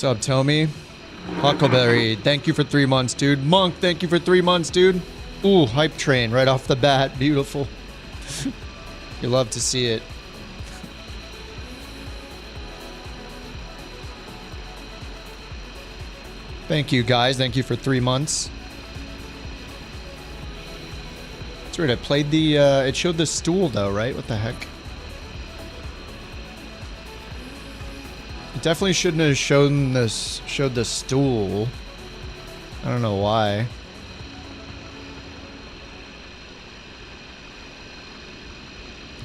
What's up, Tommy? Huckleberry, thank you for 3 months, dude. Monk, thank you for 3 months, dude. Ooh, hype train right off the bat. Beautiful. You love to see it. Thank you, guys. Thank you for 3 months. That's weird. I played the, it showed the stool, though, right? What the heck? It definitely shouldn't have showed the stool. I don't know why.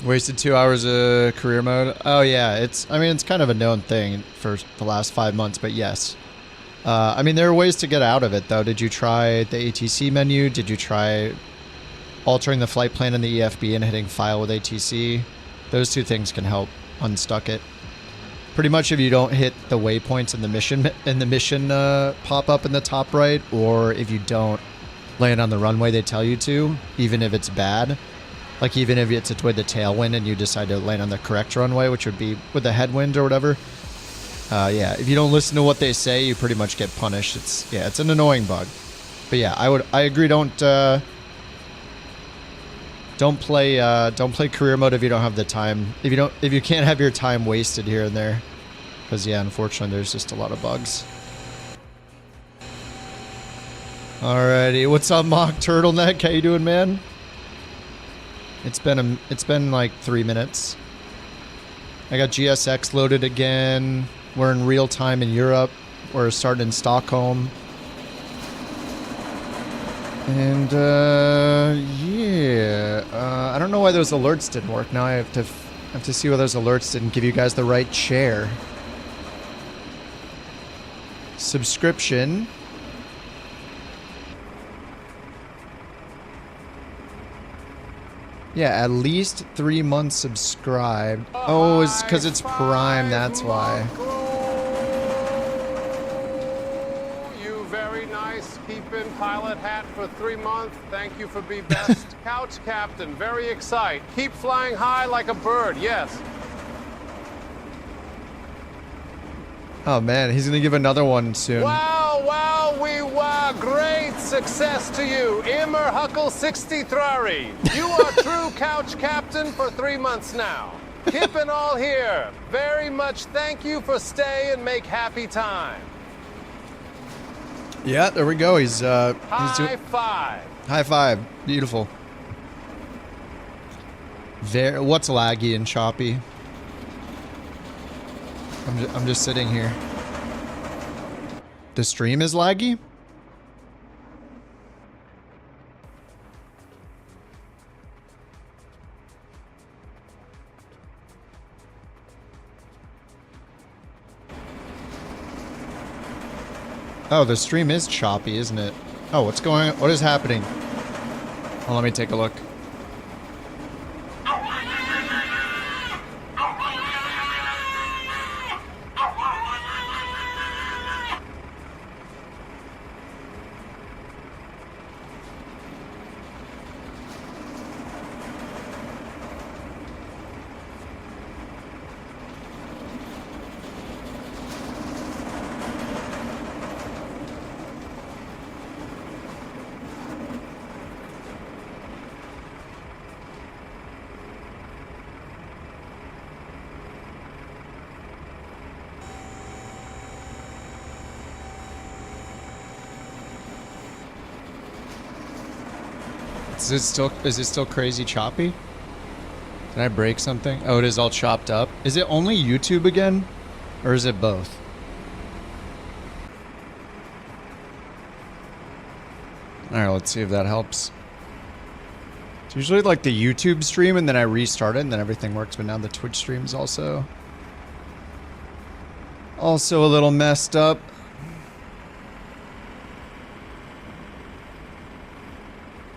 Wasted 2 hours of career mode. Oh yeah, I mean, it's kind of a known thing for the last 5 months, but yes. I mean, there are ways to get out of it, though. Did you try the ATC menu? Did you try altering the flight plan in the EFB and hitting file with ATC? Those two things can help unstuck it. Pretty much if you don't hit the waypoints in the mission pop up in the top right, or if you don't land on the runway they tell you to, even if it's bad, like even if it's with the tailwind and you decide to land on the correct runway, which would be with the headwind or whatever. Yeah, if you don't listen to what they say, you pretty much get punished. It's an annoying bug. But yeah, I agree. Don't play career mode if you don't have the time. If you can't have your time wasted here and there, because yeah, unfortunately, there's just a lot of bugs. Alrighty, what's up, Mock Turtleneck? How you doing, man? It's been like 3 minutes. I got GSX loaded again. We're in real time in Europe. We're starting in Stockholm. And yeah, I don't know why those alerts didn't work. Now I have to see why those alerts didn't give you guys the right chair. Subscription. Yeah, at least 3 months subscribed. Oh, it's because it's Prime, that's why. You very nice. Keep in pilot hat for 3 months. Thank you for be best. Couch captain, very excited. Keep flying high like a bird, yes. Oh man, he's gonna give another one soon. Wow, great success to you, Immer Huckle 63. You are true couch captain for 3 months now. Keeping all here. Very much thank you for stay and make happy time. Yeah, there we go. He's High five. High five. Beautiful. What's laggy and choppy? I'm just sitting here. The stream is laggy? Oh, the stream is choppy, isn't it? Oh, what's going on? What is happening? Oh, let me take a look. Is it still crazy choppy? Did I break something? Oh, it is all chopped up. Is it only YouTube again? Or is it both? Alright, let's see if that helps. It's usually like the YouTube stream and then I restart it and then everything works, but now the Twitch stream is also a little messed up.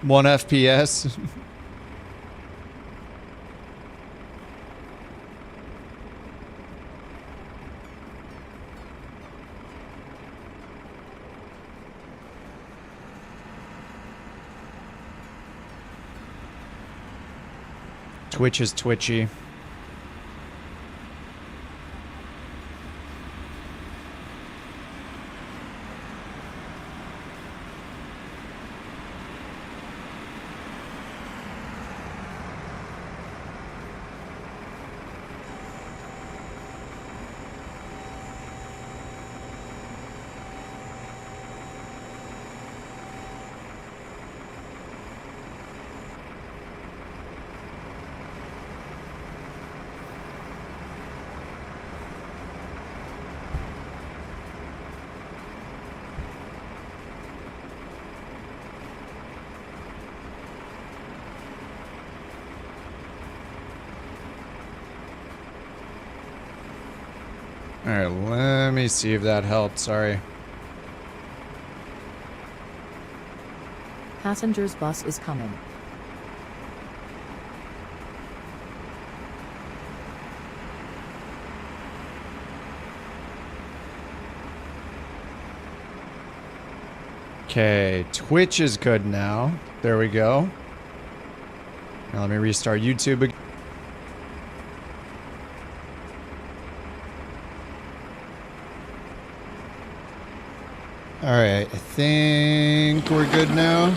One FPS. Twitch is twitchy. Alright, let me see if that helped. Sorry. Passengers bus is coming. Okay, Twitch is good now. There we go. Now let me restart YouTube again. Alright, I think we're good now. I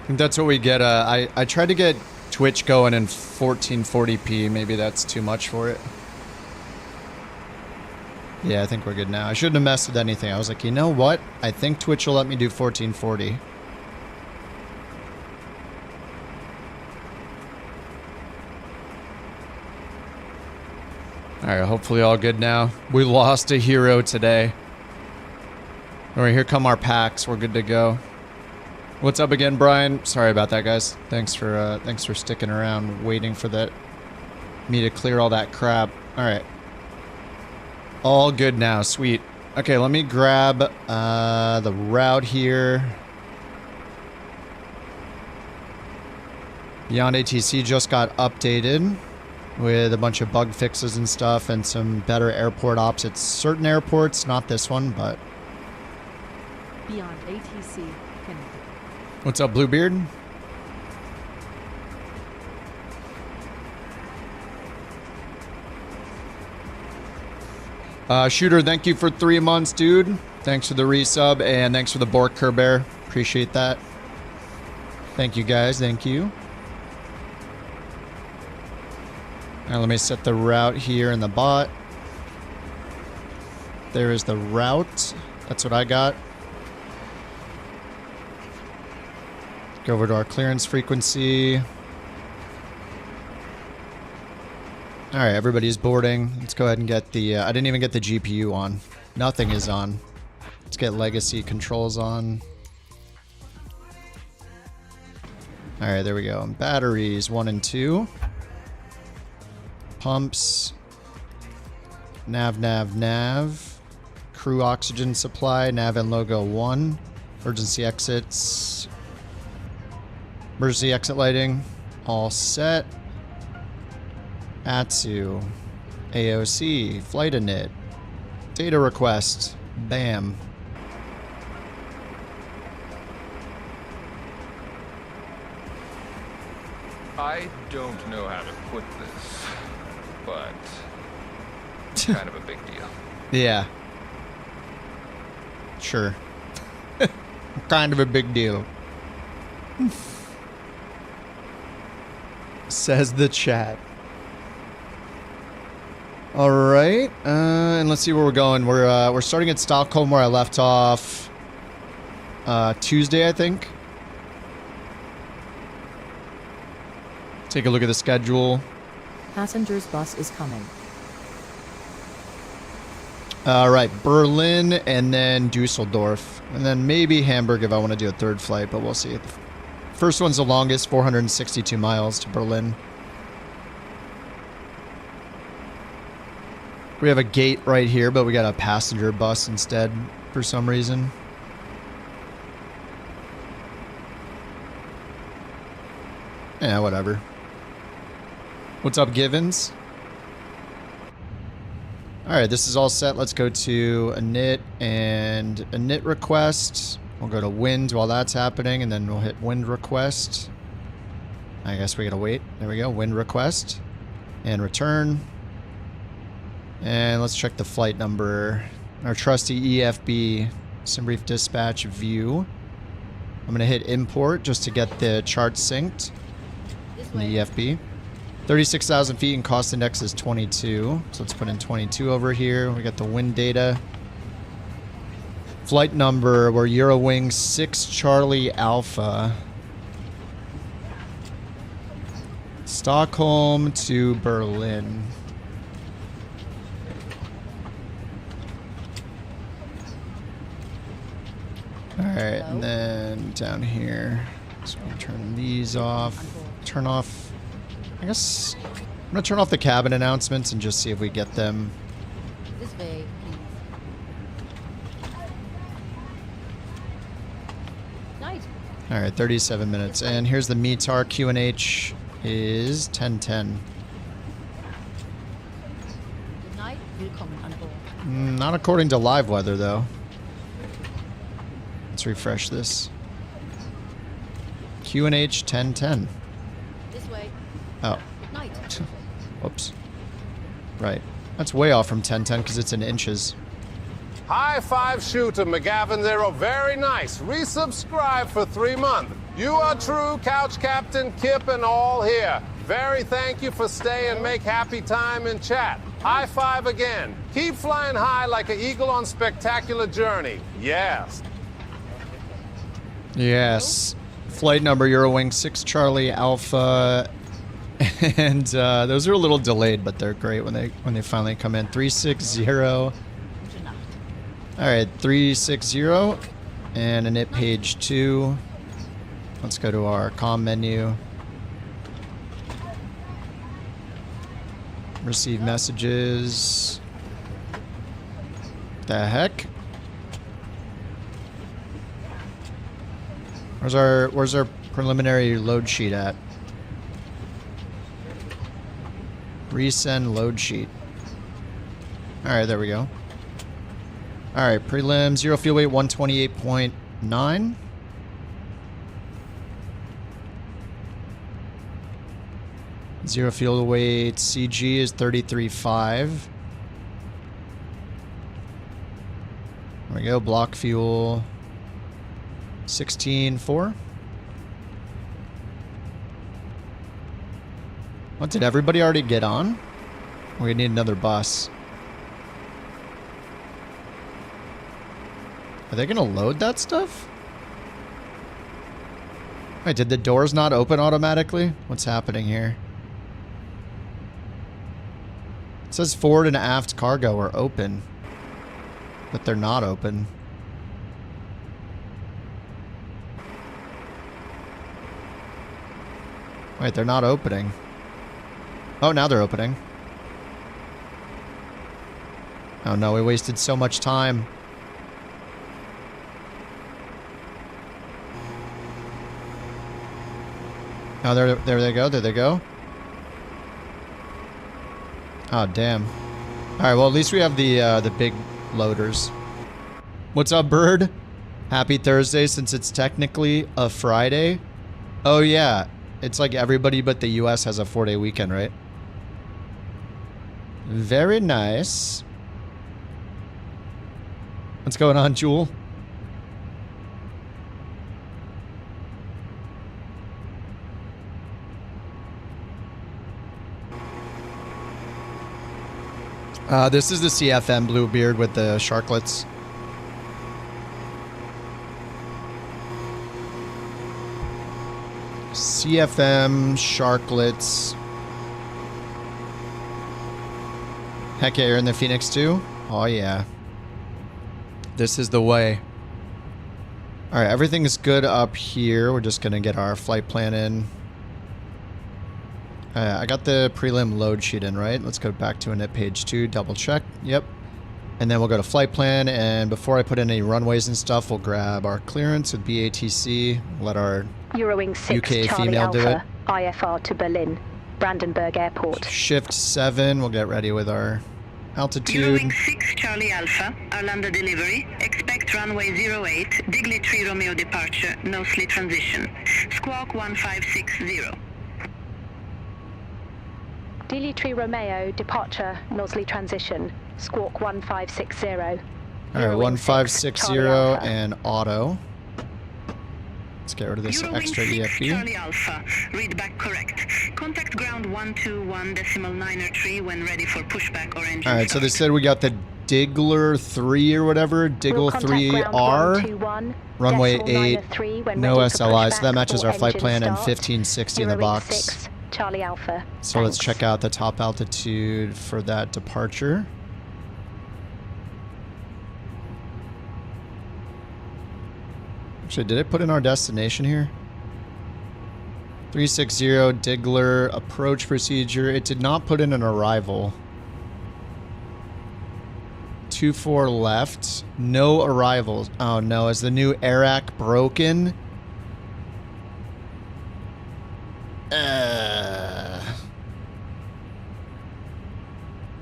think that's what we get. I tried to get Twitch going in 1440p. Maybe that's too much for it. Yeah, I think we're good now. I shouldn't have messed with anything. I was like, you know what? I think Twitch will let me do 1440. Alright, hopefully all good now. We lost a hero today. Alright, here come our packs. We're good to go. What's up again, Brian? Sorry about that, guys. Thanks for sticking around, waiting for me to clear all that crap. Alright. All good now. Sweet. Okay, let me grab the route here. BeyondATC just got updated with a bunch of bug fixes and stuff and some better airport ops at certain airports. Not this one, but... BeyondATC connected. What's up, Bluebeard? Shooter, thank you for 3 months, dude. Thanks for the resub, and thanks for the Bork Bear. Appreciate that. Thank you, guys. Thank you. Now let me set the route here in the bot. There is the route. That's what I got. Go over to our clearance frequency. Alright, everybody's boarding. Let's go ahead and get the... I didn't even get the GPU on. Nothing is on. Let's get legacy controls on. Alright, there we go. Batteries 1 and 2. Pumps. Nav. Crew oxygen supply. Nav and logo 1. Emergency exits. Emergency exit lighting. All set. ATSU. AOC. Flight init. Data request. Bam. I don't know how to put this, but it's kind of a big deal. Yeah. Sure. Kind of a big deal. Says the chat. All right, and let's see where we're going. We're starting at Stockholm where I left off Tuesday, I think. Take a look at the schedule. Passengers bus is coming. All right, Berlin and then Dusseldorf, and then maybe Hamburg if I want to do a third flight, but we'll see. First one's the longest, 462 miles to Berlin. We have a gate right here, but we got a passenger bus instead for some reason. Yeah, whatever. What's up, Givens? Alright, this is all set. Let's go to init and init request. We'll go to wind while that's happening, and then we'll hit wind request. I guess we gotta wait. There we go, wind request. And return. And let's check the flight number. Our trusty EFB, some brief dispatch view. I'm gonna hit import just to get the chart synced. The EFB. 36,000 feet and cost index is 22. So let's put in 22 over here. We got the wind data. Flight number, we're Eurowings 6 Charlie Alpha. Stockholm to Berlin. Alright, and then down here. So we'll turn these off. Turn off. I guess I'm gonna turn off the cabin announcements and just see if we get them. This way, please. Nice. All right, 37 minutes. And here's the METAR. QNH is 10:10. Good night. Willkommen an Bord. Not according to live weather, though. Let's refresh this. QNH 10:10. This way. Oh, Good night. whoops. Right. That's way off from 10:10 because it's in inches. High five shooter McGavin Zero. Very nice. Resubscribe for 3 months. You are true, Couch Captain, Kip, and all here. Very thank you for stay and make happy time in chat. High five again. Keep flying high like an eagle on spectacular journey. Yes. Yes. Flight number Eurowings 6 Charlie Alpha. And those are a little delayed, but they're great when they finally come in. 360. Gute Nacht. All right, 360 and init page 2. Let's go to our comm menu. Receive messages. The heck? Where's our preliminary load sheet at? Resend load sheet. All right, there we go. All right, prelim, 0 fuel weight, 128.9. Zero fuel weight, CG is 33.5. There we go, block fuel, 16.4. What, did everybody already get on? We need another bus. Are they gonna load that stuff? Wait, did the doors not open automatically? What's happening here? It says forward and aft cargo are open, but they're not open. Wait, they're not opening. Oh, now they're opening. Oh no, we wasted so much time. Oh, there they go. There they go. Oh, damn. All right, well, at least we have the big loaders. What's up, Bird? Happy Thursday, since it's technically a Friday. Oh, yeah. It's like everybody but the U.S. has a 4-day weekend, right? Very nice. What's going on, Jewel? This is the CFM Bluebeard with the sharklets. CFM sharklets. Heck yeah, you're in the Fenix too? Oh yeah. This is the way. Alright, everything's good up here. We're just gonna get our flight plan in. I got the prelim load sheet in, right? Let's go back to init page 2, double check. Yep. And then we'll go to flight plan, and before I put in any runways and stuff, we'll grab our clearance with BATC, let our Eurowings 6 UK Charlie female do Alpha, IFR to Berlin, Brandenburg Airport. Shift 7, we'll get ready with our altitude. Eurowings 6 Charlie Alpha, Arlanda delivery, expect runway 08, Digley Romeo departure, Knowsley transition, squawk 1560. Digley Romeo departure, Knowsley transition, squawk 1560. Alright, 1560 and auto. Let's get rid of this Eurowings extra 6 EFB. Charlie Alpha, read back correct. Contact ground 121.903 when ready for pushback or engine Alright, so they start. said we got the Diggler 3 or whatever, Diggle 3R, runway 8, no SLI, so that matches our flight plan, and 1560 in the box. 6 Charlie Alpha. So let's check out the top altitude for that departure. Actually, did it put in our destination here? 360 Diggler approach procedure. It did not put in an arrival. 24 left. No arrivals. Oh no, is the new AIRAC broken?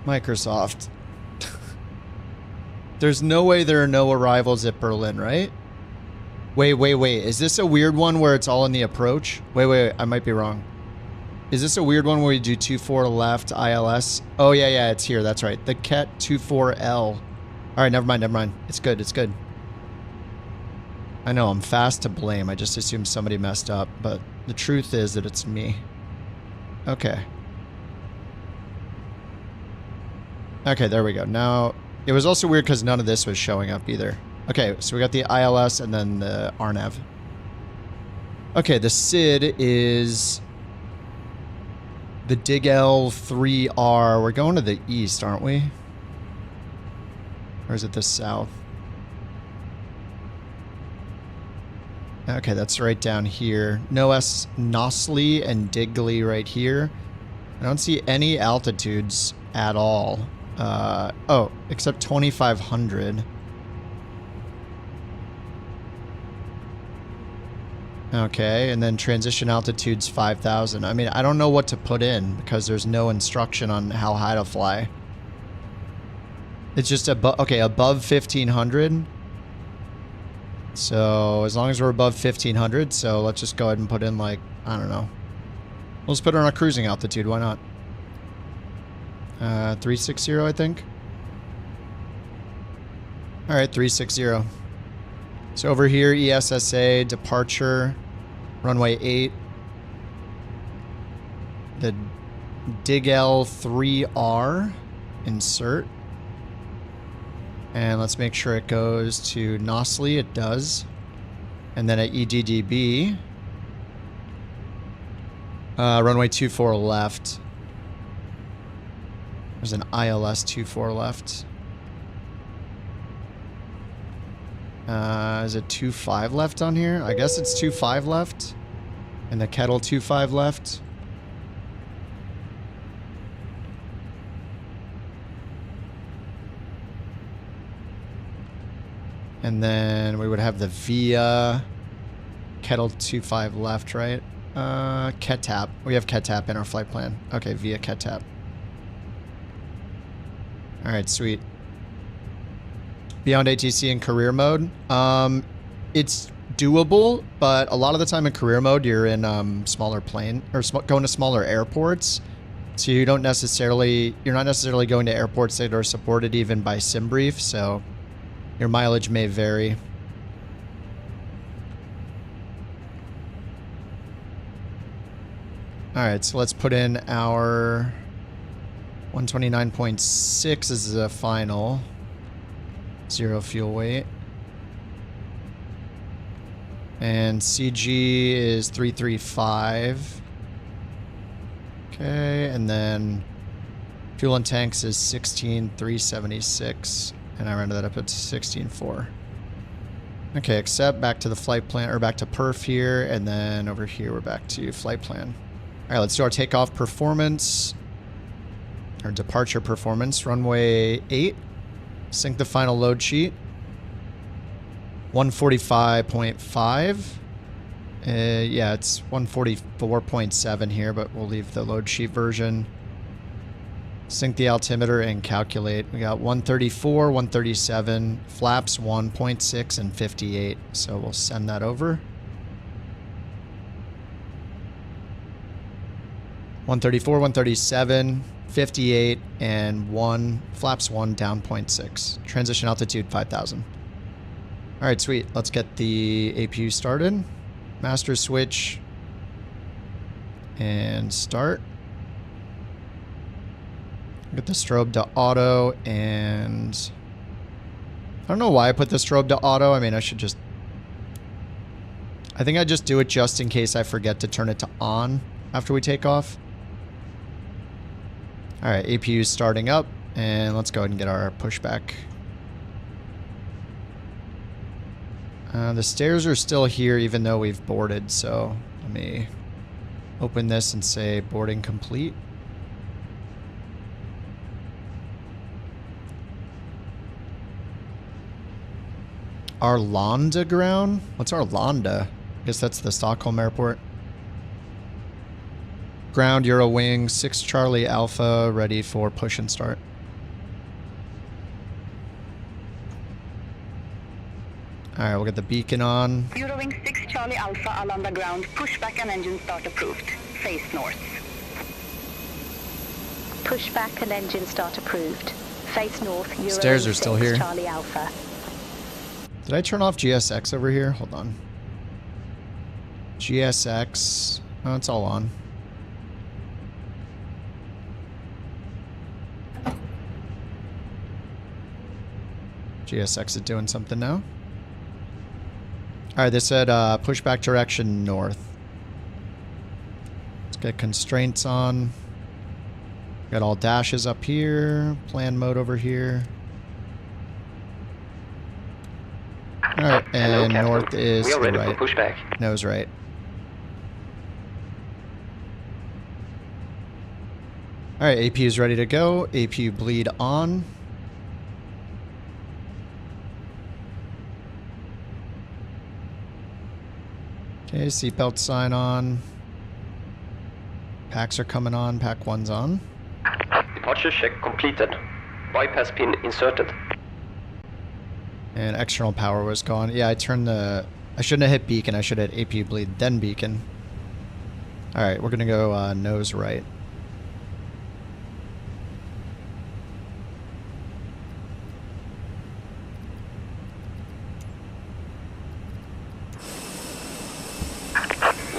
Microsoft. There's no way there are no arrivals at Berlin, right? Wait. Is this a weird one where it's all in the approach? Wait. I might be wrong. Is this a weird one where you do 24 left ILS? Oh, yeah, it's here. That's right. The Ket 24L. All right, never mind. It's good. I know, I'm fast to blame. I just assumed somebody messed up, but the truth is that it's me. Okay. Okay, there we go. Now, it was also weird because none of this was showing up either. Okay, so we got the ILS and then the RNAV. Okay, the SID is the DIGL 3R. We're going to the east, aren't we? Or is it the south? Okay, that's right down here. No S Nosley and Digley right here. I don't see any altitudes at all. Oh, except 2,500. Okay, and then transition altitude's 5,000. I mean, I don't know what to put in because there's no instruction on how high to fly. It's just above, okay, above 1,500. So as long as we're above 1,500, so let's just go ahead and put in like, I don't know. We'll just put it on a cruising altitude, why not? 360, I think. All right, 360. So over here, ESSA, departure, runway 8. The DIGL 3R, insert. And let's make sure it goes to Nosley, it does. And then at EDDB, runway 24 left. There's an ILS 24 left. Is it 25 left on here? I guess it's 25 left. And the Kettle 25 left. And then we would have the Via Kettle 25 left, right? Ketap. We have Ketap in our flight plan. Okay, Via Ketap. Alright, sweet. BeyondATC in career mode. It's doable, but a lot of the time in career mode, you're in smaller plane or going to smaller airports. So you're not necessarily going to airports that are supported even by SimBrief. So your mileage may vary. All right, so let's put in our 129.6 as the final. 0 fuel weight. And CG is 335. Okay, and then fuel and tanks is 16,376. And I rounded that up at 16.4. Okay, except back to the flight plan, or back to perf here, and then over here we're back to flight plan. All right, let's do our takeoff performance, or departure performance. Runway 8. Sync the final load sheet. 145.5. Yeah, it's 144.7 here, but we'll leave the load sheet version. Sync the altimeter and calculate. We got 134, 137, flaps 1.6 and 58. So we'll send that over. 134, 137, 58, and 1, flaps 1, down 0.6. Transition altitude 5,000. All right, sweet. Let's get the APU started. Master switch and start. Get the strobe to auto, and I don't know why I put the strobe to auto. I mean, I should just, I think I just do it just in case I forget to turn it to on after we take off. All right, APU is starting up, and let's go ahead and get our pushback. The stairs are still here even though we've boarded, so let me Open this and say boarding complete. Arlanda ground? What's Arlanda? I guess that's the Stockholm airport. Ground, Eurowings, 6 Charlie Alpha, ready for push and start. Alright, we'll get the beacon on. Eurowings 6 Charlie Alpha Arlanda ground. Pushback and engine start approved. Face north. Pushback and engine start approved. Face north, Eurowings Stairs are still 6 here. Charlie Alpha. Did I turn off GSX over here? Hold on. GSX. Oh, it's all on. GSX is doing something now. Alright, they said pushback direction north. Let's get constraints on. Got all dashes up here. Plan mode over here. Alright, and north is we are ready right. for pushback. Nose right. Alright, APU is ready to go. APU bleed on. Okay, seatbelt sign on. Packs are coming on. Pack 1's on. Departure check completed. Bypass pin inserted. And external power was gone. Yeah, I turned the... I shouldn't have hit beacon. I should have hit APU bleed, then beacon. Alright, we're going to go nose right.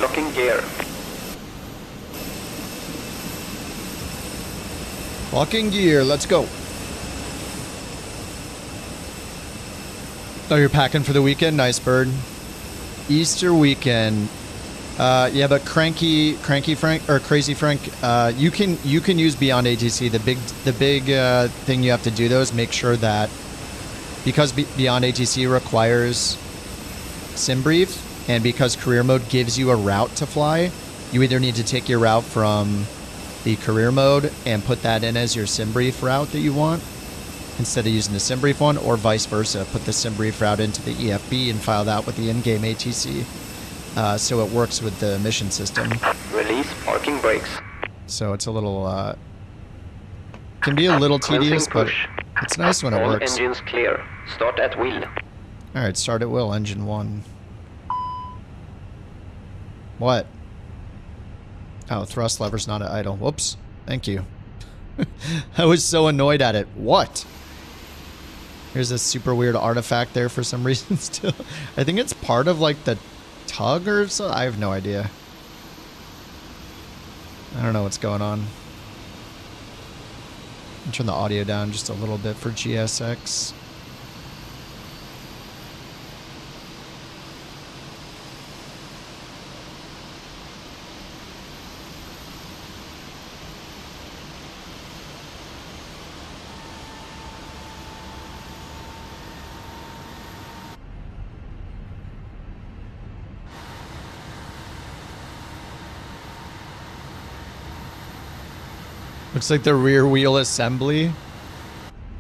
Locking gear. Locking gear, let's go. Oh, you're packing for the weekend? Nice, bird. Easter weekend. Yeah, but Cranky Frank or Crazy Frank, you can use BeyondATC. The big thing you have to do though is make sure that because BeyondATC requires sim brief and because career mode gives you a route to fly, you either need to take your route from the career mode and put that in as your sim brief route that you want instead of using the sim brief one, or vice versa. Put the sim brief route into the EFB and file that with the in-game ATC. So it works with the mission system. Release parking brakes. So it's a little, can be a little tedious, but Push. it's nice when it All works. engines clear. Start at wheel. Alright, start at will, engine 1. What? Oh, thrust lever's not at idle. Whoops. Thank you. I was so annoyed at it. What? Here's a super weird artifact there for some reason still. I think it's part of like the tug or something. I have no idea. I don't know what's going on. I'll turn the audio down just a little bit for GSX. Looks like the rear wheel assembly.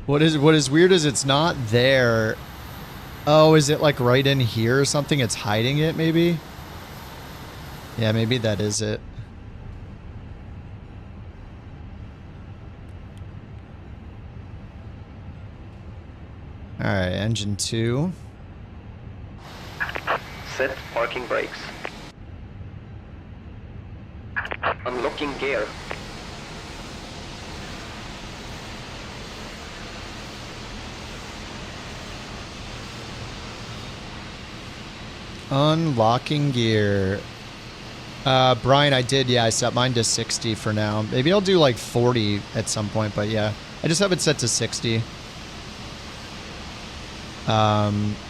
What is weird is it's not there. Oh, is it like right in here or something? It's hiding it maybe? Yeah, maybe that is it. Alright, engine 2. Set parking brakes. Unlocking gear. Unlocking gear. Brian, I did, yeah, I set mine to 60 for now. Maybe I'll do like 40 at some point, but yeah. I just have it set to 60.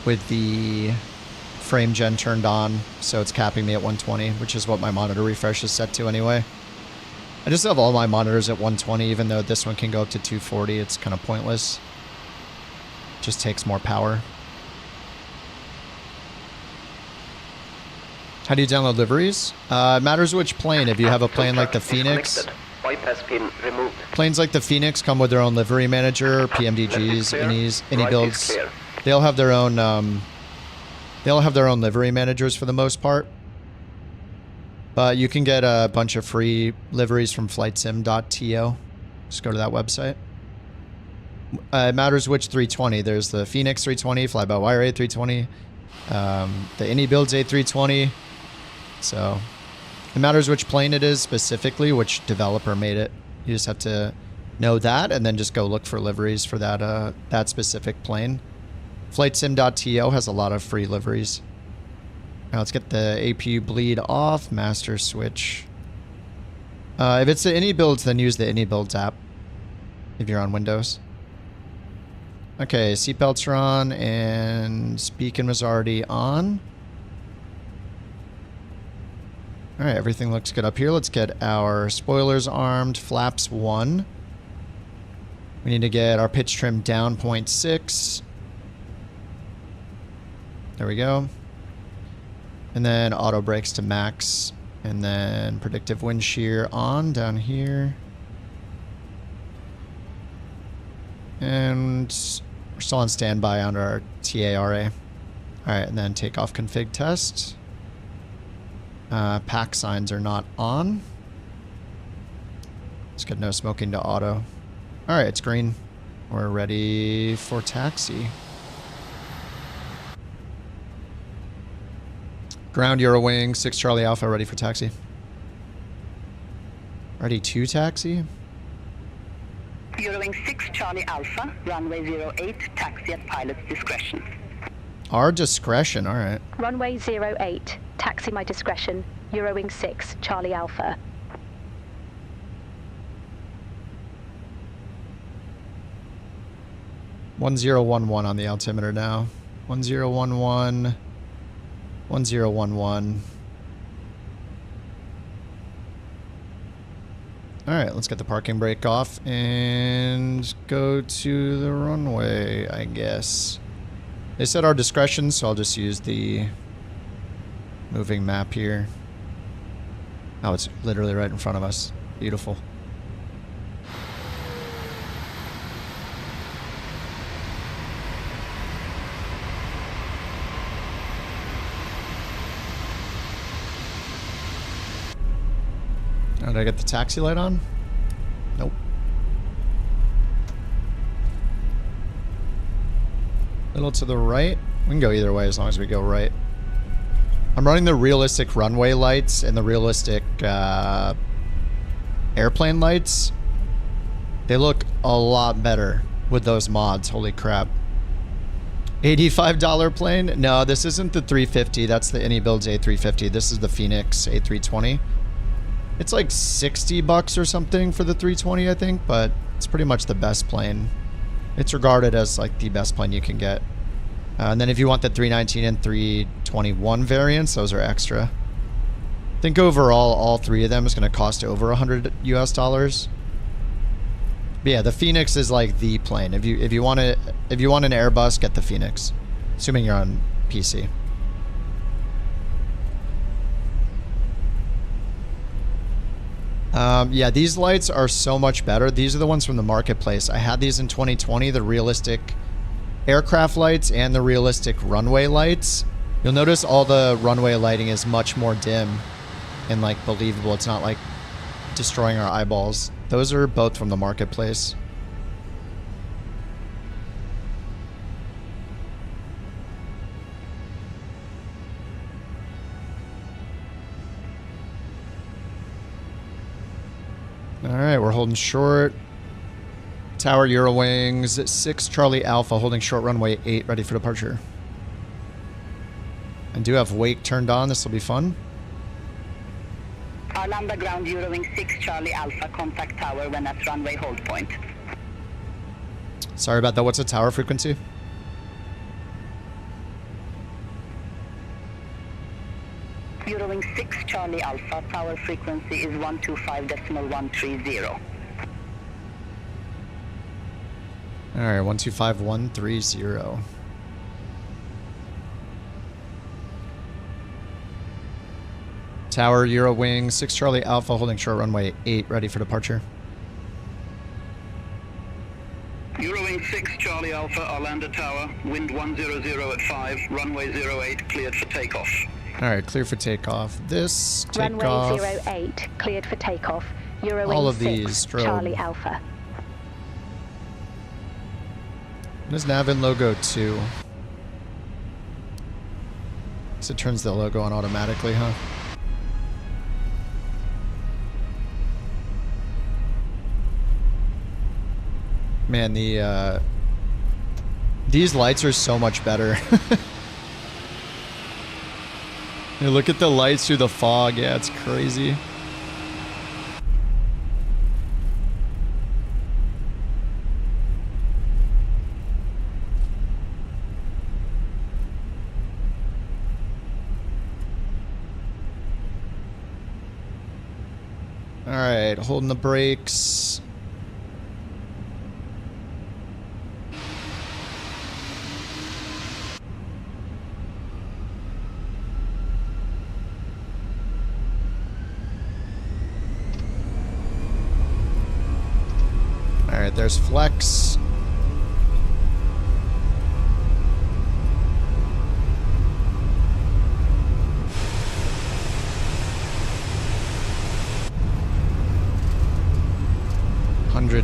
With the frame gen turned on, so it's capping me at 120, which is what my monitor refresh is set to anyway. I just have all my monitors at 120, even though this one can go up to 240. It's kind of pointless. Just takes more power. How do you download liveries? It matters which plane. If you have a plane like the Phoenix, Disconnected. Bypass pin removed. planes like the Phoenix come with their own livery manager, PMDGs, any builds. They'll have their own. They'll have their own livery managers for the most part. But you can get a bunch of free liveries from flightsim.to. Just go to that website. It matters which 320. There's the Fenix 320, fly-by-wire A320, the any builds A320. So it matters which plane it is specifically, which developer made it. You just have to know that and then just go look for liveries for that that specific plane. Flightsim.to has a lot of free liveries. Now let's get the APU bleed off, master switch. If it's the any builds, then use the any builds app if you're on Windows. Okay, seatbelts are on and beacon was already on. All right, everything looks good up here. Let's get our spoilers armed, flaps 1. We need to get our pitch trim down 0.6. There we go. And then auto brakes to max. And then predictive wind shear on down here. And we're still on standby on our TARA. All right, and then takeoff config test. Pack signs are not on. Let's get no smoking to auto. All right, it's green. We're ready for taxi. Ground Eurowings, 6 Charlie Alpha, ready for taxi. Ready to taxi? Eurowings 6 Charlie Alpha, runway 08, taxi at pilot's discretion. Our discretion, all right. Runway 08, taxi my discretion, Eurowings 6, Charlie Alpha. (1011) on the altimeter now. 1011. 1011. Alright, let's get the parking brake off and go to the runway, I guess. They said our discretion, so I'll just use the moving map here. Oh, it's literally right in front of us. Beautiful. Oh, did I get the taxi light on? Nope. Little to the right. We can go either way as long as we go right. I'm running the realistic runway lights and the realistic airplane lights. They look a lot better with those mods. Holy crap. $85 plane? No, this isn't the 350. That's the Any Builds A350. This is the Fenix A320. It's like 60 bucks or something for the 320, I think, but it's pretty much the best plane. It's regarded as like the best plane you can get. And then if you want the 319 and 321 variants, those are extra. I think overall, all three of them is going to cost over $100 US. But yeah, the Fenix is like the plane. If you want an Airbus, get the Fenix, assuming you're on PC. Yeah, these lights are so much better. These are the ones from the marketplace. I had these in 2020, the realistic aircraft lights and the realistic runway lights. You'll notice all the runway lighting is much more dim and like believable. It's not like destroying our eyeballs. Those are both from the marketplace. Alright, we're holding short. Tower Eurowings, 6 Charlie Alpha, holding short runway 8, ready for departure. I do have wake turned on, this will be fun. Arlanda ground Eurowings 6 Charlie Alpha, contact tower when at runway hold point. Sorry about that, what's the tower frequency? Eurowings 6 Charlie Alpha, tower frequency is 125.130. Alright, 125.130. Tower, Eurowings, 6 Charlie Alpha, holding short runway 8, ready for departure. Eurowings 6 Charlie Alpha, Arlanda Tower, wind 100 at 5, runway 08, cleared for takeoff. Alright, clear for takeoff. This, Runway takeoff. 08, cleared for takeoff. Eurowings All of 6, these, strobe. Charlie Alpha. What is Navin logo 2? So it turns the logo on automatically, huh? Man, these lights are so much better. You look at the lights through the fog. Yeah, it's crazy. All right, holding the brakes. All right, there's flex.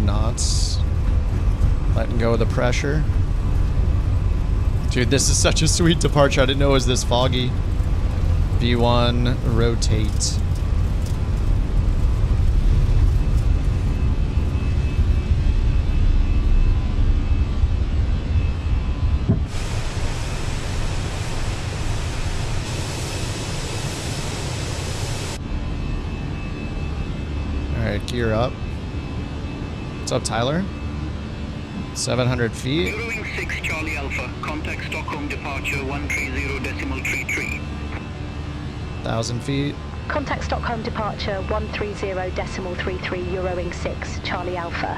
Knots. Letting go of the pressure. Dude, this is such a sweet departure. I didn't know it was this foggy. V1, rotate. Alright, gear up. What's up, Tyler? 700 feet. Eurowings 6 Charlie Alpha, contact Stockholm departure 130.33. 1,000 feet. Contact Stockholm departure 130.33 Eurowings 6 Charlie Alpha.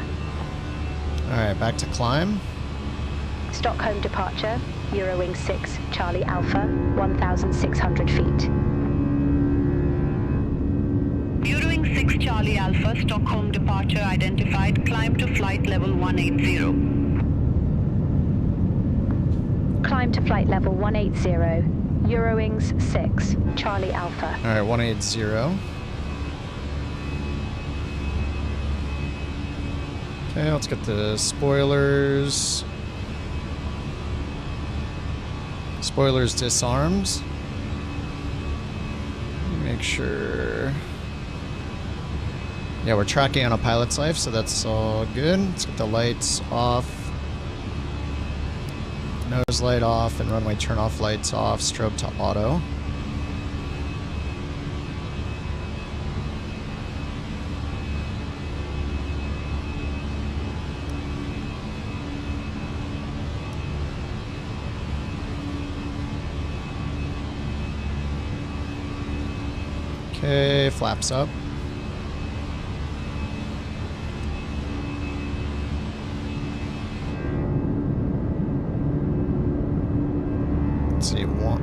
Alright, back to climb. Stockholm departure Eurowings 6 Charlie Alpha 1,600 feet. Eurowings 6 Charlie Alpha, Stockholm departure identified, climb to flight level 180. Climb to flight level 180. Eurowings 6 Charlie Alpha. Alright, 180. Okay, let's get the spoilers. Spoilers disarmed. Make sure. Yeah, we're tracking on a pilot's life, so that's all good. Let's get the lights off. Nose light off and runway turn off lights off. Strobe to auto. Okay, flaps up. Let's see, one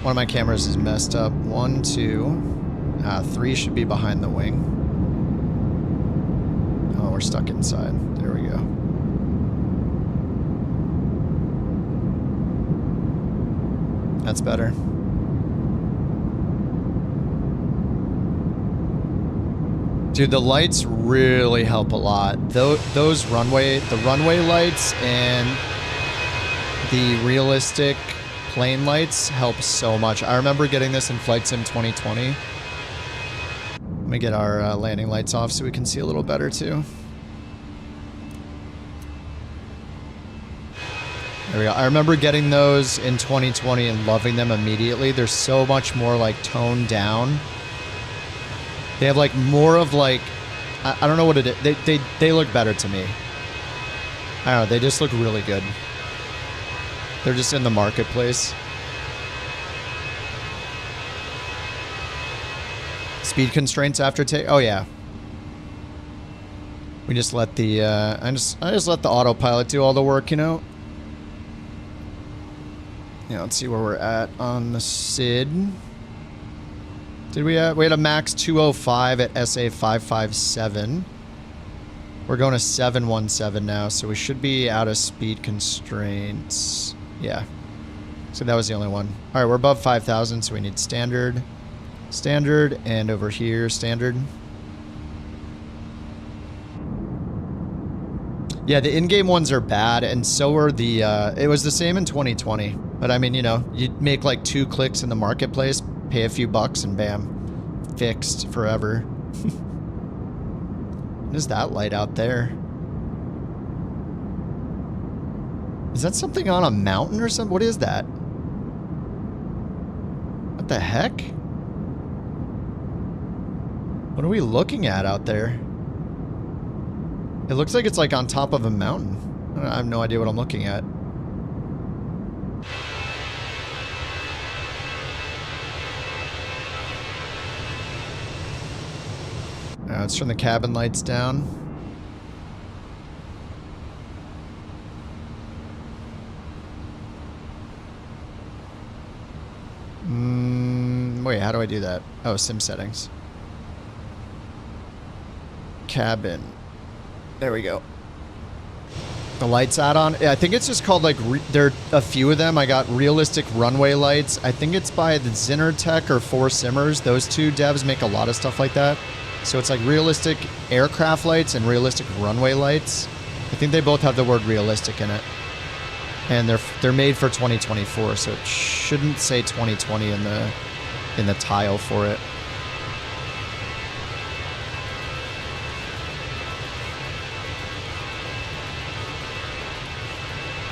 of my cameras is messed up. 1, 2, 3 should be behind the wing. Oh, we're stuck inside. There we go. That's better. Dude, the lights really help a lot. Those the runway lights and the realistic plane lights help so much. I remember getting this in Flight Sim 2020. Let me get our landing lights off so we can see a little better too. There we go. I remember getting those in 2020 and loving them immediately. They're so much more like toned down. They have like more of like, I don't know what it is. They look better to me. I don't know. They just look really good. They're just in the marketplace. Speed constraints after take. Oh yeah. We just let the I just let the autopilot do all the work, you know. Yeah, let's see where we're at on the SID. Did we had a max 205 at SA 557. We're going to 717 now, so we should be out of speed constraints. Yeah. So that was the only one. All right, we're above 5,000, so we need standard. Standard, and over here, standard. Yeah, the in-game ones are bad, and so are the, it was the same in 2020. But I mean, you know, you make like 2 clicks in the marketplace, pay a few bucks, and bam, fixed forever. What is that light out there? Is that something on a mountain or something? What is that? What the heck? What are we looking at out there? It looks like it's like on top of a mountain. I have no idea what I'm looking at. Let's turn the cabin lights down. Wait, how do I do that? Oh, sim settings. Cabin. There we go. The lights add-on. Yeah, I think it's just called like, there are a few of them. I got realistic runway lights. I think it's by the Zinnertech or Four Simmers. Those two devs make a lot of stuff like that. So it's like realistic aircraft lights and realistic runway lights. I think they both have the word realistic in it. And they're made for 2024, so it shouldn't say 2020 in the tile for it.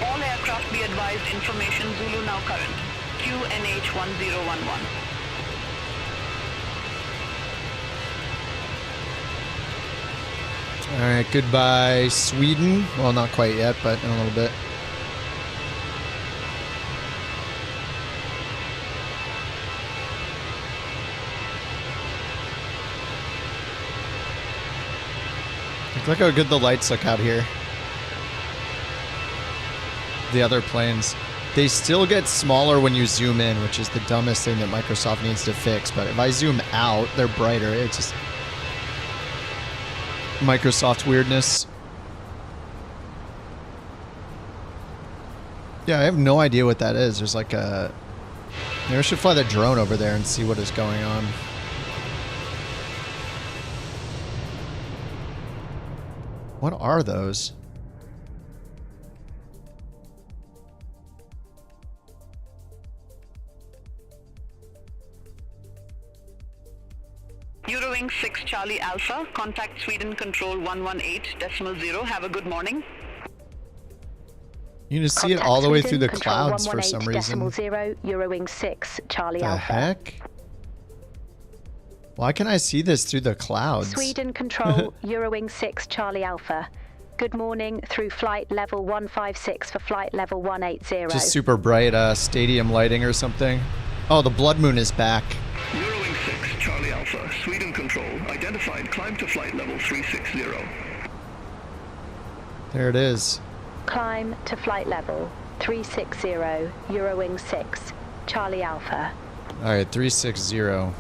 All aircraft be advised information Zulu now current. QNH 1011. Alright, goodbye Sweden. Well, not quite yet, but in a little bit. Look how good the lights look out here. The other planes. They still get smaller when you zoom in, which is the dumbest thing that Microsoft needs to fix. But if I zoom out, they're brighter. It's just Microsoft weirdness. Yeah, I have no idea what that is. There's like a... Maybe I should fly the drone over there and see what is going on. What are those? Eurowings 6 Charlie Alpha, contact Sweden Control 118.0. Have a good morning. You can just see it all the way through the clouds for some reason. 118.0, Eurowings 6 Charlie The Alpha. heck? Why can I see this through the clouds? Sweden Control, Eurowings 6 Charlie Alpha. Good morning through flight level 156 for flight level 180. Just super bright stadium lighting or something. Oh, the blood moon is back. Eurowings 6 Charlie Alpha, Sweden Control, identified, climb to flight level 360. There it is. Climb to flight level 360, Eurowings 6 Charlie Alpha. Alright, 360.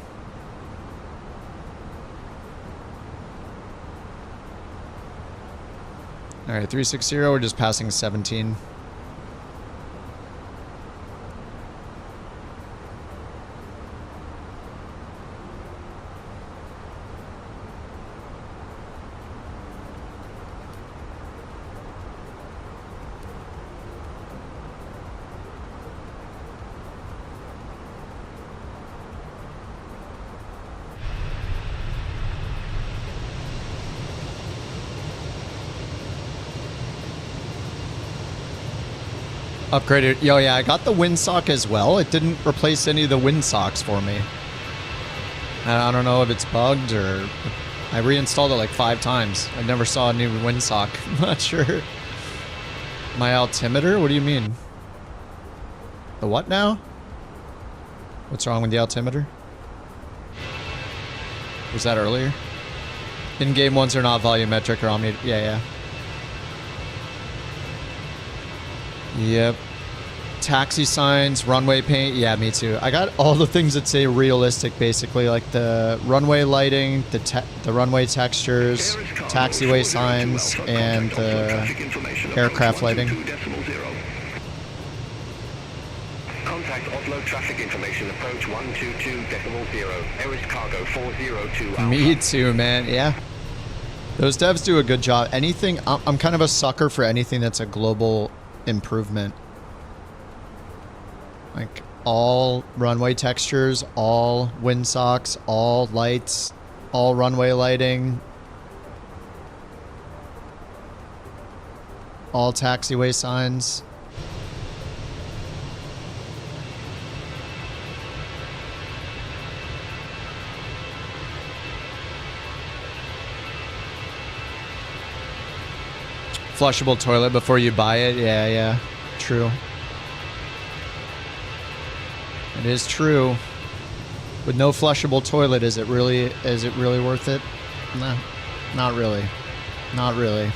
Alright, 360, we're just passing 17. Upgraded. Yo, yeah, I got the windsock as well. It didn't replace any of the windsocks for me. I don't know if it's bugged or... I reinstalled it like 5 times. I never saw a new windsock. I'm not sure. My altimeter? What do you mean? The what now? What's wrong with the altimeter? Was that earlier? In-game ones are not volumetric or omni... Yeah, yeah. Yep. Taxi signs, runway paint. Yeah, me too. I got all the things that say realistic, basically, like the runway lighting, the runway textures, taxiway signs, and the aircraft lighting. Contact offload traffic information. Approach 122.0. Air is cargo 402 Alpha. Me too, man. Yeah. Those devs do a good job. Anything, I'm kind of a sucker for anything that's a global improvement. Like all runway textures, all windsocks, all lights, all runway lighting, all taxiway signs. Flushable toilet before you buy it. Yeah, yeah. True. It is true. With no flushable toilet, is it really worth it? No. Not really. Not really.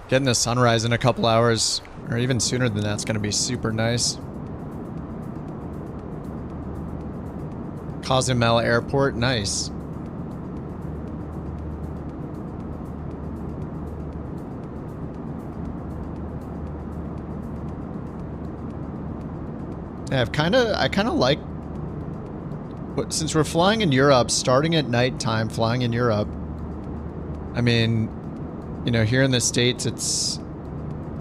Getting the sunrise in a couple hours, or even sooner than that's going to be super nice. Cozumel Airport, nice. Yeah, I kind of like, since we're flying in Europe, starting at nighttime, flying in Europe. I mean, you know, here in the States, it's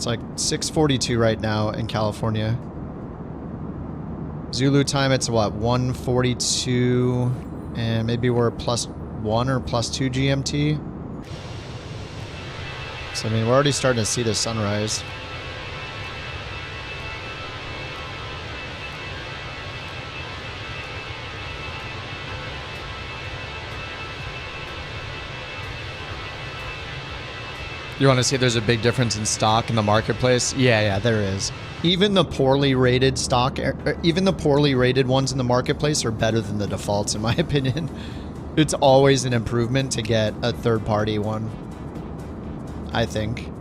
like 6:42 right now in California. Zulu time, it's what, 1:42, and maybe we're +1 or +2 GMT. So, I mean, we're already starting to see the sunrise. You want to see there's a big difference in stock in the marketplace? Yeah, yeah, there is. Even the poorly rated stock, even the poorly rated ones in the marketplace are better than the defaults, in my opinion. It's always an improvement to get a third-party one, I think.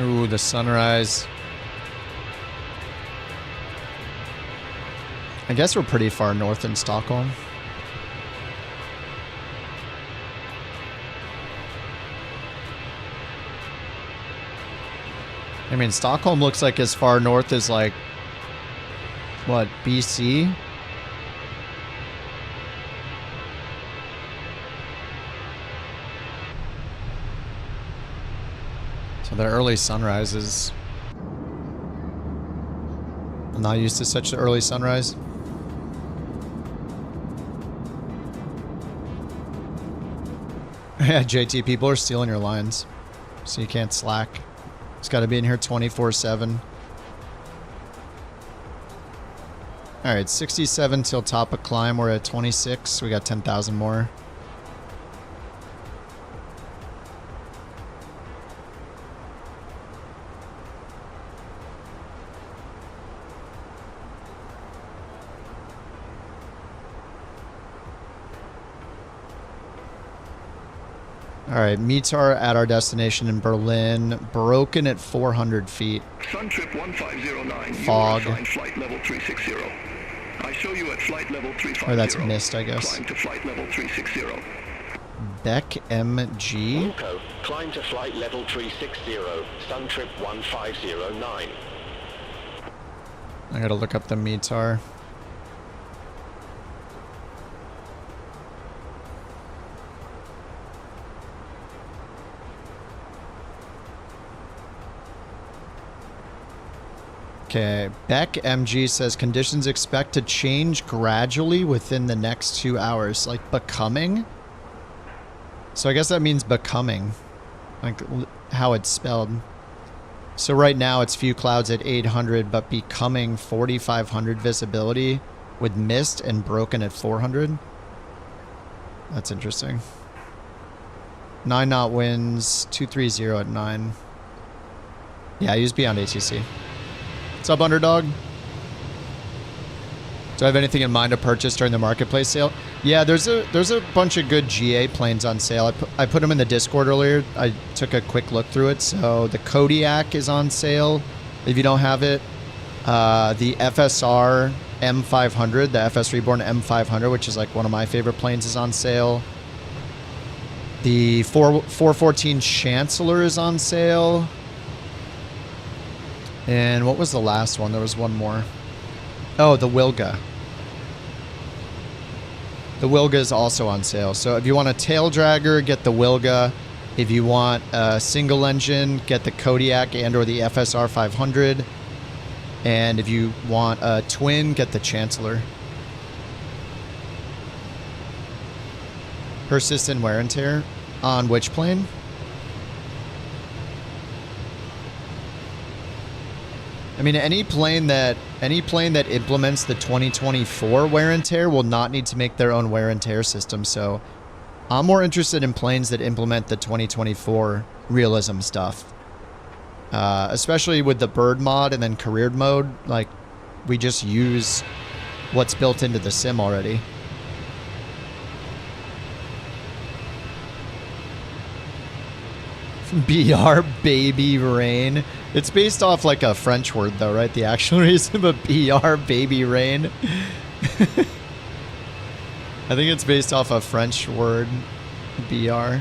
Ooh, the sunrise. I guess we're pretty far north in Stockholm. I mean, Stockholm looks like as far north as, like, what, BC? The early sunrises. I'm not used to such an early sunrise. Yeah, JT, people are stealing your lines, so you can't slack. It's got to be in here 24/7. All right, 67 till top of climb. We're at 26. We got 10,000 more. All right, meets are at our destination in Berlin. Broken at 400 feet. Sun trip 1509. Fog. Flight level 360. I show you at flight level 350. Or that's mist, I guess. Climb to flight level 360. Beck MG. Wilco, climb to flight level 360. Sun trip 1509. I gotta look up the METAR. Okay, Beck MG says conditions expect to change gradually within the next 2 hours. Like becoming? So I guess that means becoming. Like how it's spelled. So right now it's few clouds at 800, but becoming 4,500 visibility with mist and broken at 400. That's interesting. 9 knot winds, 230 at 9. Yeah, I use BeyondATC. What's up, Underdog? Do I have anything in mind to purchase during the marketplace sale? Yeah, there's a bunch of good GA planes on sale. I put them in the Discord earlier. I took a quick look through it. So the Kodiak is on sale if you don't have it. The FSR M500, the FS Reborn M500, which is like one of my favorite planes, is on sale. The 414 Chancellor is on sale. And what was the last one? There was one more. Oh, the Wilga. The Wilga is also on sale. So if you want a tail dragger, get the Wilga. If you want a single engine, get the Kodiak and or the FSR 500. And if you want a twin, get the Chancellor. Persistent wear and tear. On which plane? I mean, any plane that implements the 2024 wear and tear will not need to make their own wear and tear system. So I'm more interested in planes that implement the 2024 realism stuff. Especially with the bird mod and then careered mode. Like, we just use what's built into the sim already. BR Baby Rain. It's based off like a French word though, right? The actual reason, but BR Baby Rain. I think it's based off a French word, BR.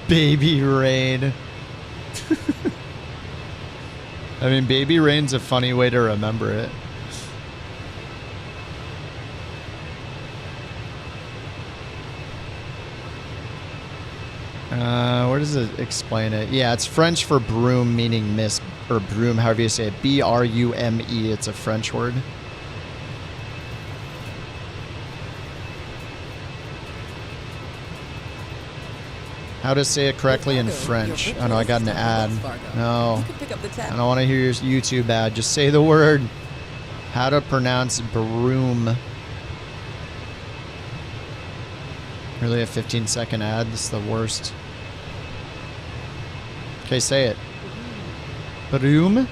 Baby Rain. I mean, Baby Rain's a funny way to remember it. Where does it explain it? Yeah, it's French for broom, meaning mist, or broom, however you say it. B-R-U-M-E, it's a French word. How to say it correctly in French. Oh no, I got an ad. No, I don't want to hear your YouTube ad. Just say the word. How to pronounce broom. Really a 15-second ad? This is the worst. Okay, say it. Broom?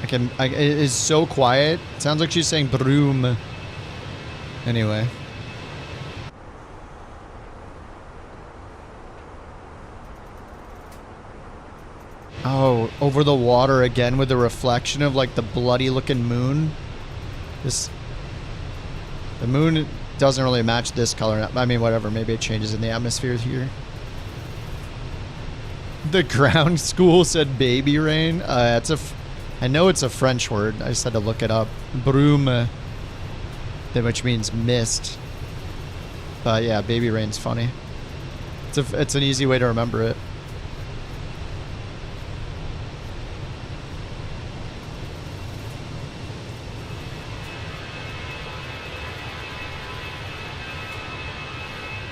It is so quiet. It sounds like she's saying broom. Anyway. Oh, over the water again with the reflection of like the bloody looking moon. The moon doesn't really match this color. I mean, whatever. Maybe it changes in the atmosphere here. The ground school said baby rain. I know it's a French word. I just had to look it up. Brume. Which means mist. But yeah, baby rain's funny. It's an easy way to remember it.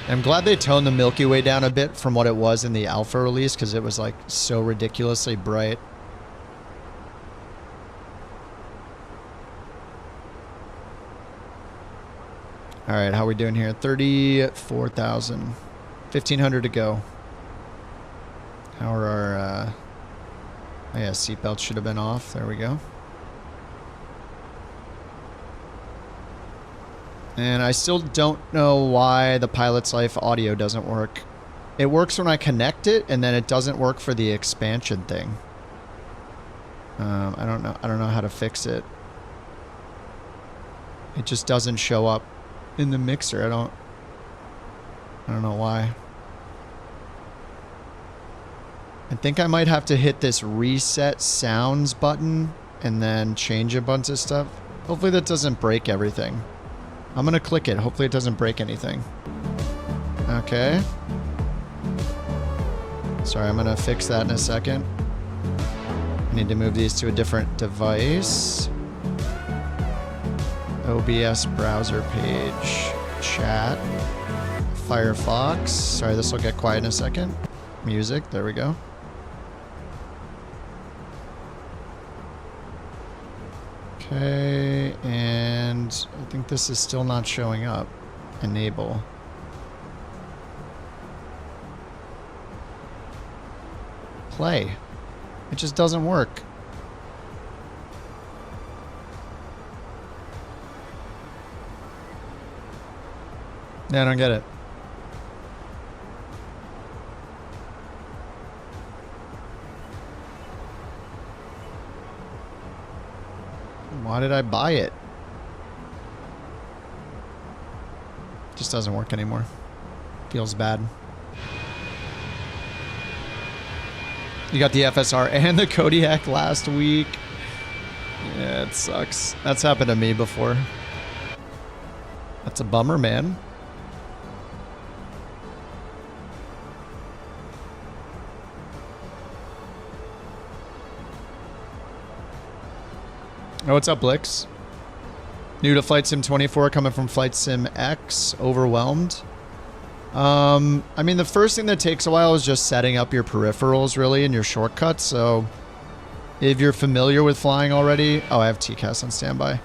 I'm glad they toned the Milky Way down a bit from what it was in the alpha release, because it was like so ridiculously bright. All right, how are we doing here? 34,000. 1,500 to go. How are our... oh yeah, seatbelts should have been off. There we go. And I still don't know why the Pilot's Life audio doesn't work. It works when I connect it, and then it doesn't work for the expansion thing. I don't know how to fix it. It just doesn't show up in the mixer. I don't know why. I think I might have to hit this reset sounds button and then change a bunch of stuff. Hopefully that doesn't break everything. I'm gonna click it. Hopefully it doesn't break anything. Okay. Sorry, I'm gonna fix that in a second. I need to move these to a different device. OBS browser page, chat, Firefox. Sorry, this will get quiet in a second. Music, there we go. Okay, and I think this is still not showing up. Enable. Play. It just doesn't work. Yeah, I don't get it. Why did I buy it? Just doesn't work anymore. Feels bad. You got the FSR and the Kodiak last week. Yeah, it sucks. That's happened to me before. That's a bummer, man. Oh, what's up, Blix? New to Flight Sim 24, coming from Flight Sim X. Overwhelmed. I mean, the first thing that takes a while is just setting up your peripherals, really, and your shortcuts. So, if you're familiar with flying already, oh, I have TCAS on standby.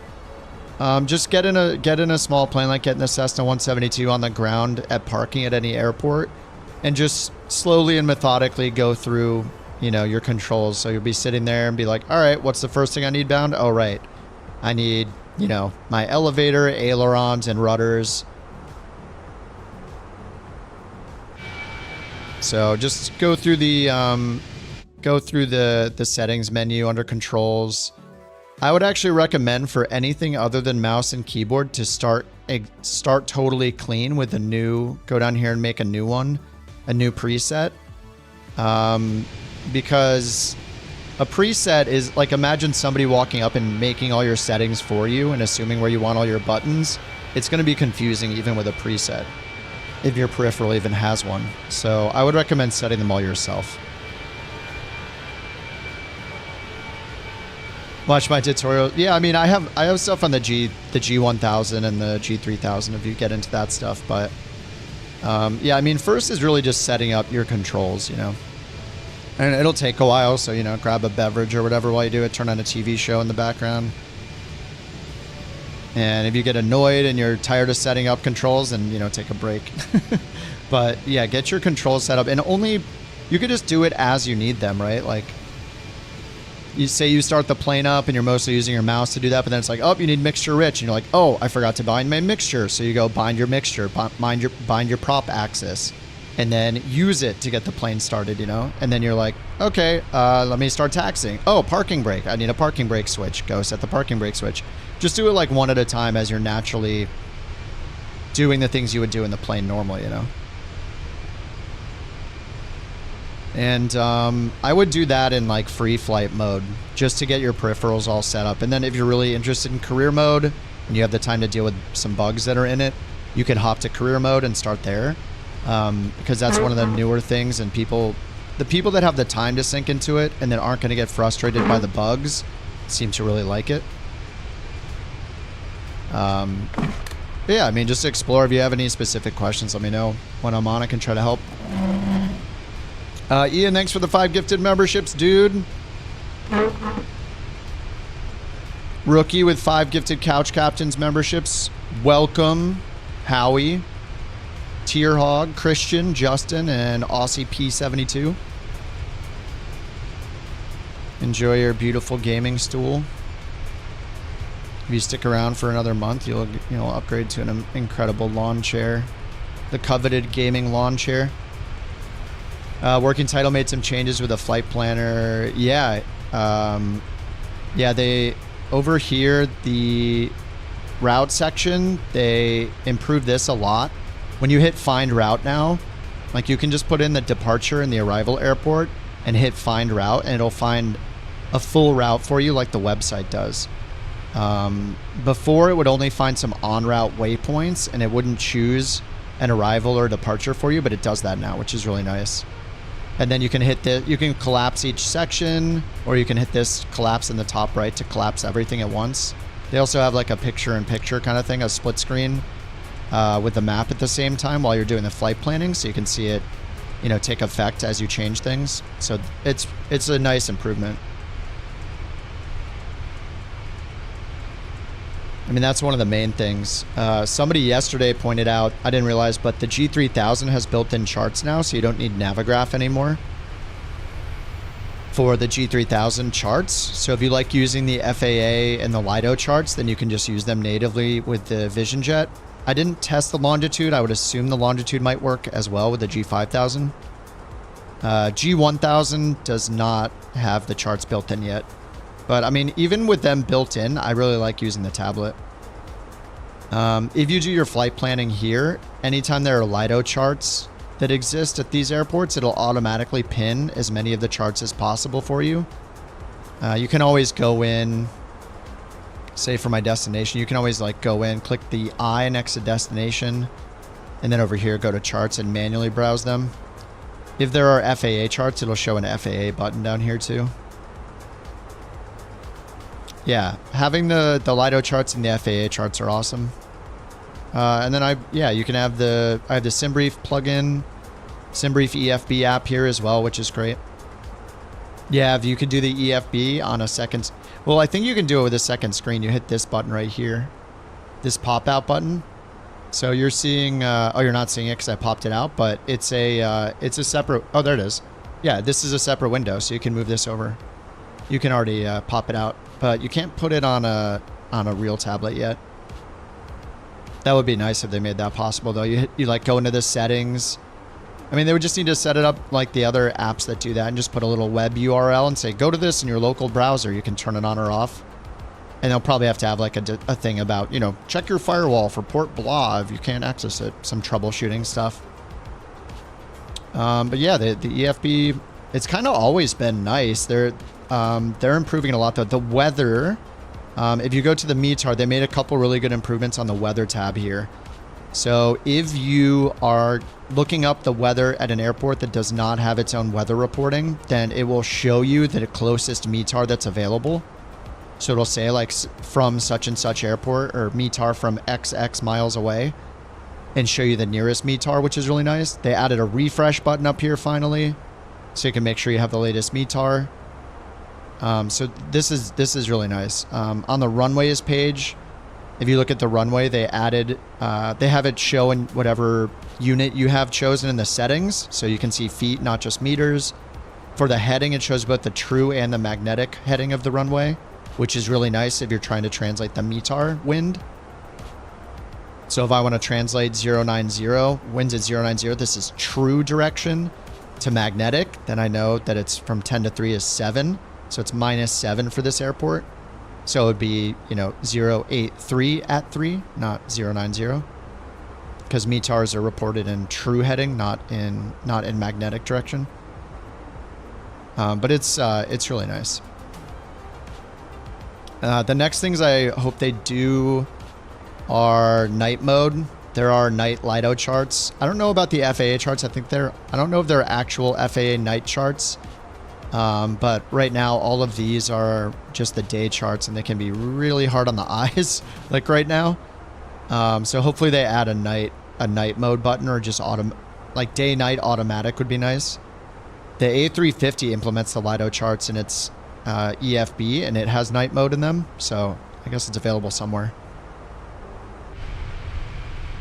Just get in a small plane, like getting the Cessna 172 on the ground at parking at any airport, and just slowly and methodically go through, you know, your controls. So you'll be sitting there and be like, all right, what's the first thing I need bound? Oh, right. I need, you know, my elevator, ailerons, and rudders. So just go through the settings menu under controls. I would actually recommend for anything other than mouse and keyboard to start totally clean with a new, go down here and make a new one, a new preset. Because a preset is like, imagine somebody walking up and making all your settings for you and assuming where you want all your buttons. It's going to be confusing even with a preset, if your peripheral even has one. So I would recommend setting them all yourself. Watch my tutorial. Yeah, I mean, I have stuff on the G1000 and the G3000 if you get into that stuff. But yeah, I mean, first is really just setting up your controls, you know. And it'll take a while, so, you know, grab a beverage or whatever while you do it. Turn on a TV show in the background. And if you get annoyed and you're tired of setting up controls, then, you know, take a break. But yeah, get your controls set up, and only, you could just do it as you need them, right? Like, you say you start the plane up and you're mostly using your mouse to do that, but then it's like, oh, you need mixture rich, and you're like, oh, I forgot to bind my mixture. So you go bind your mixture, bind your prop axis, and then use it to get the plane started, you know? And then you're like, okay, let me start taxiing. Oh, parking brake. I need a parking brake switch. Go set the parking brake switch. Just do it like one at a time as you're naturally doing the things you would do in the plane normally, you know? And I would do that in like free flight mode just to get your peripherals all set up. And then if you're really interested in career mode and you have the time to deal with some bugs that are in it, you can hop to career mode and start there. Because that's one of the newer things, and the people that have the time to sink into it and that aren't going to get frustrated by the bugs seem to really like it. Yeah, I mean, just explore. If you have any specific questions, let me know. When I'm on, I can try to help. Ian, thanks for the 5 gifted memberships, dude. Rookie with 5 gifted Couch Captains memberships. Welcome, Howie, Tierhog, Christian, Justin, and Aussie P72. Enjoy your beautiful gaming stool. If you stick around for another month, you'll upgrade to an incredible lawn chair, the coveted gaming lawn chair. Working Title made some changes with a flight planner. Yeah, Yeah, they over here the route section, they improved this a lot. When you hit find route now, like you can just put in the departure and the arrival airport and hit find route, and it'll find a full route for you like the website does. Before it would only find some en route waypoints and it wouldn't choose an arrival or departure for you, but it does that now, which is really nice. And then you can hit you can collapse each section, or you can hit this collapse in the top right to collapse everything at once. They also have like a picture-in-picture kind of thing, a split screen with the map at the same time while you're doing the flight planning, so you can see it, you know, take effect as you change things. So it's a nice improvement. I mean, that's one of the main things. Somebody yesterday pointed out, I didn't realize, but the G3000 has built-in charts now, so you don't need Navigraph anymore for the G3000 charts. So if you like using the FAA and the LIDO charts, then you can just use them natively with the VisionJet. I didn't test the longitude. I would assume the longitude might work as well with the G5000. G1000 does not have the charts built in yet. But I mean, even with them built in, I really like using the tablet. If you do your flight planning here, anytime there are LIDO charts that exist at these airports, it'll automatically pin as many of the charts as possible for you. You can always go in, say for my destination, you can always like go in, click the I next to destination, and then over here go to charts and manually browse them. If there are FAA charts, it'll show an FAA button down here too. Yeah, having the LIDO charts and the FAA charts are awesome. And then you can have I have the SimBrief plugin, SimBrief EFB app here as well, which is great. Yeah, if you could do the EFB on a second, well, I think you can do it with a second screen. You hit this button right here, this pop out button. So you're seeing, oh, you're not seeing it because I popped it out, but it's a separate, oh, there it is. Yeah, this is a separate window, so you can move this over. You can already pop it out, but you can't put it on a real tablet yet. That would be nice if they made that possible, though. You like go into the settings. I mean, they would just need to set it up like the other apps that do that and just put a little web URL and say, go to this in your local browser. You can turn it on or off. And they'll probably have to have like a thing about, you know, check your firewall for port blah if you can't access it. Some troubleshooting stuff. But yeah, the EFB, it's kind of always been nice. They're improving a lot, though. The weather, if you go to the METAR, they made a couple really good improvements on the weather tab here. So if you are looking up the weather at an airport that does not have its own weather reporting, then it will show you the closest METAR that's available. So it'll say like from such and such airport, or METAR from XX miles away, and show you the nearest METAR, which is really nice. They added a refresh button up here finally, so you can make sure you have the latest METAR. So this is really nice. On the runways page, if you look at the runway, they added, they have it show in whatever unit you have chosen in the settings, so you can see feet, not just meters. For the heading, it shows both the true and the magnetic heading of the runway, which is really nice if you're trying to translate the METAR wind. So if I want to translate 090, winds at 090, this is true direction, to magnetic, then I know that it's from 10 to 3 is 7. So it's -7 for this airport. So it would be, you know, 083 at 3, not 090. Because METARs are reported in true heading, not in magnetic direction. But it's really nice. The next things I hope they do are night mode. There are night LIDO charts. I don't know about the FAA charts. I don't know if they're actual FAA night charts. But right now, all of these are just the day charts, and they can be really hard on the eyes, like right now. So hopefully they add a night mode button, or just like day-night automatic would be nice. The A350 implements the LIDO charts in its EFB, and it has night mode in them, so I guess it's available somewhere.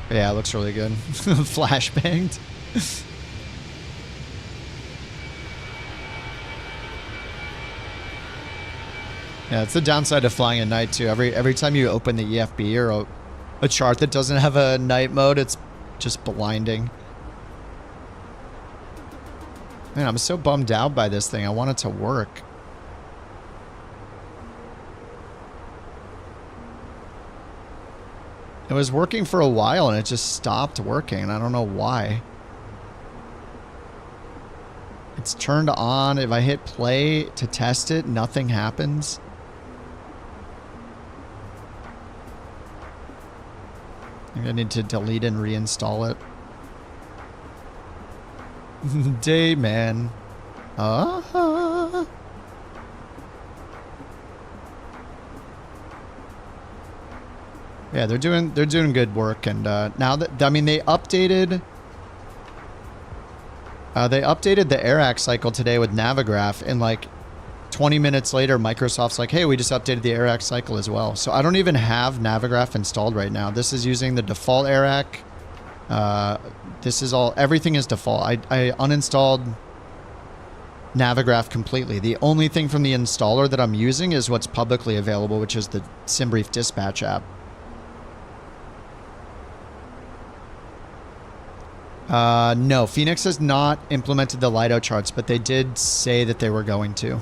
But yeah, it looks really good. Flashbanged. Yeah, it's the downside of flying at night too. Every time you open the EFB or a chart that doesn't have a night mode, it's just blinding. Man, I'm so bummed out by this thing. I want it to work. It was working for a while and it just stopped working, and I don't know why. It's turned on. If I hit play to test it, nothing happens. I think I need to delete and reinstall it. Day man. Yeah, they're doing good work, and now that, I mean, they updated the AirAC cycle today with Navigraph, and like 20 minutes later, Microsoft's like, hey, we just updated the AirAC cycle as well. So I don't even have Navigraph installed right now. This is using the default AirAC. This is everything is default. I uninstalled Navigraph completely. The only thing from the installer that I'm using is what's publicly available, which is the SimBrief dispatch app. No, Fenix has not implemented the Lido charts, but they did say that they were going to.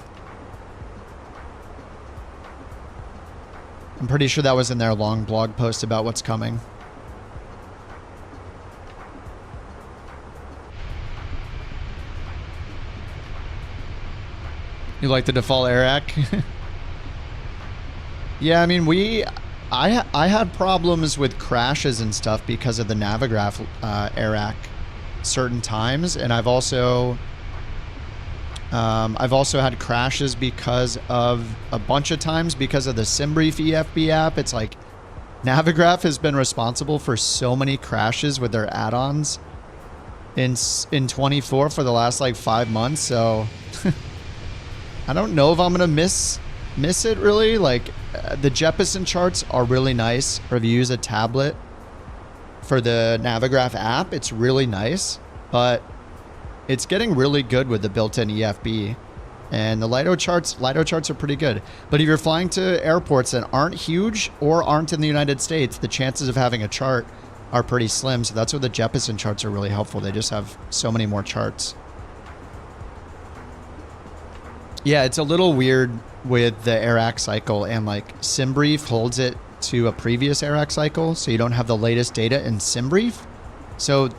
I'm pretty sure that was in their long blog post about what's coming. You like the default AirAC? Yeah, I mean, I had problems with crashes and stuff because of the Navigraph AirAC certain times, and I've also had crashes because of a bunch of times because of the SimBrief EFB app. It's like Navigraph has been responsible for so many crashes with their add-ons in 24 for the last like 5 months, so I don't know if I'm gonna miss it really. Like the Jeppesen charts are really nice, or if you use a tablet for the Navigraph app, it's really nice, but it's getting really good with the built-in EFB, and the Lido charts are pretty good. But if you're flying to airports that aren't huge or aren't in the United States, the chances of having a chart are pretty slim. So that's where the Jeppesen charts are really helpful. They just have so many more charts. Yeah, it's a little weird with the AirAC cycle, and like SimBrief holds it to a previous AirAC cycle, so you don't have the latest data in SimBrief. So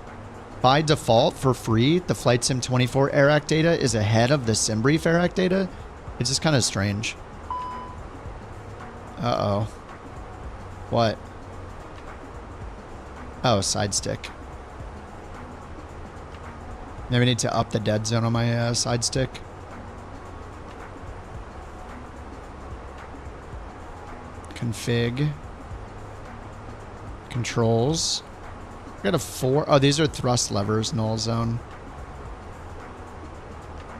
by default, for free, the Flight Sim 24 AirAC data is ahead of the SimBrief AirAC data. It's just kind of strange. Uh-oh. What? Oh, side stick. Maybe I need to up the dead zone on my side stick. Config. Controls. I got a 4. Oh, these are thrust levers, null zone.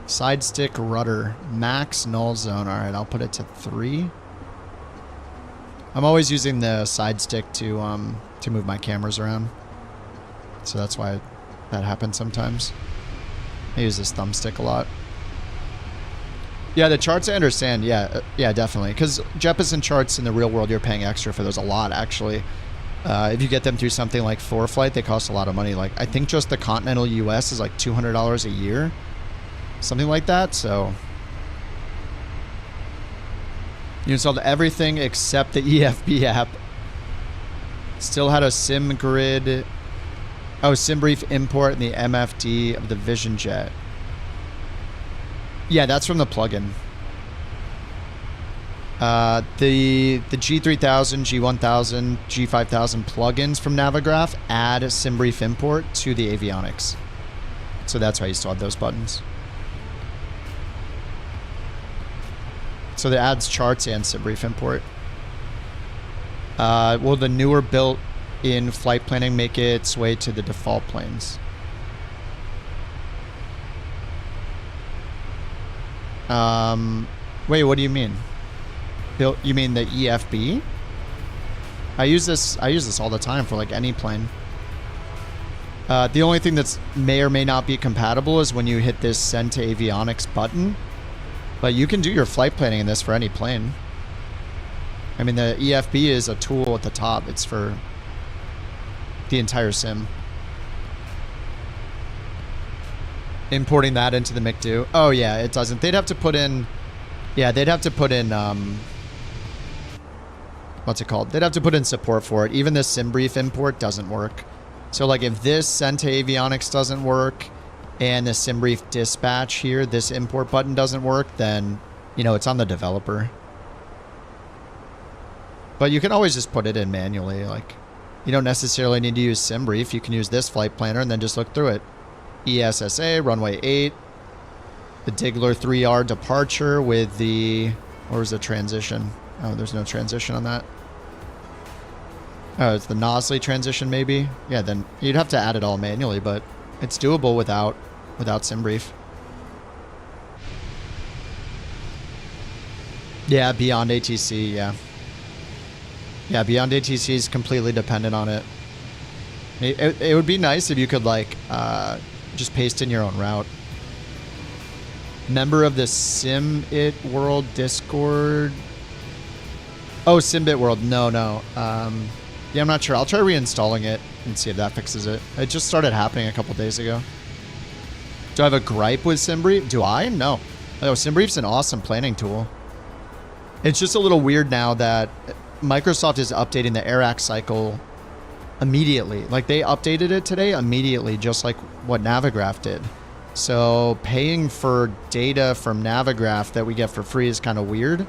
Side stick rudder. Max null zone. Alright, I'll put it to 3. I'm always using the side stick to move my cameras around. So that's why that happens sometimes. I use this thumbstick a lot. Yeah, the charts I understand. Yeah, definitely. Because Jeppesen charts in the real world, you're paying extra for those a lot, actually. If you get them through something like ForeFlight, they cost a lot of money. Like, I think just the continental US is like $200 a year. Something like that, so... You installed everything except the EFB app. Still had a SimGrid... Oh, SimBrief import and the MFD of the VisionJet. Yeah, that's from the plugin. The G3000, G1000, G5000 plugins from Navigraph add SimBrief import to the Avionics. So that's why you still have those buttons. So it adds charts and SimBrief import. Will the newer built-in flight planning make its way to the default planes? Wait, what do you mean? You mean the EFB? I use this all the time for like any plane. The only thing that's may or may not be compatible is when you hit this send to avionics button. But you can do your flight planning in this for any plane. I mean, the EFB is a tool at the top. It's for the entire sim. Importing that into the McDo. Oh yeah, it doesn't. They'd have to put in... Yeah, they'd have to put in... what's it called? They'd have to put in support for it. Even the SimBrief import doesn't work. So like if this send to Avionics doesn't work and the SimBrief dispatch here, this import button doesn't work, then, you know, it's on the developer. But you can always just put it in manually. Like, you don't necessarily need to use SimBrief. You can use this flight planner and then just look through it. ESSA, runway 8, the Diggler 3R departure with the, or was the transition? Oh, there's no transition on that. Oh, it's the Nosley transition maybe? Yeah, then you'd have to add it all manually, but it's doable without SimBrief. Yeah, BeyondATC, yeah. Yeah, BeyondATC is completely dependent on it. It would be nice if you could, like, just paste in your own route. Member of the SimIt World Discord. Oh, Simbit World. No. Yeah, I'm not sure. I'll try reinstalling it and see if that fixes it. It just started happening a couple days ago. Do I have a gripe with SimBrief? Do I? No. Oh, SimBrief's an awesome planning tool. It's just a little weird now that Microsoft is updating the AirAct cycle immediately. Like, they updated it today immediately, just like what Navigraph did. So paying for data from Navigraph that we get for free is kind of weird.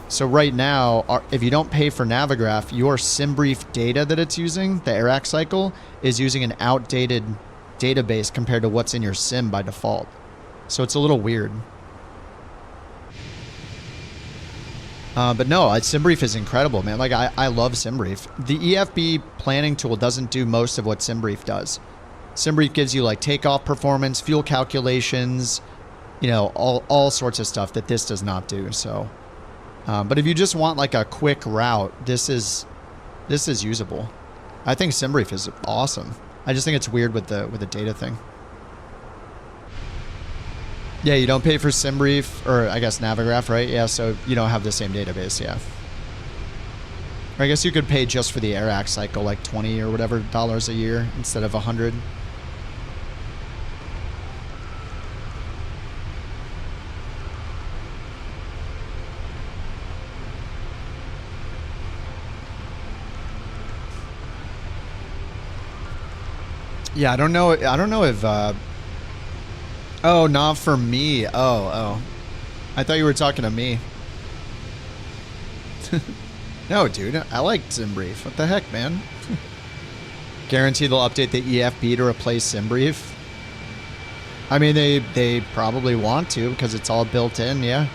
So right now, if you don't pay for Navigraph, your SimBrief data that it's using, the AirAct cycle, is using an outdated database compared to what's in your sim by default. So it's a little weird. But no, SimBrief is incredible, man. Like, I love SimBrief. The EFB planning tool doesn't do most of what SimBrief does. SimBrief gives you, like, takeoff performance, fuel calculations, you know, all sorts of stuff that this does not do. So, but if you just want, like, a quick route, this is usable. I think SimBrief is awesome. I just think it's weird with the data thing. Yeah, you don't pay for SimBrief, or I guess Navigraph, right? Yeah, so you don't have the same database, yeah. Or I guess you could pay just for the AirAct cycle, like $20 or whatever dollars a year instead of $100. Yeah, I don't know if oh, not for me. Oh. I thought you were talking to me. No, dude. I like SimBrief. What the heck, man? Guarantee they'll update the EFB to replace SimBrief. I mean, they probably want to because it's all built in, yeah.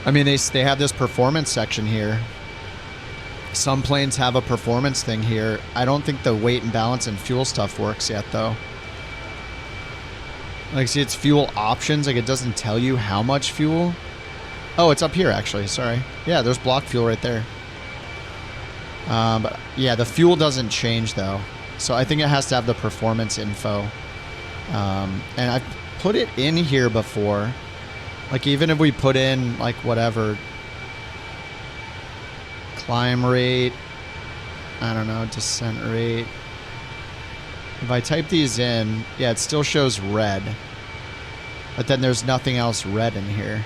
I mean, they have this performance section here. Some planes have a performance thing here. I don't think the weight and balance and fuel stuff works yet, though. Like, see, it's fuel options. Like, it doesn't tell you how much fuel. Oh, it's up here, actually. Sorry. Yeah, there's block fuel right there. But, yeah, the fuel doesn't change, though. So I think it has to have the performance info. And I've put it in here before. Like, even if we put in, like, whatever. Climb rate. I don't know, descent rate. If I type these in, yeah, it still shows red. But then there's nothing else red in here.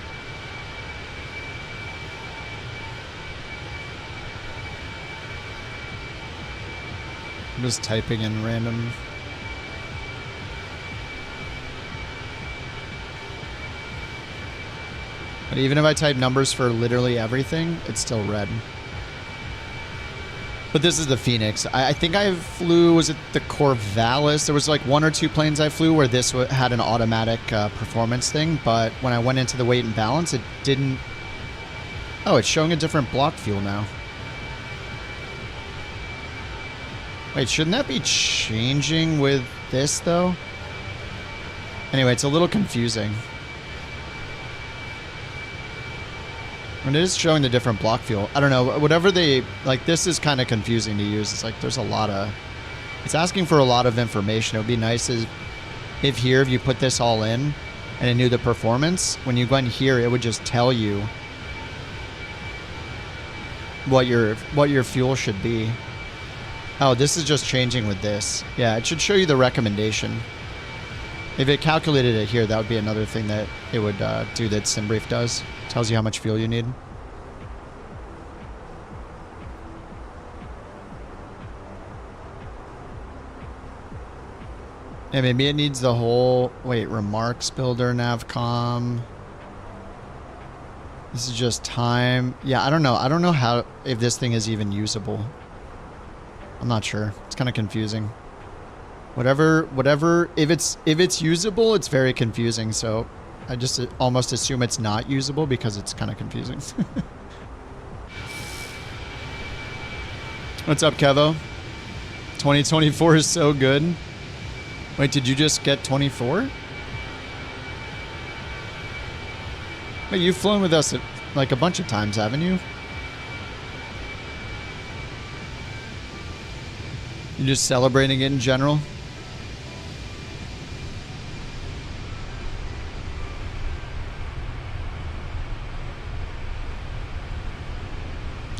I'm just typing in random. But even if I type numbers for literally everything, it's still red. But this is the Fenix. I think I flew, was it the Corvallis? There was like 1 or 2 planes I flew where this had an automatic performance thing, but when I went into the weight and balance, it didn't. Oh, it's showing a different block fuel now. Wait, shouldn't that be changing with this, though? Anyway, it's a little confusing. And it is showing the different block fuel. I don't know, whatever they, like, this is kind of confusing to use. It's like, there's a lot of, it's asking for a lot of information. It would be nice if here, if you put this all in and it knew the performance, when you go in here, it would just tell you what your fuel should be. Oh, this is just changing with this. Yeah, it should show you the recommendation. If it calculated it here, that would be another thing that it would do that SimBrief does. Tells you how much fuel you need. Yeah, maybe it needs the whole... Wait, remarks builder, navcom. This is just time. Yeah, I don't know. I don't know how... If this thing is even usable. I'm not sure. It's kind of confusing. Whatever. If it's usable, it's very confusing. So I just almost assume it's not usable because it's kind of confusing. What's up, Kevo? 2024 is so good. Wait, did you just get 24? Wait, you've flown with us like a bunch of times, haven't you? You're just celebrating it in general?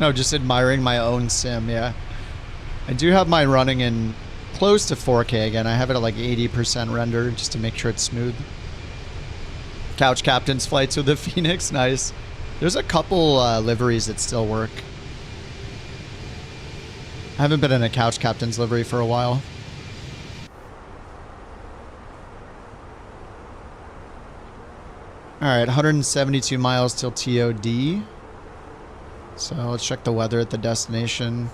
No, just admiring my own sim, yeah. I do have mine running in close to 4K again. I have it at like 80% render just to make sure it's smooth. Couch Captain's flights with the Fenix, nice. There's a couple liveries that still work. I haven't been in a Couch Captain's livery for a while. Alright, 172 miles till TOD. So let's check the weather at the destination.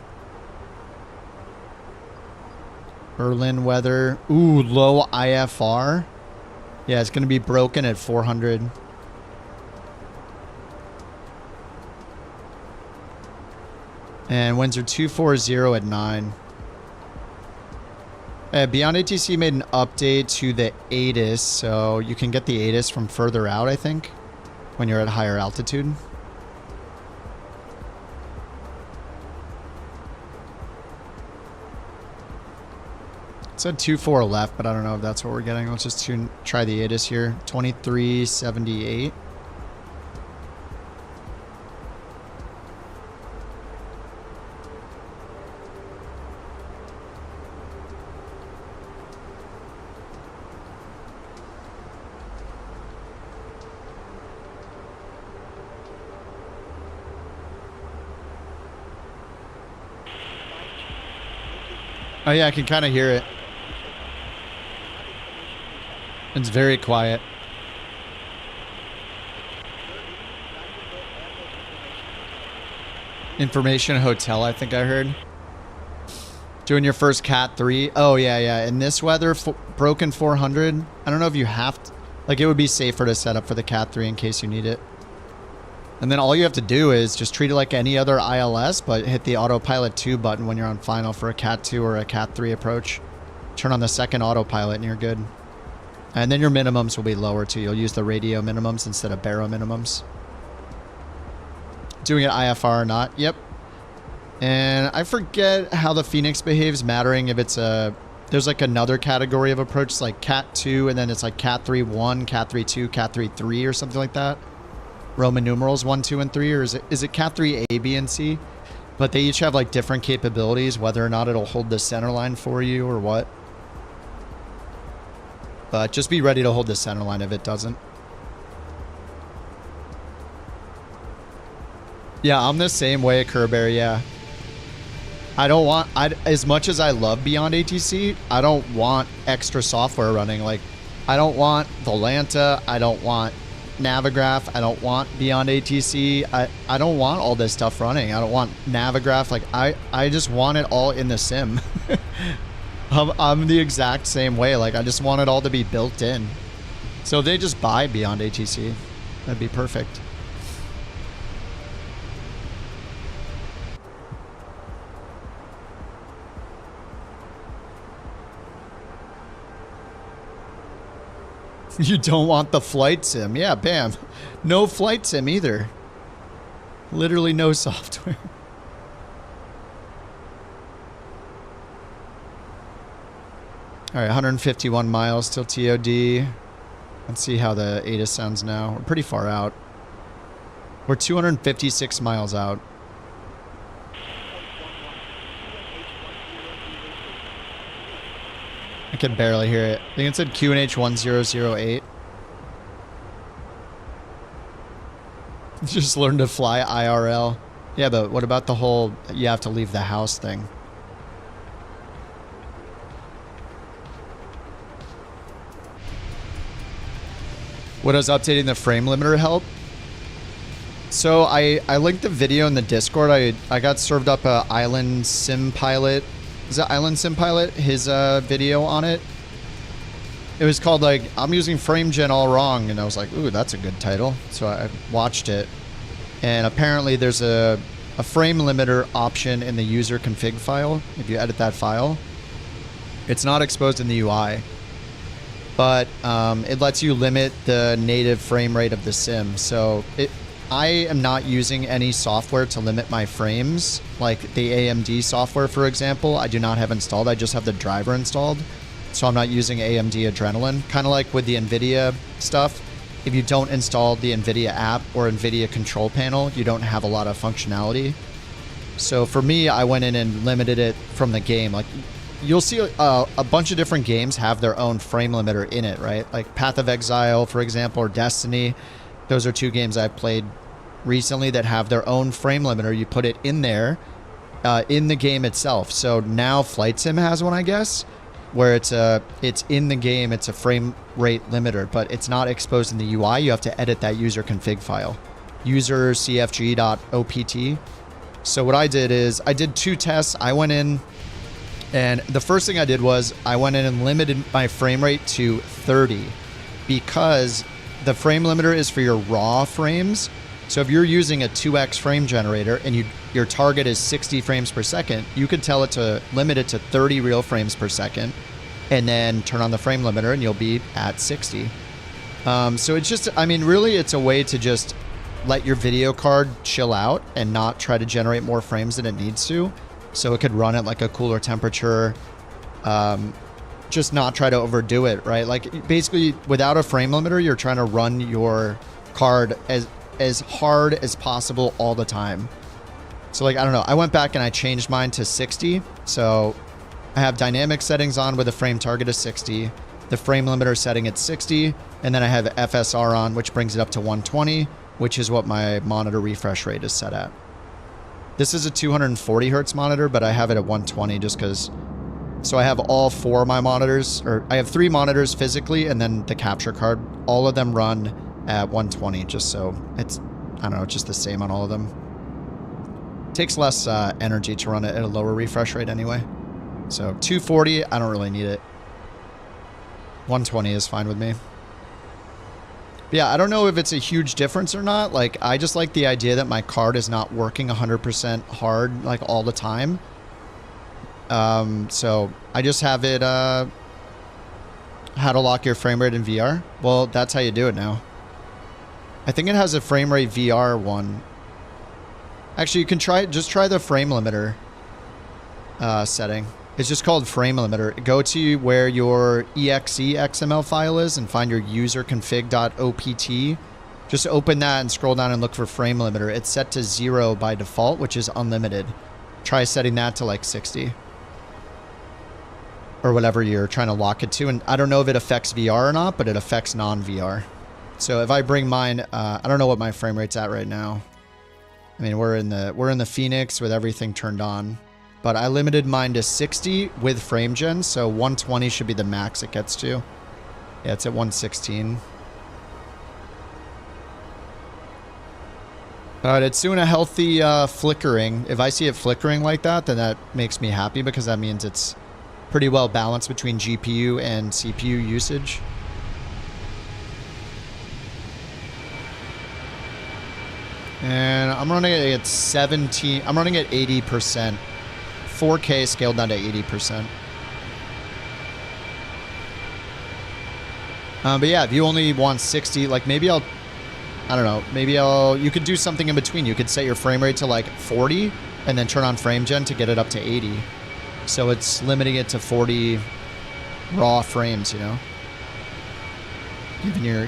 Berlin weather. Ooh, low IFR. Yeah, it's going to be broken at 400. And winds are 240 at 9. BeyondATC made an update to the ATIS, so you can get the ATIS from further out, I think, when you're at higher altitude. It said 24 left, but I don't know if that's what we're getting. Let's just try the ATIS here. 2378. Oh yeah, I can kind of hear it. It's very quiet. Information hotel, I think I heard. Doing your first Cat 3. Oh, yeah, yeah. In this weather, broken 400. I don't know if you have to... Like, it would be safer to set up for the Cat 3 in case you need it. And then all you have to do is just treat it like any other ILS, but hit the autopilot 2 button when you're on final for a Cat 2 or a Cat 3 approach. Turn on the second autopilot and you're good. And then your minimums will be lower too. You'll use the radio minimums instead of baro minimums. Doing it IFR or not. Yep. And I forget how the Fenix behaves, mattering if it's a... There's like another category of approach. It's like Cat 2, and then it's like Cat 3-1, Cat 3-2, Cat 3-3 or something like that. Roman numerals 1, 2, and 3, or is it Cat 3 A, B, and C? But they each have like different capabilities, whether or not it'll hold the center line for you or what. But just be ready to hold the center line if it doesn't. Yeah, I'm the same way, Kerber, yeah. I don't want... as much as I love BeyondATC, I don't want extra software running. Like, I don't want Volanta, I don't want Navigraph, I don't want BeyondATC, I don't want all this stuff running. I don't want Navigraph. Like, I just want it all in the sim. I'm the exact same way. Like, I just want it all to be built in. So if they just buy BeyondATC, that'd be perfect. You don't want the flight sim. Yeah, bam. No flight sim either. Literally no software. All right, 151 miles till TOD. Let's see how the ATIS sounds now. We're pretty far out. We're 256 miles out. I can barely hear it. I think it said QNH 1008. Just learn to fly IRL. Yeah, but what about the whole you have to leave the house thing? What does updating the frame limiter help? So I linked the video in the Discord. I got served up a Island Sim Pilot. Is it Island Sim Pilot? His video on it. It was called like, I'm using frame gen all wrong. And I was like, ooh, that's a good title. So I watched it. And apparently there's a frame limiter option in the user config file. If you edit that file, it's not exposed in the UI. But it lets you limit the native frame rate of the sim. So I am not using any software to limit my frames, like the AMD software, for example. I do not have installed. I just have the driver installed. So I'm not using AMD Adrenaline. Kind of like with the NVIDIA stuff. If you don't install the NVIDIA app or NVIDIA control panel, you don't have a lot of functionality. So for me, I went in and limited it from the game. Like, you'll see a bunch of different games have their own frame limiter in it, right? Like Path of Exile, for example, or Destiny. Those are two games I've played recently that have their own frame limiter. You put it in there, in the game itself. So now Flight Sim has one, I guess, where it's in the game. It's a frame rate limiter, but it's not exposed in the UI. You have to edit that user config file, user cfg.opt. So what I did is I did 2 tests. I went in, and the first thing I did was I went in and limited my frame rate to 30 because the frame limiter is for your raw frames. So if you're using a 2x frame generator and your target is 60 frames per second, you could tell it to limit it to 30 real frames per second and then turn on the frame limiter and you'll be at 60. So it's just, I mean, really it's a way to just let your video card chill out and not try to generate more frames than it needs to. So it could run at like a cooler temperature, just not try to overdo it, right? Like basically without a frame limiter, you're trying to run your card as hard as possible all the time. So like, I don't know, I went back and I changed mine to 60. So I have dynamic settings on with a frame target of 60, the frame limiter setting at 60, and then I have FSR on, which brings it up to 120, which is what my monitor refresh rate is set at. This is a 240 hertz monitor, but I have it at 120 just because. So I have all 4 of my monitors, or I have 3 monitors physically, and then the capture card. All of them run at 120, just so it's, I don't know, just the same on all of them. It takes less energy to run it at a lower refresh rate anyway. So 240, I don't really need it. 120 is fine with me. But yeah, I don't know if it's a huge difference or not. Like, I just like the idea that my card is not working 100% hard, like, all the time. So I just have it, how to lock your frame rate in VR. Well, that's how you do it now. I think it has a frame rate VR one. Actually, you can just try the frame limiter, setting. It's just called frame limiter. Go to where your exe XML file is and find your user config.opt. Just open that and scroll down and look for frame limiter. It's set to 0 by default, which is unlimited. Try setting that to like 60. Or whatever you're trying to lock it to. And I don't know if it affects VR or not, but it affects non-VR. So if I bring mine, I don't know what my frame rate's at right now. I mean, we're in the Fenix with everything turned on. But I limited mine to 60 with frame gen, so 120 should be the max it gets to. Yeah, it's at 116. But it's doing a healthy flickering. If I see it flickering like that, then that makes me happy because that means it's pretty well balanced between GPU and CPU usage. And I'm running it at 17. I'm running at 80%. 4K scaled down to 80%. But yeah, if you only want 60, like maybe I don't know, maybe you could do something in between. You could set your frame rate to like 40 and then turn on frame gen to get it up to 80. So it's limiting it to 40 raw frames, you know?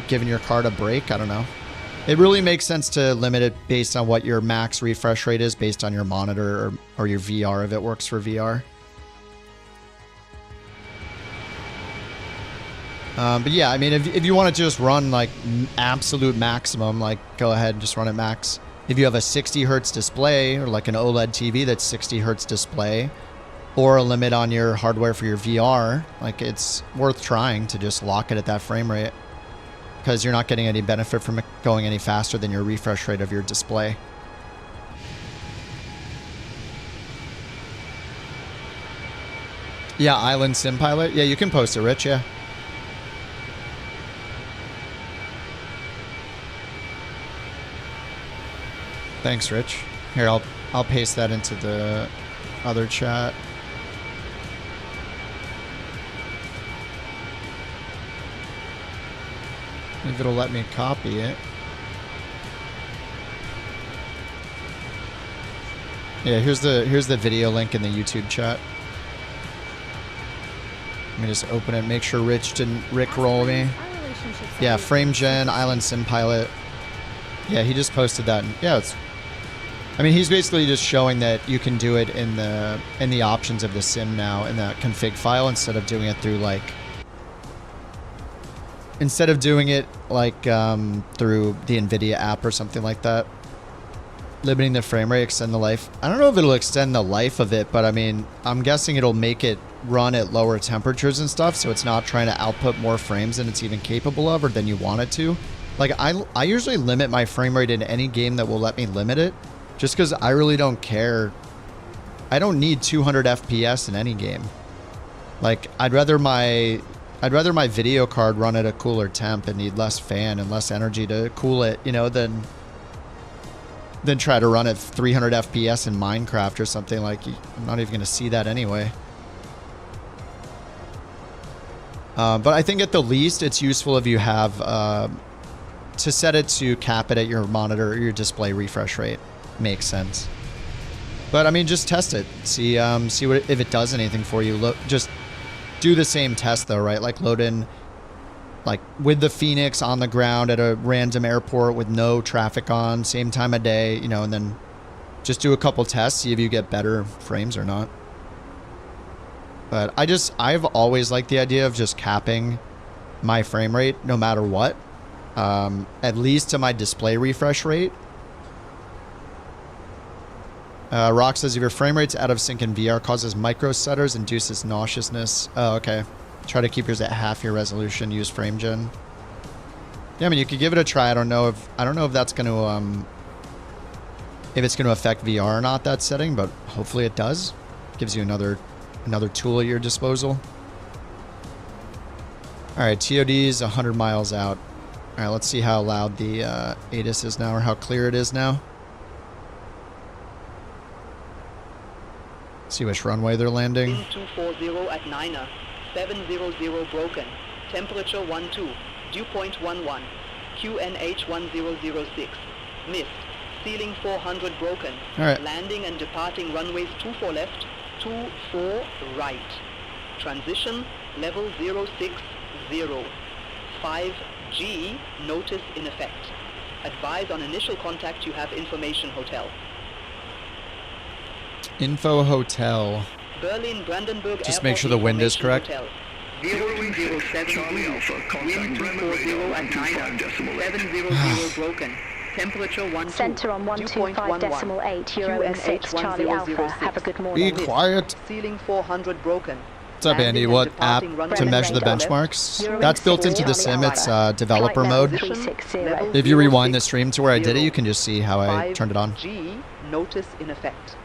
Giving your card a break, I don't know. It really makes sense to limit it based on what your max refresh rate is based on your monitor or your VR if it works for VR. But yeah, I mean, if you want to just run like absolute maximum, like go ahead and just run it max. If you have a 60 hertz display or like an OLED TV that's 60 hertz display or a limit on your hardware for your VR, like it's worth trying to just lock it at that frame rate. because you're not getting any benefit from it going any faster than your refresh rate of your display. Yeah, Island Sim Pilot. Yeah, you can post it, Rich. Yeah. Thanks, Rich. Here, I'll paste that into the other chat. If it'll let me copy it. Yeah, here's the video link in the YouTube chat. Let me just open it, make sure Rich didn't rickroll me. Yeah, Frame Gen, Island Sim Pilot. Yeah, he just posted that. Yeah, it's. I mean, he's basically just showing that you can do it in the options of the sim now in that config file instead of doing it through like. Instead of doing it like through the NVIDIA app or something like that. Limiting the frame rate, extend the life. I don't know if it'll extend the life of it, but I mean, I'm guessing it'll make it run at lower temperatures and stuff, so it's not trying to output more frames than it's even capable of or than you want it to. Like, I usually limit my frame rate in any game that will let me limit it, just because I really don't care. I don't need 200 FPS in any game. Like, I'd rather my video card run at a cooler temp and need less fan and less energy to cool it, you know, than try to run at 300 FPS in Minecraft or something. Like, I'm not even going to see that anyway. But I think at the least it's useful if you have to set it to cap it at your monitor or your display refresh rate. Makes sense. But I mean, just test it. See what if it does anything for you. Just do the same test though, right? Like load in like with the Fenix on the ground at a random airport with no traffic on, same time of day, you know, and then just do a couple tests, see if you get better frames or not. But I've always liked the idea of just capping my frame rate no matter what, at least to my display refresh rate. Rock says if your frame rate's out of sync in VR causes micro stutters, induces nauseousness. Oh, okay. Try to keep yours at half your resolution. Use frame gen. Yeah, I mean, you could give it a try. I don't know if that's going to if it's going to affect VR or not, that setting, but hopefully it does. Gives you another tool at your disposal. All right, TOD is 100 miles out. All right, let's see how loud the ATIS is now, or how clear it is now. See which runway they're landing. Wind 240 at 9er, 700 broken, temperature 12, dew point 11, QNH 1006, missed, ceiling 400 broken, right. Landing and departing runways 24 left, 24 right, transition level 060, 5G, notice in effect. Advise on initial contact you have information hotel. Info hotel. Berlin Brandenburg Just make sure the wind is correct. Hotel. 0207 wind 240 at 9er, 700 broken, temperature 12, Centre on 125.8, Eurowings 6, Charlie Alpha. Have a good Be morning. quiet. ceiling 400 broken. What's up, Andy? What app to measure the benchmarks? That's built into the sim. It's developer mode. If you rewind the stream to where I did it, you can just see how I turned it on. G, notice in effect.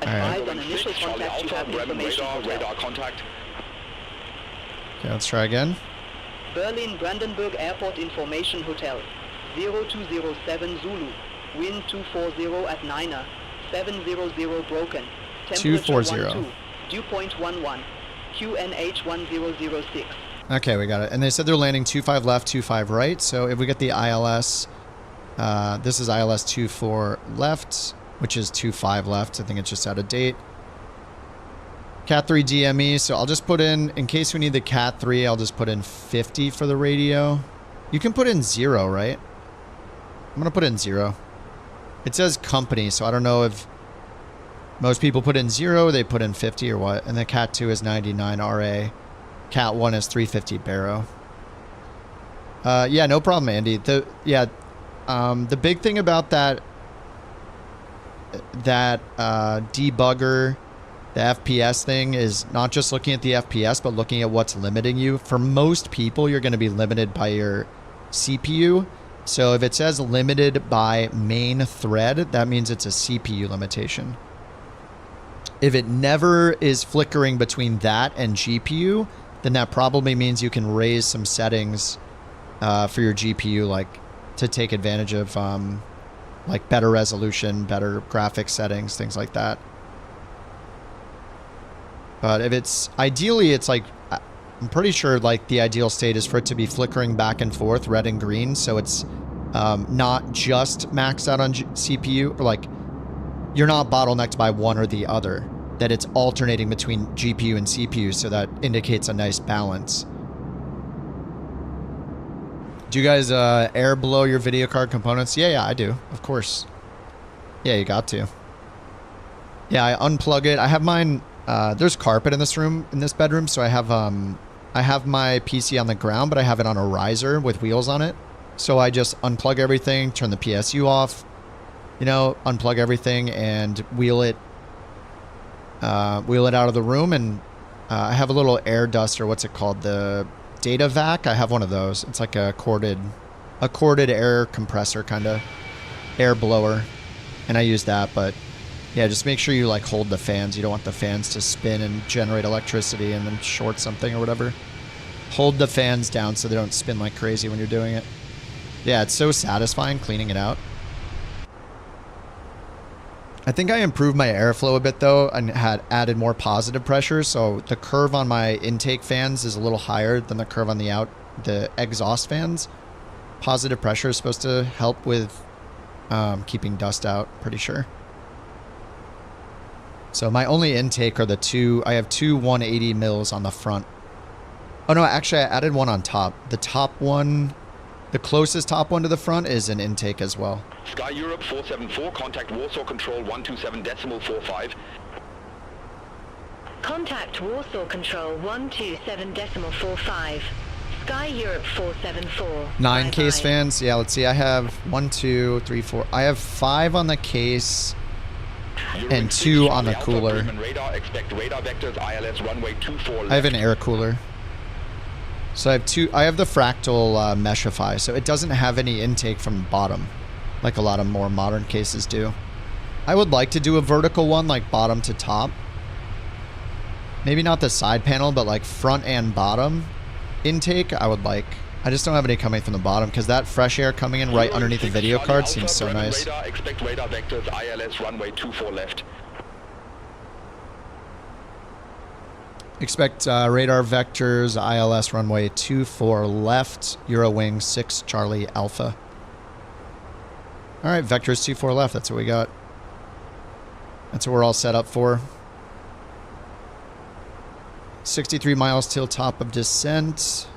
Alright. Advise on initial contact you have information hotel. Contact. Okay, let's try again. Berlin Brandenburg Airport Information Hotel, 0207 Zulu, wind 240 at 9er, 700 broken, temperature 240. 12, dew point 11, QNH 1006. Okay, we got it. And they said they're landing 25 left, 25 right. So if we get the ILS, this is ILS 24 left, which is 25 left. I think it's just out of date. Cat 3 DME. So I'll just put in case we need the Cat 3, I'll just put in 50 for the radio. You can put in 0, right? I'm going to put in 0. It says company, so I don't know if most people put in 0, they put in 50 or what. And the Cat 2 is 99 RA. Cat 1 is 350 Barrow. Yeah, no problem, Andy. The big thing about that debugger, the FPS thing, is not just looking at the FPS, but looking at what's limiting you. For most people, you're going to be limited by your CPU. So if it says limited by main thread, that means it's a CPU limitation. If it never is flickering between that and GPU, then that probably means you can raise some settings for your GPU, like to take advantage of like better resolution, better graphics settings, things like that. But if it's ideally, it's like, I'm pretty sure like the ideal state is for it to be flickering back and forth, red and green. So it's not just maxed out on CPU, or like you're not bottlenecked by one or the other, that it's alternating between GPU and CPU. So that indicates a nice balance. Do you guys air blow your video card components? Yeah, I do. Of course. Yeah, you got to. Yeah, I unplug it. I have mine. There's carpet in this room, in this bedroom, so I have my PC on the ground, but I have it on a riser with wheels on it. So I just unplug everything, turn the PSU off, you know, unplug everything and wheel it out of the room. And I have a little air duster. What's it called? The data vac. I have one of those. It's like a corded air compressor, kind of air blower. And I use that, but yeah, just make sure you like hold the fans. You don't want the fans to spin and generate electricity and then short something or whatever. Hold the fans down so they don't spin like crazy when you're doing it. Yeah, it's so satisfying cleaning it out. I think I improved my airflow a bit though and had added more positive pressure. So the curve on my intake fans is a little higher than the curve on the exhaust fans. Positive pressure is supposed to help with keeping dust out, pretty sure. So my only intake are I have two 180 mils on the front. Oh no, actually I added one on top. The top one, the closest top one to the front is an intake as well. Sky Europe 474, contact Warsaw Control 127.45. Contact Warsaw Control 127.45. Sky Europe 474. 9 case fans. Yeah, let's see. I have 1, 2, 3, 4. I have 5 on the case and 2 on the cooler. I have an air cooler. So I have the fractal Meshify, so it doesn't have any intake from the bottom, like a lot of more modern cases do. I would like to do a vertical one, like bottom to top. Maybe not the side panel, but like front and bottom intake, I would like. I just don't have any coming from the bottom, because that fresh air coming in right underneath the video card seems so nice. Expect radar vectors, ILS runway 24 left. Expect radar vectors, ILS runway 24 left, Eurowings 6 Charlie Alpha. All right, vectors 24 left, that's what we got. That's what we're all set up for. 63 miles till top of descent.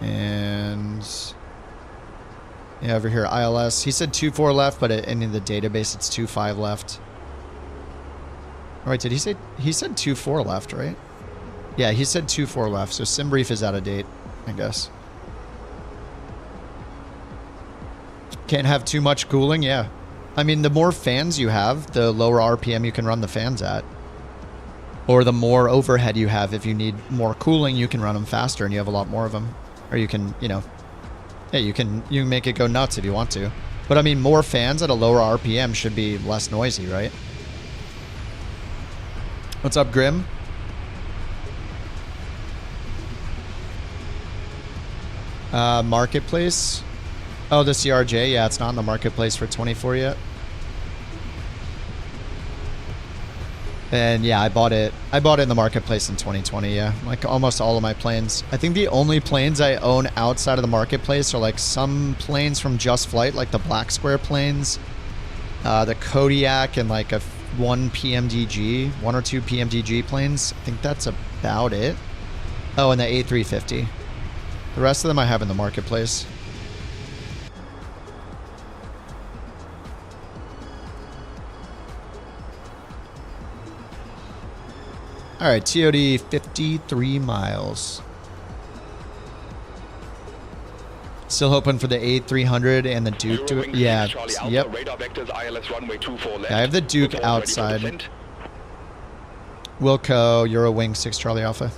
And yeah, over here, ILS. He said 24 left, but in the database, it's 25 left. All right, did he say, he said 24 left, right? Yeah, he said 24 left, so SimBrief is out of date, I guess. Can't have too much cooling, yeah. I mean, the more fans you have, the lower RPM you can run the fans at. Or the more overhead you have. If you need more cooling, you can run them faster and you have a lot more of them. Or you can, you know, yeah, you can make it go nuts if you want to. But I mean, more fans at a lower RPM should be less noisy, right? What's up, Grim? Marketplace. Oh, the CRJ. Yeah, it's not in the marketplace for 24 yet. And yeah, I bought it in the marketplace in 2020, yeah. Like almost all of my planes. I think the only planes I own outside of the marketplace are like some planes from Just Flight, like the Black Square planes, the Kodiak, and like one or two PMDG planes. I think that's about it. Oh, and the A350. The rest of them I have in the marketplace. All right, TOD 53 miles. Still hoping for the A300 and the Duke to, yeah, yep. Yeah, I have the Duke outside. Wilco, Eurowings 6 Charlie Alpha.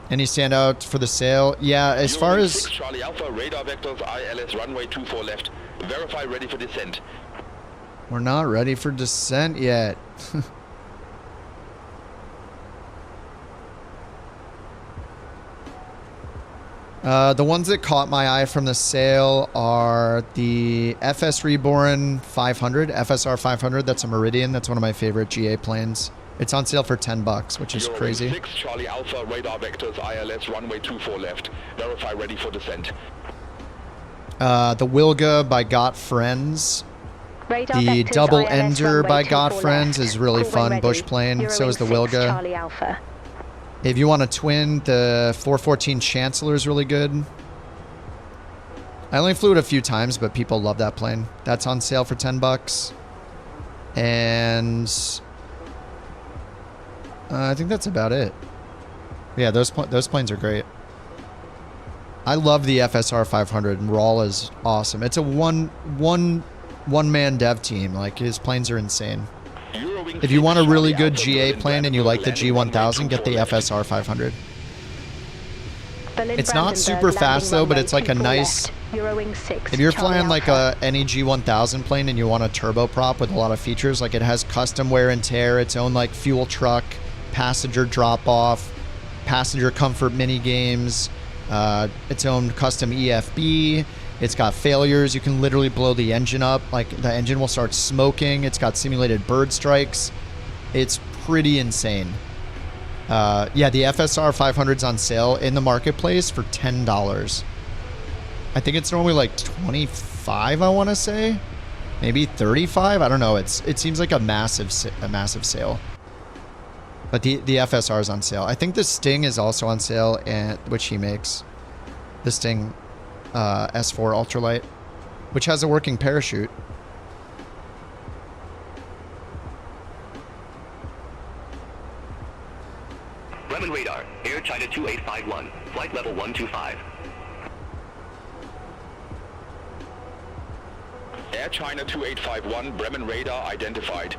Any standout for the sale? Yeah, as far as... 6 Charlie Alpha, radar vectors, ILS, runway 24 left. Verify ready for descent. We're not ready for descent yet. The ones that caught my eye from the sale are the FS Reborn 500, FSR 500. That's a Meridian. That's one of my favorite GA planes. It's on sale for $10, which is crazy. 6 Charlie Alpha, radar vectors, ILS, runway 24 left. Verify ready for descent. The Wilga by Got Friends. Radar The vectors, Double ILS, Ender runway by 24 Got Friends left. is really Call when fun ready. bush plane. So is the Eurowings 6 Wilga. Charlie Alpha. If you want a twin, the 414 Chancellor is really good. I only flew it a few times, but people love that plane. That's on sale for $10. And I think that's about it. Yeah, those planes are great. I love the FSR 500. Rawl is awesome. It's a one-man dev team. Like, his planes are insane. If you want a really good GA plane and you like the G1000, get the FSR 500. It's not super fast though, but it's like a nice... If you're flying like any G1000 plane and you want a turboprop with a lot of features, like it has custom wear and tear, its own like fuel truck, passenger drop-off, passenger comfort mini games, its own custom EFB. It's got failures. You can literally blow the engine up. Like, the engine will start smoking. It's got simulated bird strikes. It's pretty insane. Yeah, the FSR 500's on sale in the marketplace for $10. I think it's normally like $25, I want to say. Maybe $35. I don't know. It seems like a massive sale. But the FSR is on sale. I think the Sting is also on sale, and which he makes. The Sting S4 Ultralight, which has a working parachute. Bremen radar, Air China 2851, flight level 125. Air China 2851, Bremen radar identified.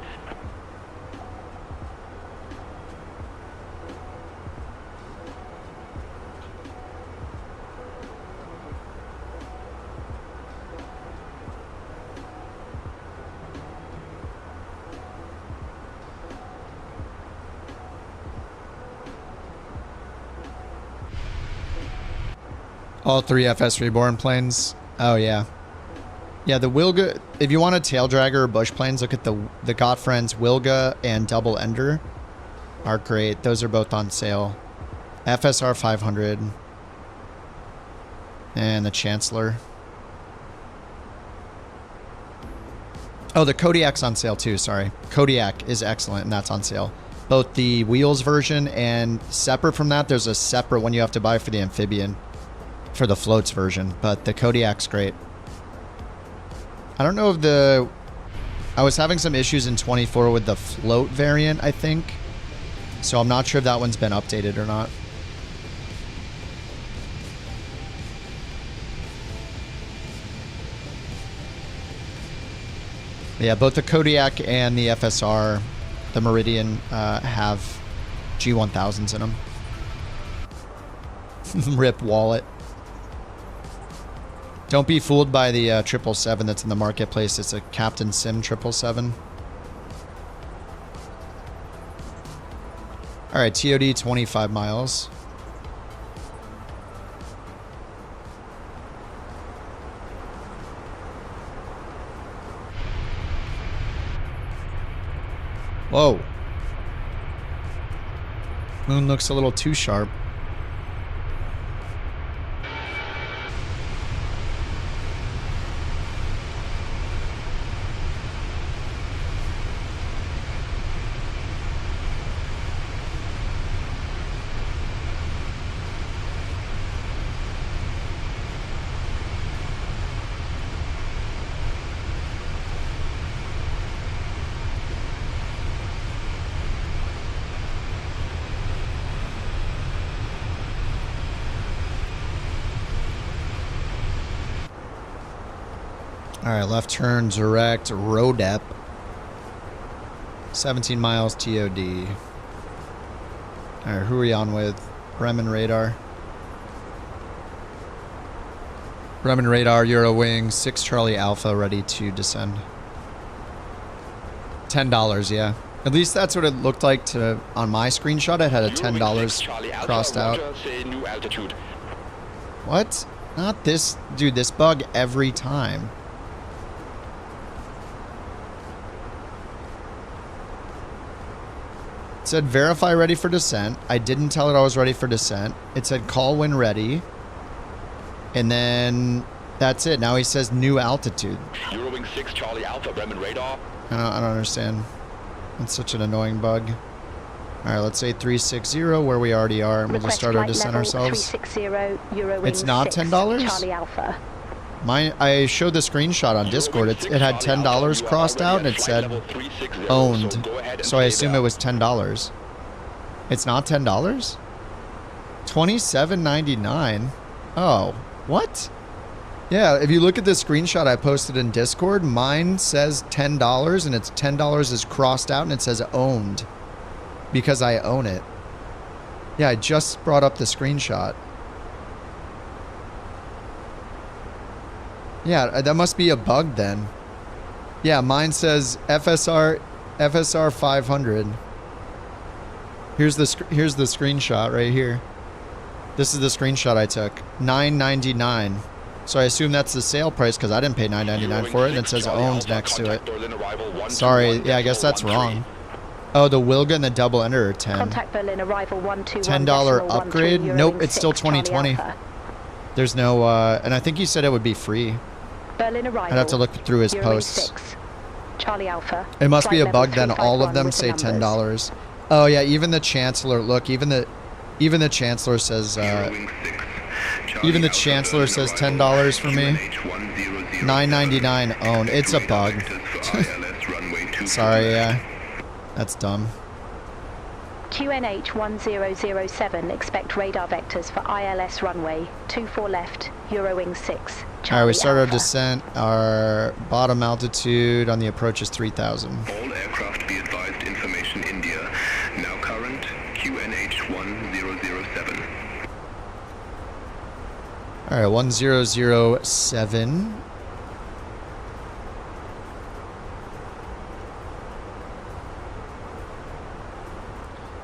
All 3 FS Reborn planes. Oh, yeah. Yeah, the Wilga... If you want a tail dragger or bush planes, look at the Godfriends Wilga and Double Ender. Are great. Those are both on sale. FSR 500. And the Chancellor. Oh, the Kodiak's on sale too, sorry. Kodiak is excellent, and that's on sale. Both the wheels version and separate from that, there's a separate one you have to buy for the amphibian. For the floats version, but the Kodiak's great. I don't know if the... I was having some issues in 24 with the float variant, I think. So I'm not sure if that one's been updated or not. Yeah, both the Kodiak and the FSR, the Meridian, have G1000s in them. Rip wallet. Don't be fooled by the 777 that's in the marketplace. It's a Captain Sim 777. All right, TOD 25 miles. Whoa. Moon looks a little too sharp. All right, left turn direct Rodep. 17 miles TOD. All right, who are we on with? Bremen radar. Bremen radar, Eurowings, 6 Charlie Alpha, ready to descend. $10, yeah. At least that's what it looked like to on my screenshot. It had a $10 crossed out. What? Not this. Dude, this bug every time. It said verify ready for descent. I didn't tell it I was ready for descent. It said call when ready. And then that's it. Now he says new altitude. Eurowings 6 Charlie Alpha, Bremen radar. I don't understand. It's such an annoying bug. All right, let's say 360 where we already are, and we'll just start our descent ourselves. 360, Eurowings It's not 6, $10? Charlie Alpha. I showed the screenshot on Discord. It had $10 crossed out, and it said owned. So I assume it was $10. It's not $10? $27.99. Oh, what? Yeah, if you look at the screenshot I posted in Discord, mine says $10, and it's $10 is crossed out, and it says owned because I own it. Yeah, I just brought up the screenshot. Yeah, that must be a bug then. Yeah, mine says FSR 500. Here's the screenshot right here. This is the screenshot I took. $9.99. So I assume that's the sale price because I didn't pay $9.99 for it, and it says owned next to it. Sorry, yeah, I guess that's wrong. Oh, the Wilga and the double ender are 10. Contact Berlin arrival 121. $10 upgrade? Nope, it's still 6, Charlie 2020. Alpha. There's no, and I think he said it would be free. Berlin arrival. I'd have to look through his Eurowings posts. 6, Charlie Alpha. It must be Flight a bug level then. All of 351 them with say the numbers. $10. Oh yeah, even the Chancellor. Look, even the Chancellor says. Even the Chancellor says $10 for me. $9.99 owned. It's a bug. Sorry, yeah. That's dumb. QNH 1007, expect radar vectors for ILS runway 24 left, Eurowings 6. Alright, we start our Alpha. descent. Our bottom altitude on the approach is 3,000. All aircraft be advised, information India. Now current, QNH 1007. Alright, 1007.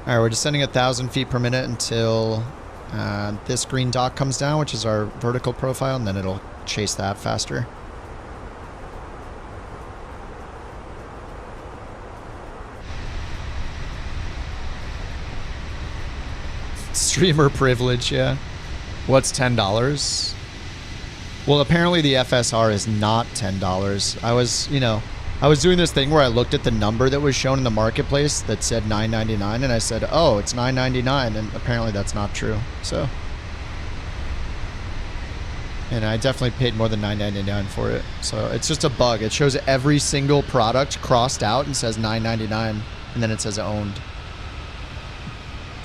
Alright, we're descending 1,000 feet per minute until this green dot comes down, which is our vertical profile, and then it'll chase that faster. Streamer privilege, yeah. What's $10? Well, apparently the FSR is not $10. I was doing this thing where I looked at the number that was shown in the marketplace that said $9.99, and I said, oh, it's $9.99, and apparently that's not true. So, and I definitely paid more than $9.99 for it. So it's just a bug. It shows every single product crossed out and says $9.99, and then it says owned.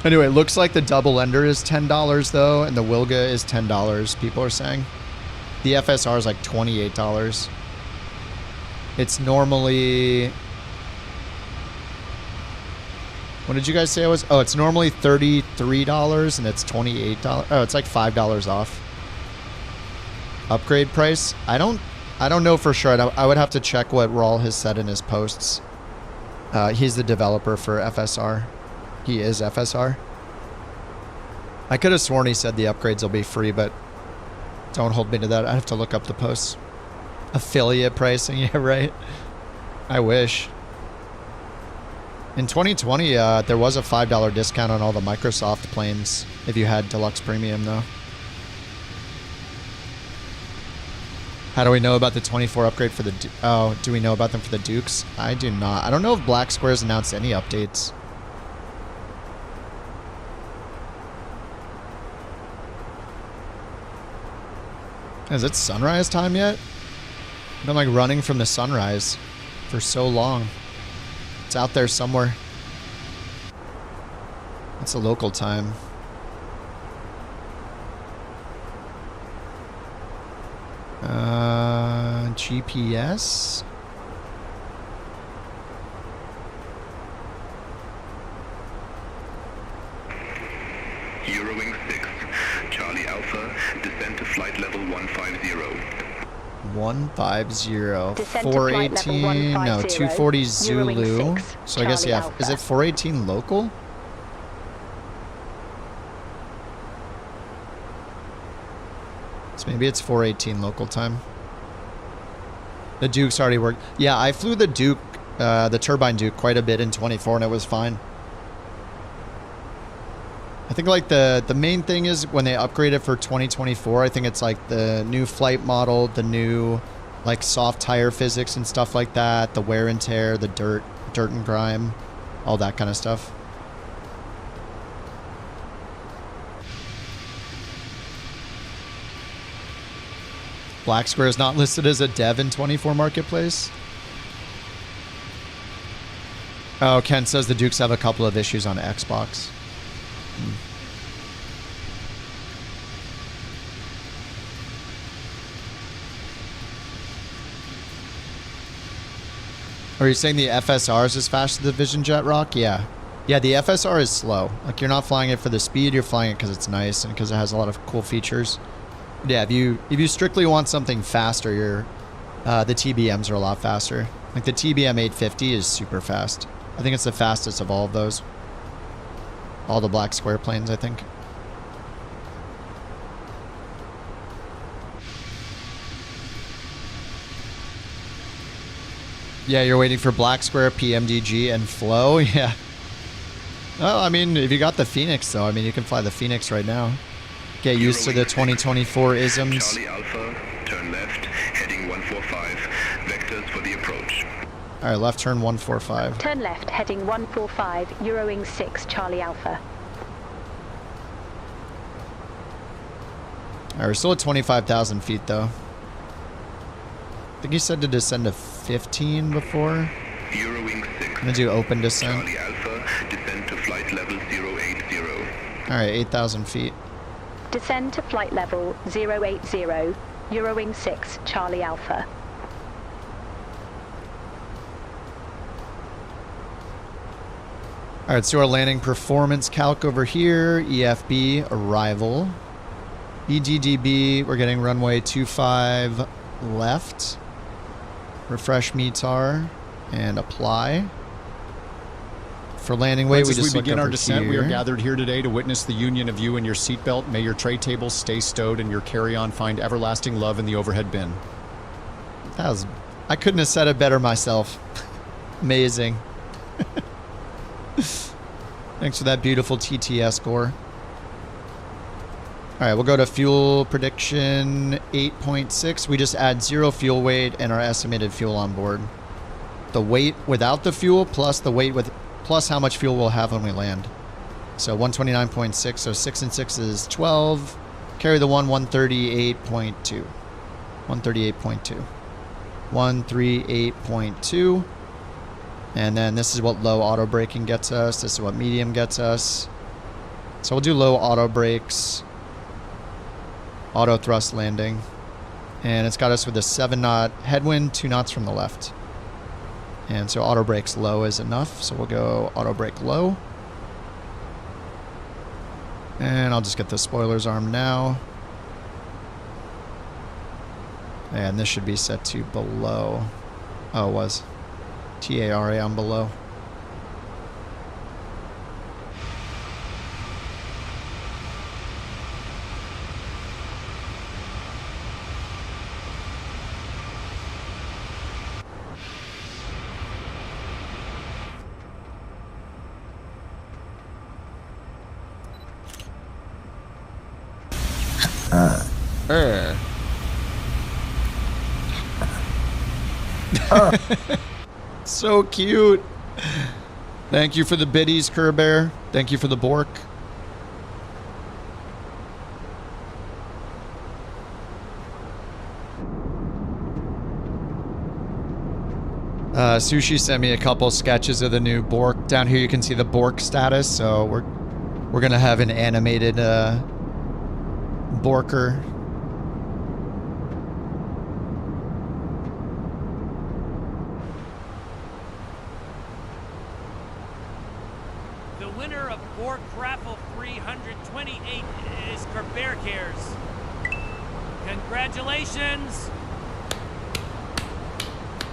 Anyway, it looks like the double ender is $10 though, and the Wilga is $10, people are saying. The FSR is like $28. It's normally... What did you guys say it was? Oh, it's normally $33 and it's $28. Oh, it's like $5 off. Upgrade price? I don't know for sure. I would have to check what Raul has said in his posts. He's the developer for FSR. He is FSR. I could have sworn he said the upgrades will be free, but don't hold me to that. I have to look up the posts. Affiliate pricing, yeah, right. I wish. In 2020, there was a $5 discount on all the Microsoft planes if you had Deluxe Premium, though. How do we know about the 24 upgrade for the... Oh, do we know about them for the Dukes? I do not. I don't know if Black Square's announced any updates. Is it sunrise time yet? I've been like running from the sunrise for so long. It's out there somewhere. It's a local time. GPS? Eurowings descend to flight level 150. 150. Descent to flight level 418. No, 150, 240 Zulu. Eurowings 6, So I guess, Charlie yeah. Alpha. Is it 418 local? So maybe it's 418 local time. The Duke's already worked. Yeah, I flew the Duke, the Turbine Duke, quite a bit in 24, and it was fine. I think like the main thing is when they upgrade it for 2024, I think it's like the new flight model, the new like soft tire physics and stuff like that, the wear and tear, the dirt and grime, all that kind of stuff. Black Square is not listed as a dev in 24 Marketplace. Oh, Ken says the Dukes have a couple of issues on Xbox. Are you saying the FSR is as fast as the Vision Jet Rock? Yeah. Yeah, the FSR is slow. Like, you're not flying it for the speed, you're flying it because it's nice and because it has a lot of cool features. Yeah, if you strictly want something faster, the TBMs are a lot faster. Like the TBM 850 is super fast. I think it's the fastest of all of those. All the Black Square planes, I think. Yeah, you're waiting for Black Square, PMDG, and Flow. Yeah. Well, I mean, if you got the Phoenix, though, I mean, you can fly the Phoenix right now. Get used to the 2024 isms. Charlie Alpha, turn left, heading 145. Vectors for the approach. All right, left turn 145. Turn left, heading 145, Eurowings 6, Charlie Alpha. All right, we're still at 25,000 feet, though. I think you said to descend to 15 before. Eurowings 6. I'm going to do open descent. Charlie Alpha, descend to flight level 080. All right, 8,000 feet. Descend to flight level 080, Eurowings 6, Charlie Alpha. All right, so our landing performance calc over here. EFB, arrival. EDDB, we're getting runway 25 left. Refresh METAR and apply. For landing weight, we just begin look our over descent. here. We are gathered here today to witness the union of you and your seatbelt. May your tray tables stay stowed and your carry-on find everlasting love in the overhead bin. I couldn't have said it better myself. Amazing. Thanks for that beautiful TTS score. All right, we'll go to fuel prediction 8.6. We just add 0 fuel weight and our estimated fuel on board. The weight without the fuel plus the weight with plus how much fuel we'll have when we land. So 129.6, so 6 and 6 is 12. Carry the 138.2. 138.2. 138.2. And then this is what low auto braking gets us. This is what medium gets us. So we'll do low auto brakes. Auto thrust landing. And it's got us with a 7 knot headwind, 2 knots from the left. And so auto brakes low is enough. So we'll go auto brake low. And I'll just get the spoilers armed now. And this should be set to below. Oh, it was. TARA on below. So cute. Thank you for the biddies, Kerbear. Thank you for the Bork. Sushi sent me a couple sketches of the new Bork. Down here you can see the Bork status, so we're gonna have an animated Borker. The winner of Bork Raffle 328 is Kerbear Cares. Congratulations!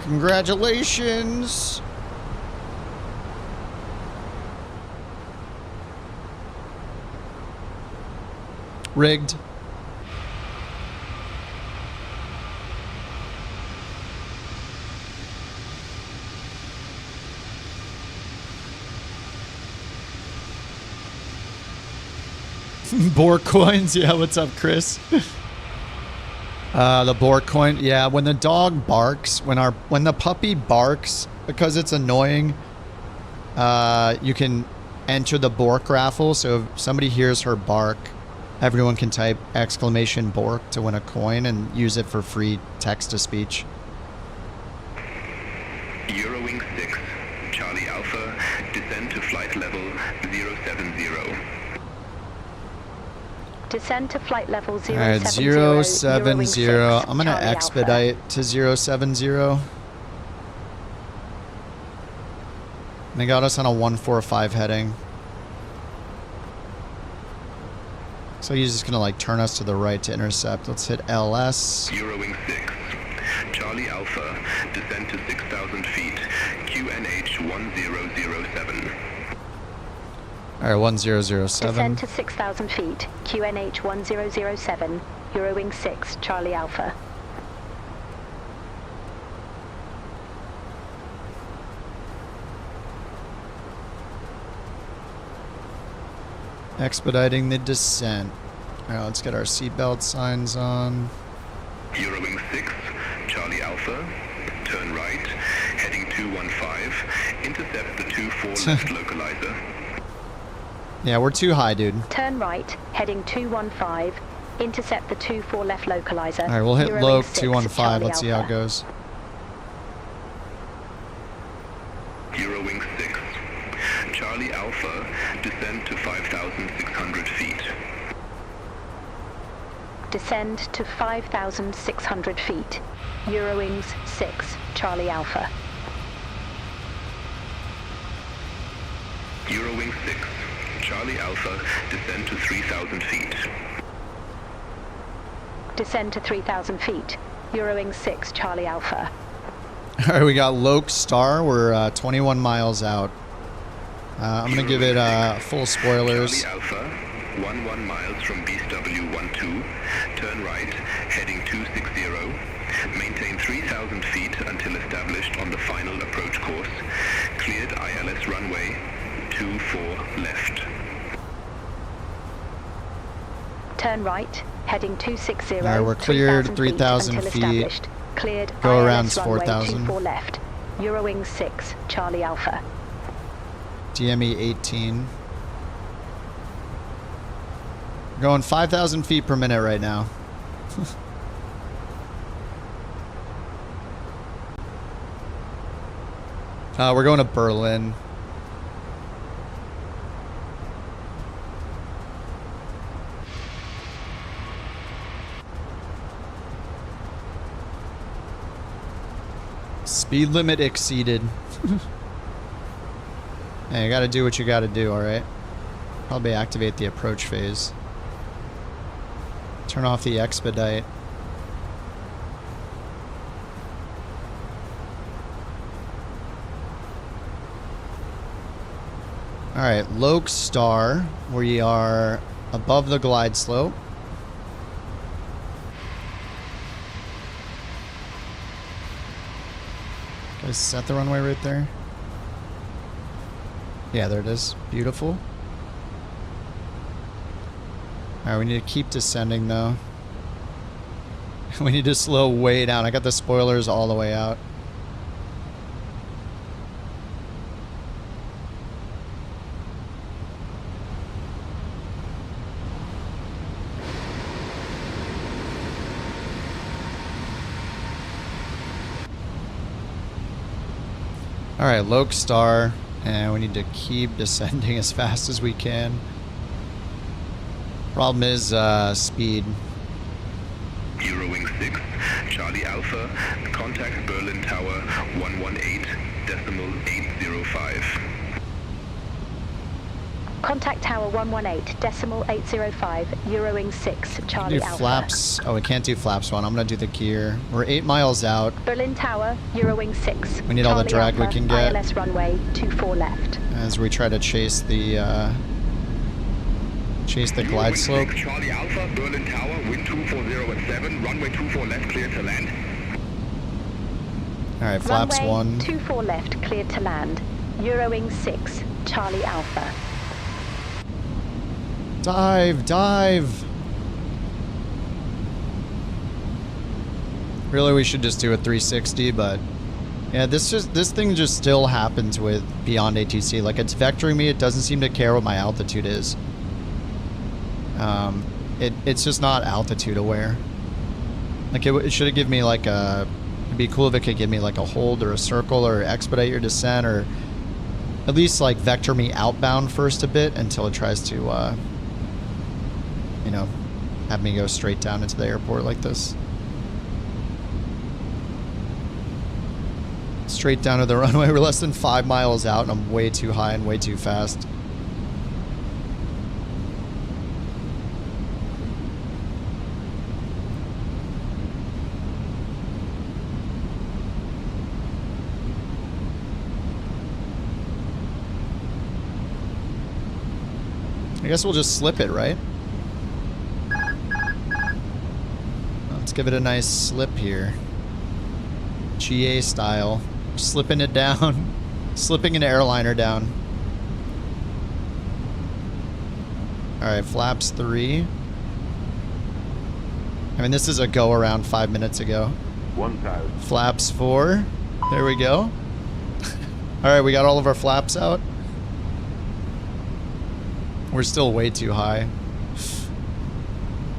Congratulations! Rigged. Bork coins, yeah, what's up, Chris? The Bork coin, yeah, when the dog barks, when the puppy barks, because it's annoying, you can enter the Bork raffle, so if somebody hears her bark, everyone can type exclamation Bork to win a coin and use it for free text-to-speech. Eurowings 6, Charlie Alpha, descend to flight level 070. Descend to flight level 070. All right, 070. I'm going to expedite to 070. They got us on a 145 heading. So he's just going to like turn us to the right to intercept. Let's hit LS. Eurowings 6, Charlie Alpha, descend to 6,000 feet, QNH 1007. All right, 1007. Descend to 6,000 feet, QNH 1007, Eurowings 6, Charlie Alpha. Expediting the descent. All right, let's get our seatbelt signs on. Eurowings 6, Charlie Alpha, turn right, heading 215, intercept the 24 left localizer. Yeah, we're too high, dude. Turn right, heading 215, intercept the 24 left localizer. All right, we'll hit Eurowings Loc 6, 215. Charlie Let's see how it Alpha. goes. Eurowings 6, Charlie Alpha, descend to 5,600 feet. Descend to 5,600 feet, Eurowings 6, Charlie Alpha. Eurowings 6, Charlie Alpha, descend to 3,000 feet. Descend to 3,000 feet, Eurowings 6, Charlie Alpha. All right, we got Loc Star. We're 21 miles out. I'm going to give it full spoilers. Charlie Alpha, 11 miles from Beast W12, turn right, heading 260, maintain 3,000 feet until established on the final approach course, cleared ILS runway, 24 left. Turn right, heading 260. All right, we're cleared 3,000 until feet. established. Cleared Go ILS around runway 4,000. 24 left. Eurowings 6, Charlie Alpha. DME 18. Going 5,000 feet per minute right now. We're going to Berlin. Speed limit exceeded. Hey, you gotta do what you gotta do, alright? Probably activate the approach phase. Turn off the expedite. Alright, Loc Star. We are above the glide slope. Guys, set the runway right there. Yeah, there it is. Beautiful. Alright, we need to keep descending though. We need to slow way down. I got the spoilers all the way out. Alright, Loc Star, and we need to keep descending as fast as we can. Problem is speed. Eurowings 6, Charlie Alpha, contact Berlin Tower 118.805. Contact Tower 118.805, Eurowings 6, Charlie Do Alpha. flaps. Oh, we can't do flaps 1. I'm going to do the gear. We're 8 miles out. Berlin Tower, Eurowings 6. We need all the drag we can get. ILS runway 24 left. As we try to chase the glide slope. Charlie Alpha, Berlin Tower, wind 240 at 7, runway 24 left, clear to land. All right, flaps runway 1. 24 left, cleared to land. Eurowings 6, Charlie Alpha. Dive, dive. Really, we should just do a 360, but yeah, this thing just still happens with BeyondATC. Like, it's vectoring me. It doesn't seem to care what my altitude is. It's just not altitude aware. Like, it should have given me like a. It'd be cool if it could give me like a hold or a circle or expedite your descent, or at least like vector me outbound first a bit until it tries to, you know, have me go straight down into the airport like this. Straight down to the runway. We're less than 5 miles out and I'm way too high and way too fast. I guess we'll just slip it, right? Let's give it a nice slip here. GA style. Slipping it down. Slipping an airliner down. Alright, flaps 3. I mean, this is a go around 5 minutes ago. 1,000. Flaps 4. There we go. Alright, we got all of our flaps out. We're still way too high.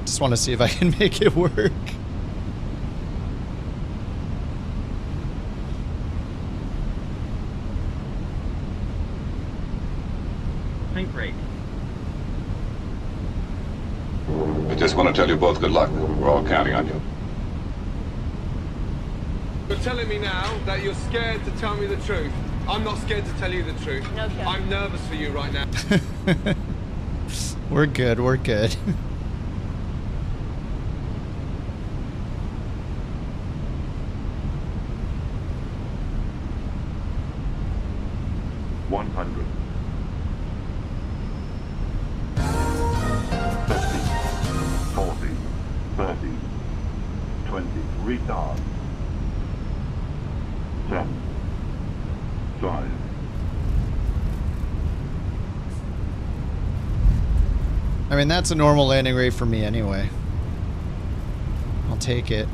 Just want to see if I can make it work. Think rate. I just want to tell you both good luck. We're all counting on you. You're telling me now that you're scared to tell me the truth. I'm not scared to tell you the truth. No, sure. I'm nervous for you right now. We're good, we're good. $100. 50, 40, 30, 20, retard. 10, 5. I mean, that's a normal landing rate for me anyway. I'll take it.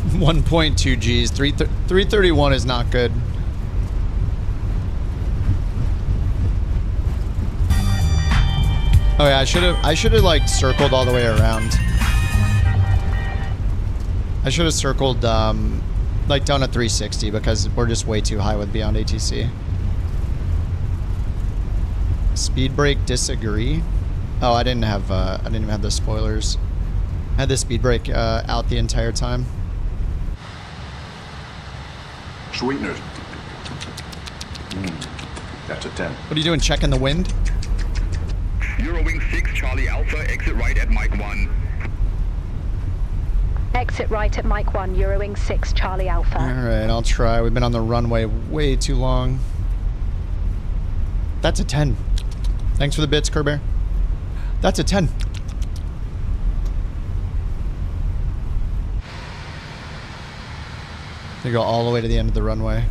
$1.2 Gs. 331 is not good. Oh yeah, I should have like circled all the way around. I should have circled like done a 360 because we're just way too high with BeyondATC. Speed brake, disagree. Oh, I didn't even have the spoilers. I had the speed brake out the entire time. Sweeteners. That's a 10. What are you doing, checking the wind? Eurowings 6, Charlie Alpha, exit right at Mike 1. Exit right at Mike 1, Eurowings 6, Charlie Alpha. Alright, I'll try. We've been on the runway way too long. That's a 10. Thanks for the bits, Kerbear. That's a 10. They go all the way to the end of the runway.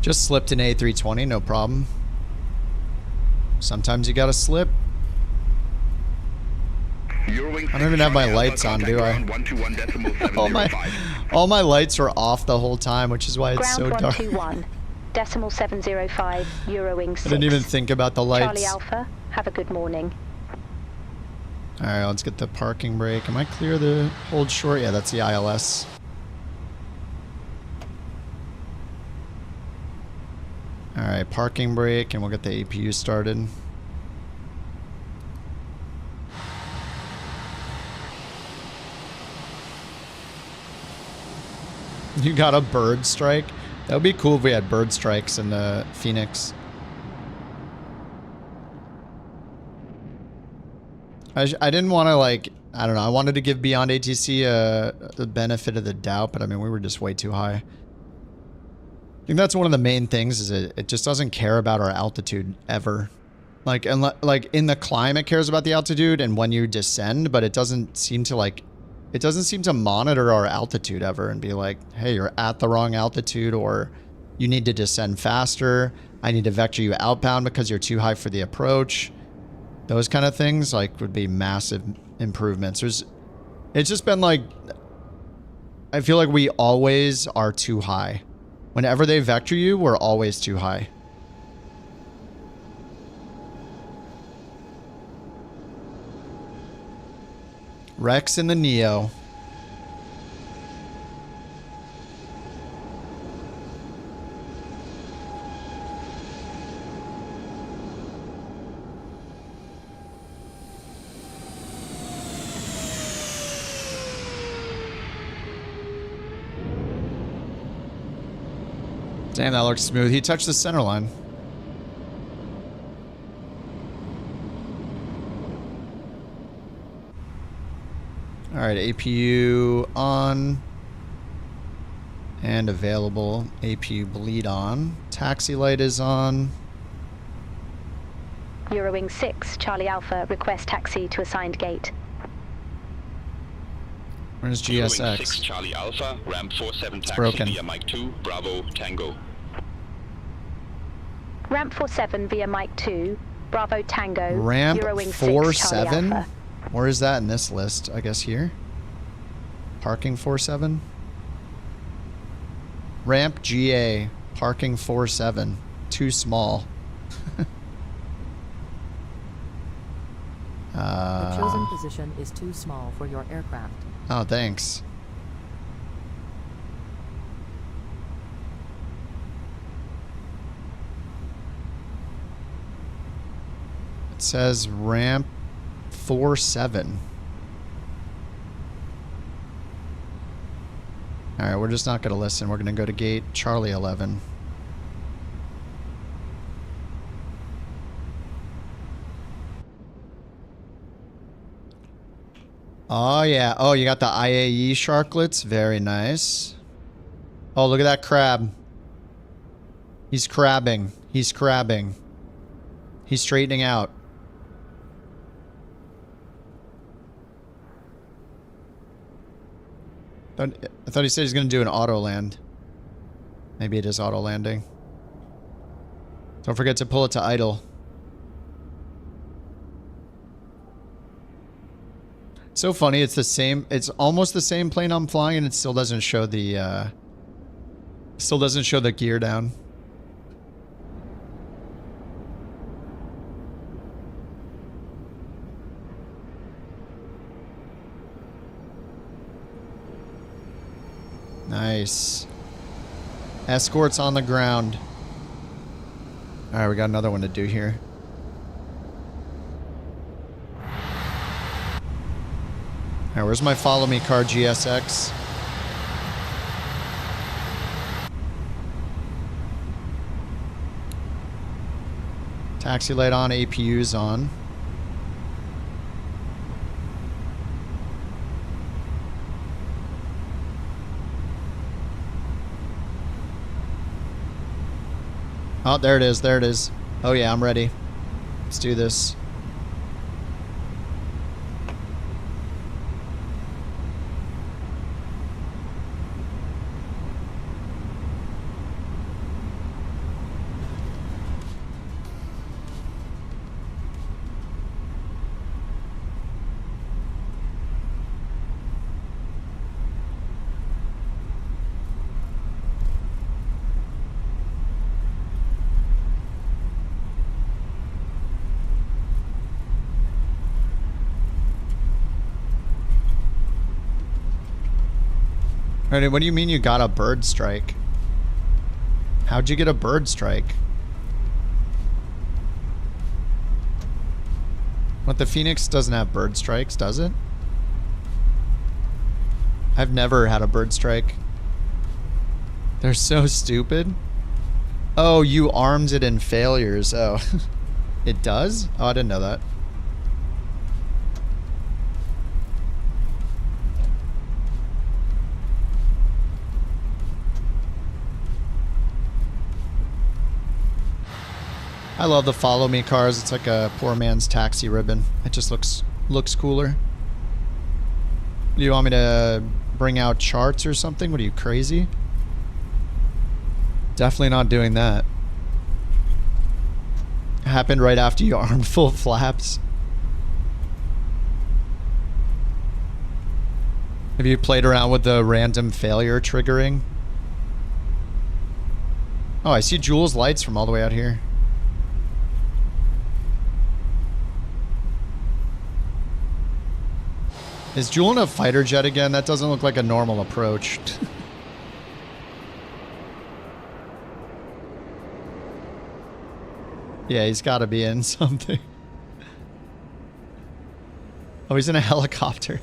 Just slipped an A320, no problem. Sometimes you gotta slip. I don't even have my lights on, do I? all my lights are off the whole time, which is why it's so dark. 121.705, Eurowings 6. I didn't even think about the lights. Charlie Alpha, have a good morning. All right, let's get the parking brake. Am I clear the hold short? Yeah, that's the ILS. All right, parking brake, and we'll get the APU started. You got a bird strike? That would be cool if we had bird strikes in the Fenix. I didn't want to, like, I don't know, I wanted to give BeyondATC the benefit of the doubt, but I mean, we were just way too high. I think that's one of the main things, is it just doesn't care about our altitude ever. Like, in the climb, it cares about the altitude and when you descend, but it doesn't seem to, like, it doesn't seem to monitor our altitude ever and be like, hey, you're at the wrong altitude, or you need to descend faster. I need to vector you outbound because you're too high for the approach. Those kind of things, like, would be massive improvements. It's just been like, I feel like we always are too high. Whenever they vector you, we're always too high. Rex in the Neo. Damn, that looks smooth. He touched the center line. All right, APU on and available. APU bleed on. Taxi light is on. Eurowings 6, Charlie Alpha, request taxi to assigned gate. Where's GSX? Eurowings 6, Charlie Alpha, ramp 47 taxi broken. via Mike 2, Bravo, Tango. Ramp 47 via Mike 2, Bravo, Tango. Ramp Eurowings 47? 6, Charlie Alpha. Where is that in this list? I guess here. Parking 47. Ramp GA. Parking 47. Too small. The chosen position is too small for your aircraft. Oh, thanks. It says ramp 47. All right, we're just not going to listen. We're going to go to gate Charlie 11. Oh, yeah. Oh, you got the IAE sharklets. Very nice. Oh, look at that crab. He's crabbing. He's crabbing. He's straightening out. I thought he said he's going to do an auto land. Maybe it is auto landing. Don't forget to pull it to idle. So funny, it's the same, it's almost the same plane I'm flying and it still doesn't show the gear down. Nice. Escorts on the ground. All right, we got another one to do here. All right, where's my follow me car, GSX? Taxi light on, APU's on. Oh, there it is, there it is. Oh yeah, I'm ready. Let's do this. Right, what do you mean you got a bird strike? How'd you get a bird strike? What, the Phoenix doesn't have bird strikes, does it? I've never had a bird strike. They're so stupid. Oh, you armed it in failures. Oh, it does? Oh, I didn't know that. I love the follow me cars. It's like a poor man's taxi ribbon. It just looks cooler. Do you want me to bring out charts or something? What are you, crazy? Definitely not doing that. Happened right after you armed full flaps. Have you played around with the random failure triggering? Oh, I see Jules lights from all the way out here. Is Jewel in a fighter jet again? That doesn't look like a normal approach. Yeah, he's got to be in something. Oh, he's in a helicopter.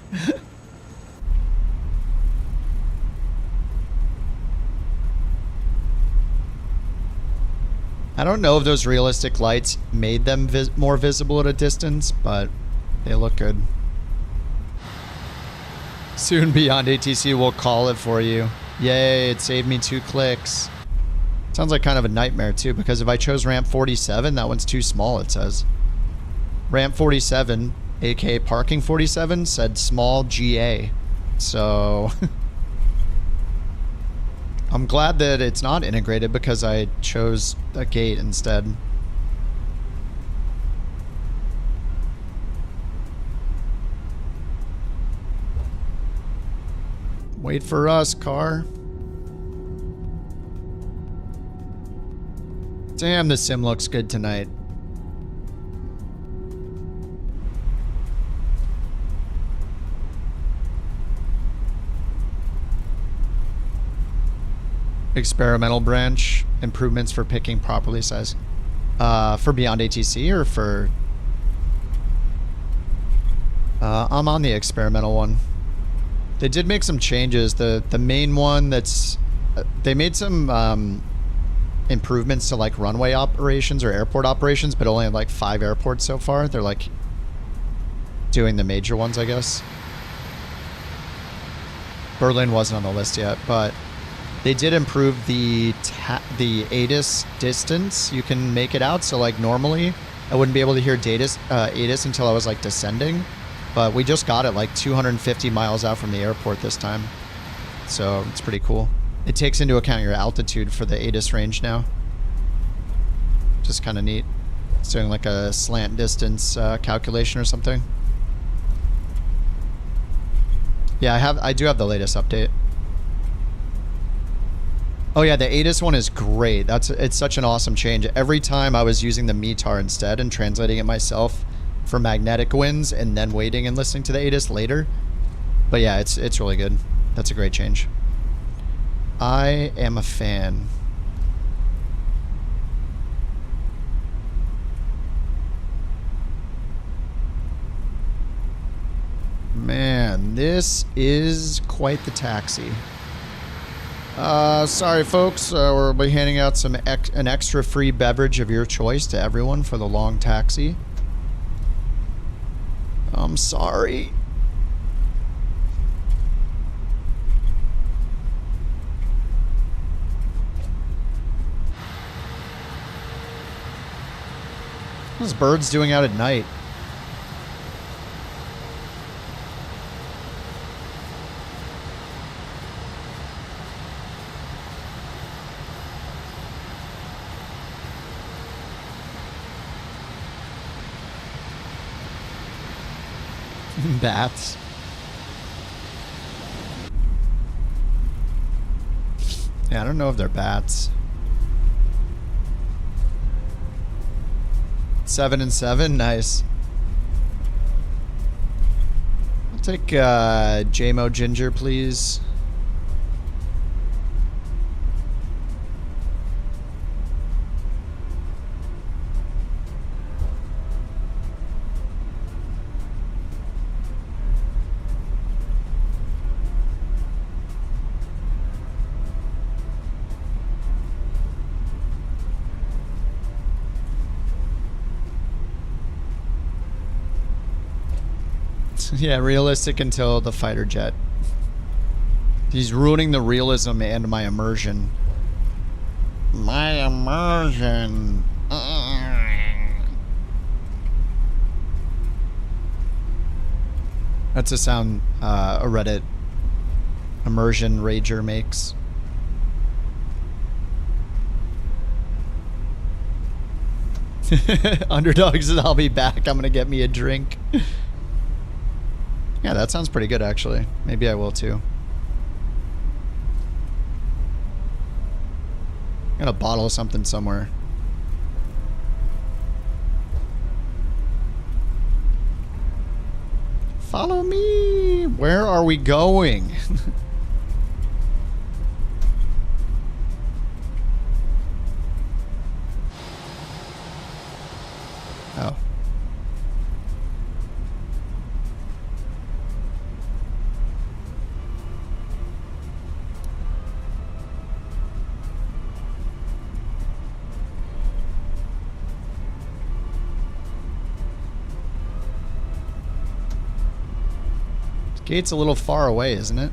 I don't know if those realistic lights made them more visible at a distance, but they look good. Soon BeyondATC will call it for you. Yay, it saved me 2 clicks. Sounds like kind of a nightmare too, because if I chose ramp 47, that one's too small, it says. Ramp 47, aka parking 47, said small GA. So I'm glad that it's not integrated because I chose a gate instead. Wait for us, car. Damn, the sim looks good tonight. Experimental branch, improvements for picking properly sized. For BeyondATC or for... I'm on the experimental one. They did make some changes. The main one that's... they made some improvements to like runway operations or airport operations, but only at like 5 airports so far. They're like doing the major ones, I guess. Berlin wasn't on the list yet, but they did improve the ATIS distance. You can make it out. So like normally I wouldn't be able to hear ATIS until I was like descending. But we just got it like 250 miles out from the airport this time. So it's pretty cool. It takes into account your altitude for the ATIS range now. Just kind of neat. It's doing like a slant distance calculation or something. Yeah, I do have the latest update. Oh yeah, the ATIS one is great. It's such an awesome change. Every time I was using the METAR instead and translating it myself for magnetic winds and then waiting and listening to the ATIS later. But yeah, it's really good. That's a great change. I am a fan. Man, this is quite the taxi. Sorry folks, we'll be handing out an extra free beverage of your choice to everyone for the long taxi. I'm sorry. What's birds doing out at night? Bats. Yeah, I don't know if they're bats. 7 and 7, nice. I'll take JMO Ginger, please. Yeah, realistic until the fighter jet. He's ruining the realism and my immersion. My immersion. That's a sound a Reddit immersion rager makes. Underdog says, I'll be back. I'm gonna get me a drink. Yeah, that sounds pretty good, actually. Maybe I will, too. Got a bottle of something somewhere. Follow me! Where are we going? Oh. Gate's a little far away, isn't it?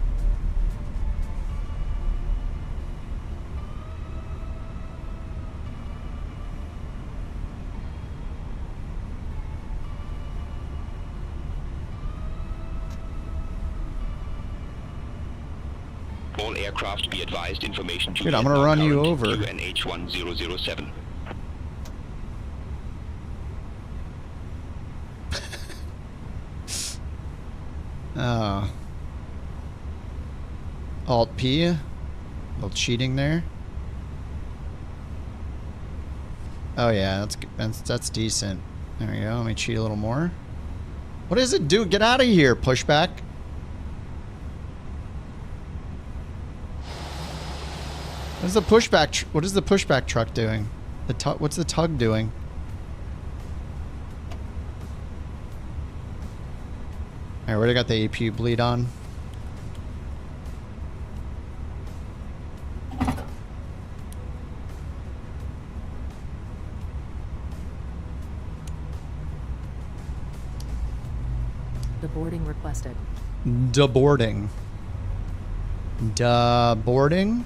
All aircraft be advised information to Dude, I'm gonna run you over. UNH1007. Oh. Alt P. A little cheating there. Oh yeah, that's decent. There we go. Let me cheat a little more. What does it do? Get out of here, Pushback. What is the pushback truck doing? What's the tug doing? Alright, where I got the APU bleed on? Deboarding requested. Deboarding. Deboarding?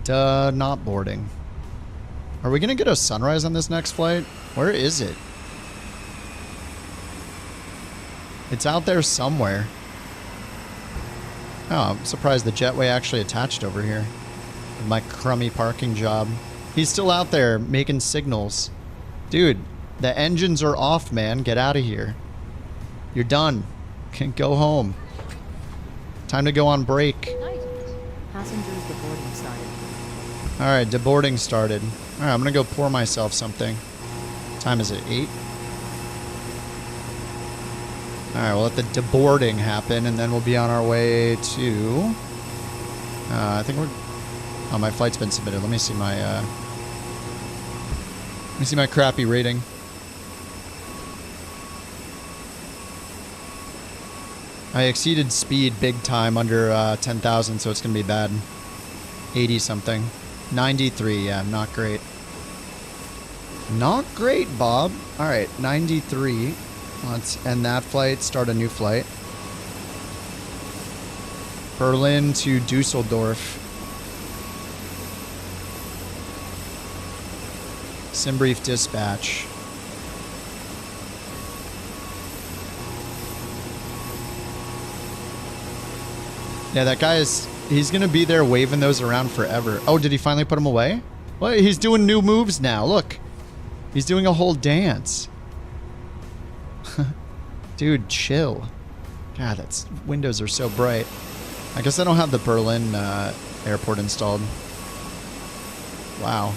Not boarding. Are we gonna get a sunrise on this next flight? Where is it? It's out there somewhere. Oh, I'm surprised the jetway actually attached over here. With my crummy parking job. He's still out there making signals. Dude, the engines are off, man. Get out of here. You're done. Can go home. Time to go on break. Passengers deboarding started. Alright, deboarding started. Alright, I'm gonna go pour myself something. What time is it? 8? Alright, we'll let the deboarding happen, and then we'll be on our way to... I think we're... Oh, my flight's been submitted. Let me see my, crappy rating. I exceeded speed big time under 10,000, so it's going to be bad. 80 something. 93, yeah, not great. Not great, Bob. Alright, 93. Let's end that flight, start a new flight. Berlin to Dusseldorf. Simbrief dispatch. Yeah, that guy is... He's gonna be there waving those around forever. Oh, did he finally put them away? Well, he's doing new moves now. Look. He's doing a whole dance. Dude, chill. God, that's... Windows are so bright. I guess I don't have the Berlin airport installed. Wow.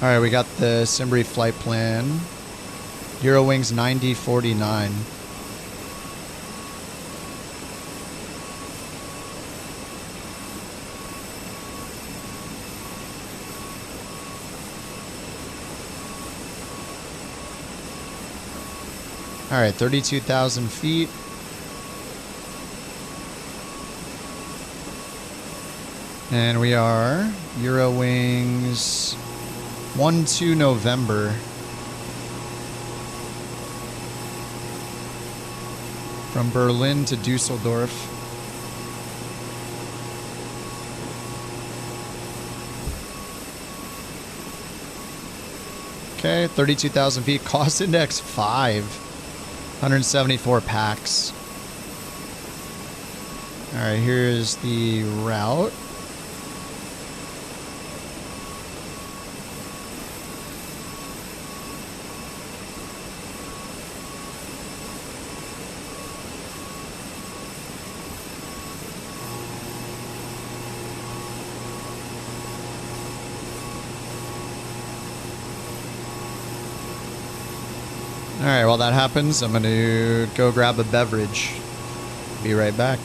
Alright, we got the Simbrief flight plan. Eurowings 9049. Alright, 32,000 feet. And we are Eurowings 12 November. From Berlin to Dusseldorf. Okay, 32,000 feet. Cost index 5. 174 packs. Alright, here's the route. Alright, while that happens, I'm going to go grab a beverage. Be right back.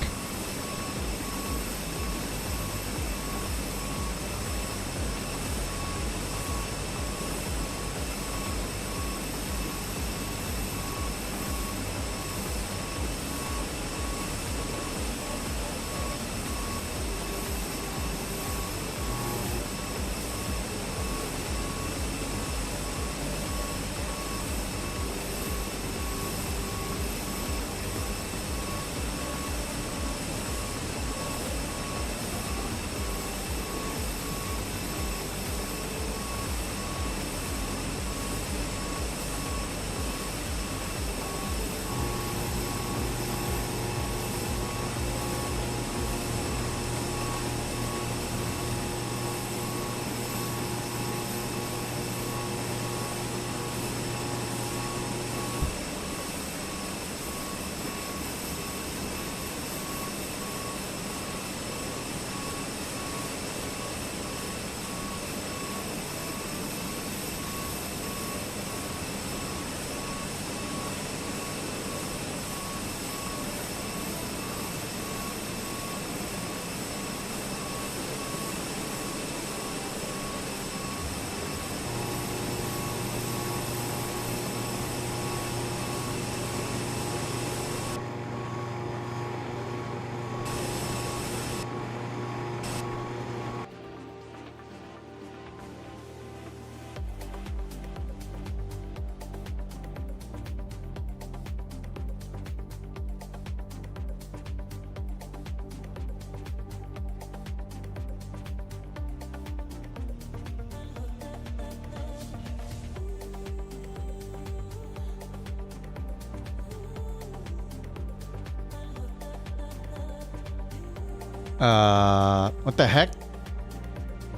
What the heck?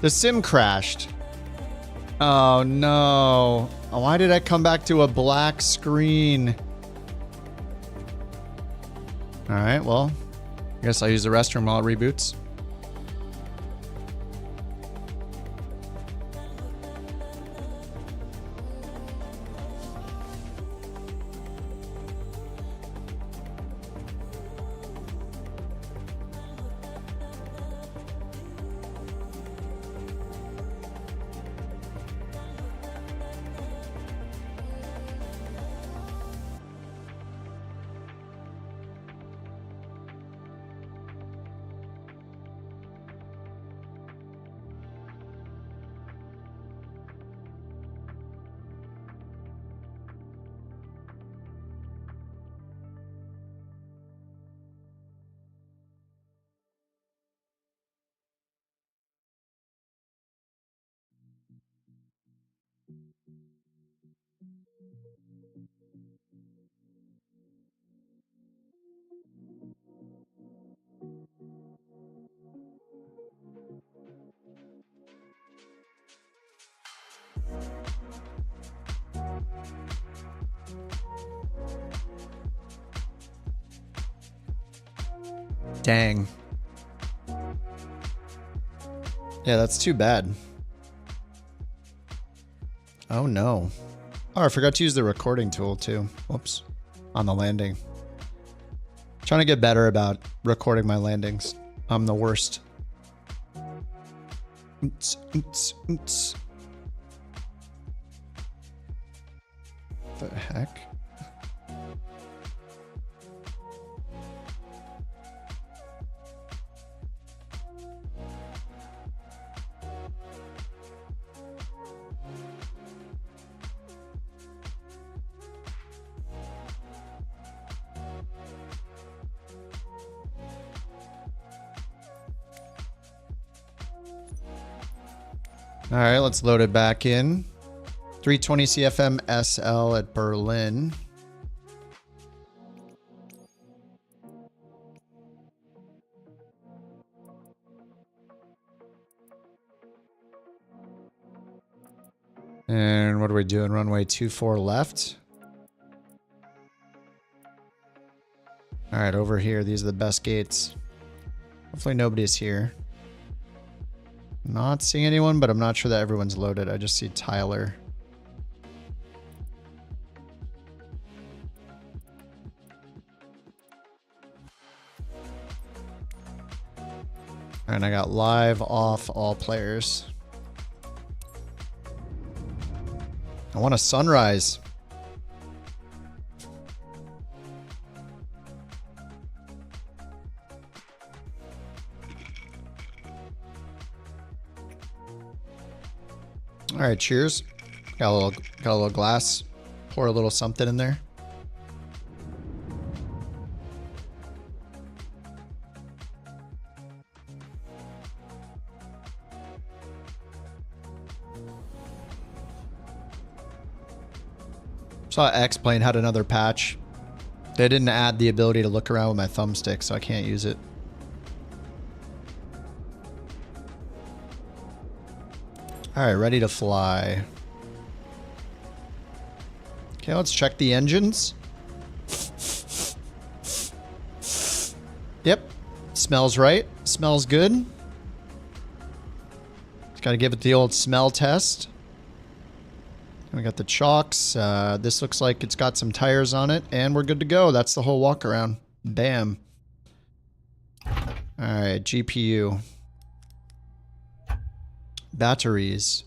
The sim crashed. Oh no. Why did I come back to a black screen? Alright, well, I guess I'll use the restroom while it reboots. Dang. Yeah, that's too bad. Oh no. Oh, I forgot to use the recording tool too. Whoops. On the landing. Trying to get better about recording my landings. I'm the worst. Oops, oops, oops. The heck? All right, let's load it back in. 320 CFM SL at Berlin. And what are we doing? Runway 24 left. All right, over here. These are the best gates. Hopefully nobody's here. Not seeing anyone, but I'm not sure that everyone's loaded. I just see Tyler. And I got live off all players. I want a sunrise. All right, cheers. Got a little glass. Pour a little something in there. Saw X-Plane had another patch. They didn't add the ability to look around with my thumbstick, so I can't use it. All right, ready to fly. Okay, let's check the engines. Yep, smells right. Smells good. Just gotta give it the old smell test. We got the chocks. This looks like it's got some tires on it, and we're good to go. That's the whole walk around. Bam. All right, GPU. Batteries.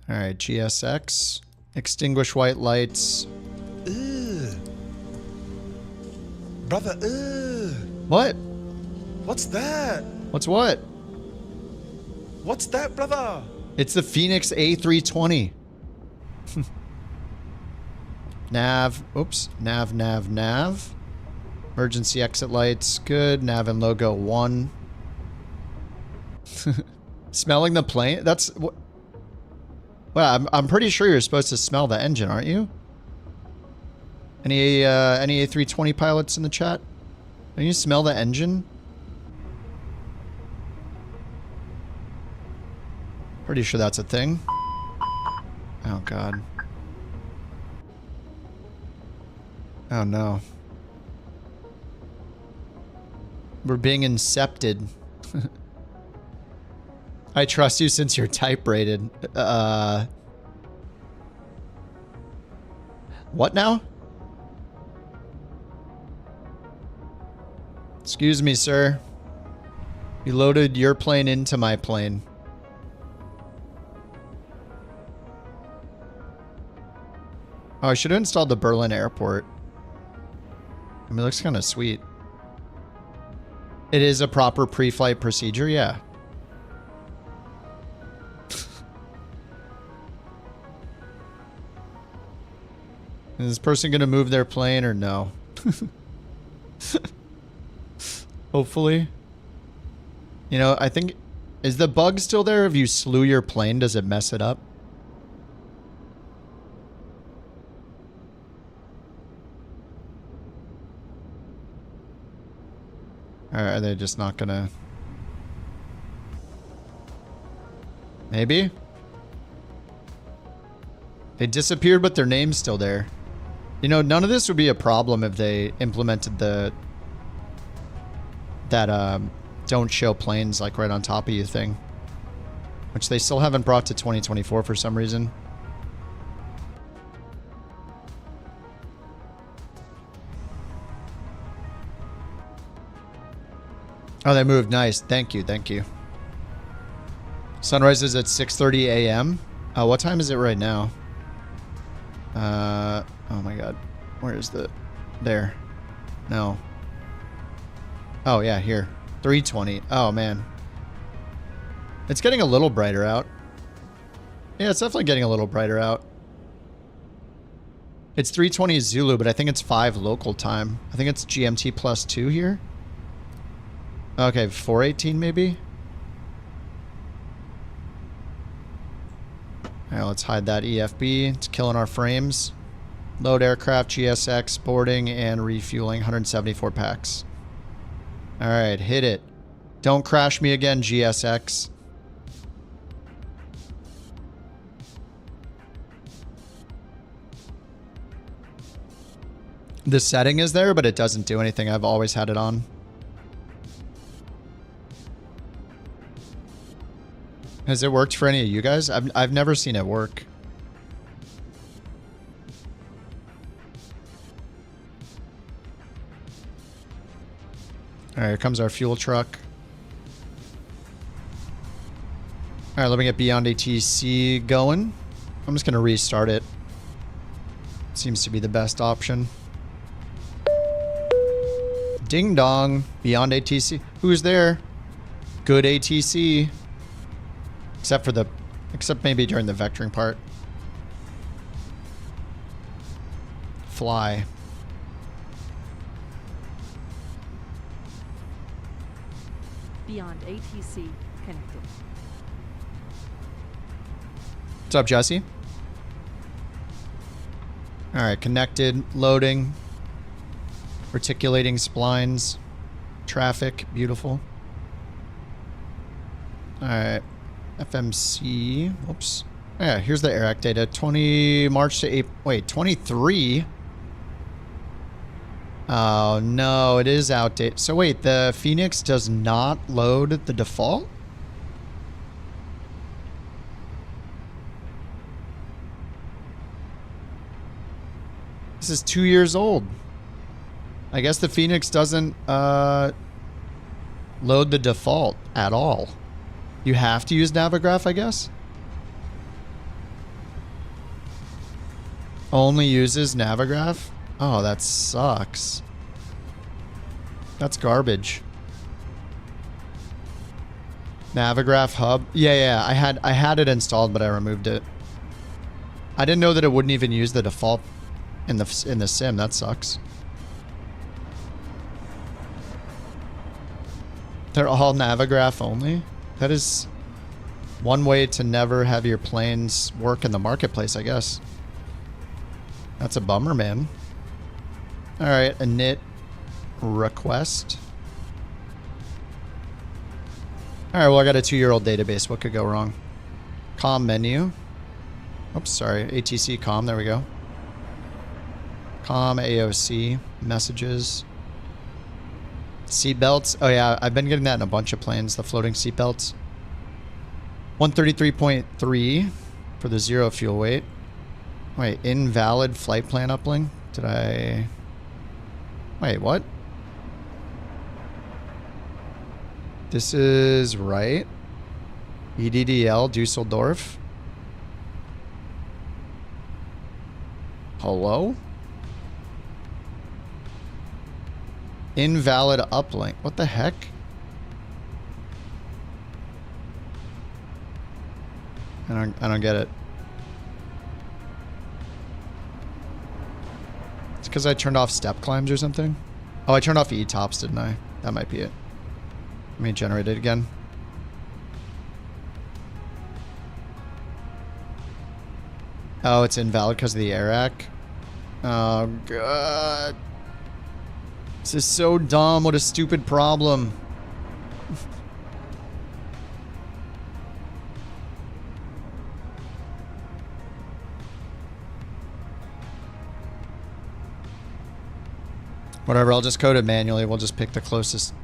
All right, GSX. Extinguish white lights. Ugh. Brother, ugh. What? What's that? What's what? What's that, brother? It's the Fenix A320. Nav. Oops. Nav. Emergency exit lights. Good. Nav and logo 1. Smelling the plane? That's... Well, I'm pretty sure you're supposed to smell the engine, aren't you? Any A320 pilots in the chat? Can you smell the engine? Pretty sure that's a thing. Oh, God. Oh, no. We're being incepted. I trust you since you're type rated. What now? Excuse me, sir. You loaded your plane into my plane. Oh, I should have installed the Berlin airport. I mean, it looks kind of sweet. It is a proper pre-flight procedure, yeah. Is this person going to move their plane or no? Hopefully. You know, I think... Is the bug still there? If you slew your plane, does it mess it up? Or are they just not gonna... Maybe? They disappeared, but their name's still there. You know, none of this would be a problem if they implemented the... That, don't show planes, like, right on top of you thing. Which they still haven't brought to 2024 for some reason. Oh, they moved. Nice. Thank you. Thank you. Sunrise is at 6:30 a.m. What time is it right now? Oh my God. Where is the... There. No. Oh, yeah, here. 3:20. Oh, man. It's getting a little brighter out. Yeah, it's definitely getting a little brighter out. It's 3:20 Zulu, but I think it's 5 local time. I think it's GMT +2 here. Okay, 4:18 maybe? Alright, let's hide that EFB. It's killing our frames. Load aircraft, GSX, boarding, and refueling. 174 packs. Alright, hit it. Don't crash me again, GSX. The setting is there, but it doesn't do anything. I've always had it on. Has it worked for any of you guys? I've never seen it work. All right, here comes our fuel truck. All right, let me get BeyondATC going. I'm just going to restart it. Seems to be the best option. Ding dong, BeyondATC. Who's there? Good ATC. Except maybe during the vectoring part. Fly. BeyondATC connected. What's up, Jesse? All right, connected, loading, reticulating splines, traffic, beautiful. All right, FMC, whoops. Yeah, here's the AirAct data, 20 March to April, wait, 23? Oh, no, it is outdated. So wait, the Fenix does not load the default? This is 2 years old. I guess the Fenix doesn't load the default at all. You have to use Navigraph, I guess? Only uses Navigraph? Oh, that sucks. That's garbage. Navigraph hub? Yeah, I had it installed, but I removed it. I didn't know that it wouldn't even use the default in the sim. That sucks. They're all Navigraph only? That is one way to never have your planes work in the marketplace, I guess. That's a bummer, man. Alright, init request. Alright, well, I got a 2-year-old database. What could go wrong? Com menu. Oops, sorry. ATC com. There we go. Com AOC. Messages. Seatbelts. Oh, yeah. I've been getting that in a bunch of planes. The floating seatbelts. 133.3 for the 0 fuel weight. Wait, invalid flight plan uplink? Did I... Wait, what? This is right. EDDL Dusseldorf. Hello? Invalid uplink. What the heck? I don't get it. It's because I turned off step climbs or something? Oh, I turned off E-tops, didn't I? That might be it. Let me generate it again. Oh, it's invalid because of the AirAC. Oh, God. This is so dumb. What a stupid problem. Whatever, I'll just code it manually. We'll just pick the closest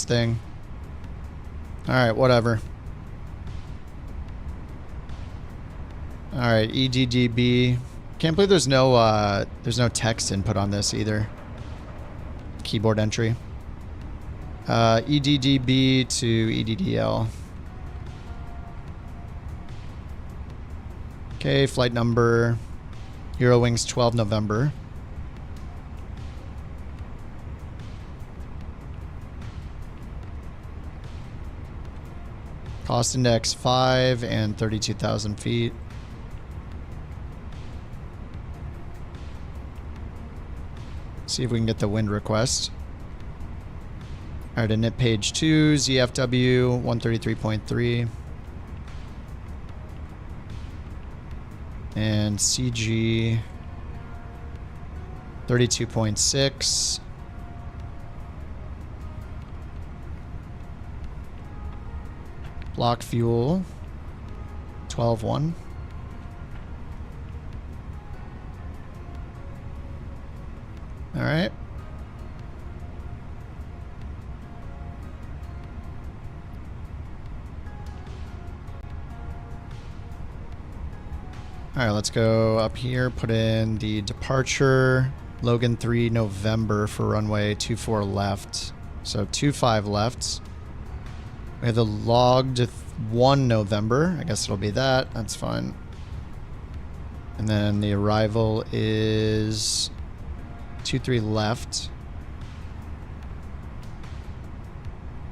thing. Alright, whatever. Alright, EDDB. Can't believe there's no text input on this either. Keyboard entry. EDDB to EDDL. Okay, flight number. Eurowings 12 November. Cost index 5 and 32,000 feet. See if we can get the wind request. Alright, init page 2, ZFW 133.3. And CG 32.6. Block fuel 12.1. All right. All right, let's go up here, put in the departure, Logan 3 November for runway 24 left. So 25 left. We have the logged 1 November. I guess it'll be that. That's fine. And then the arrival is 23 left.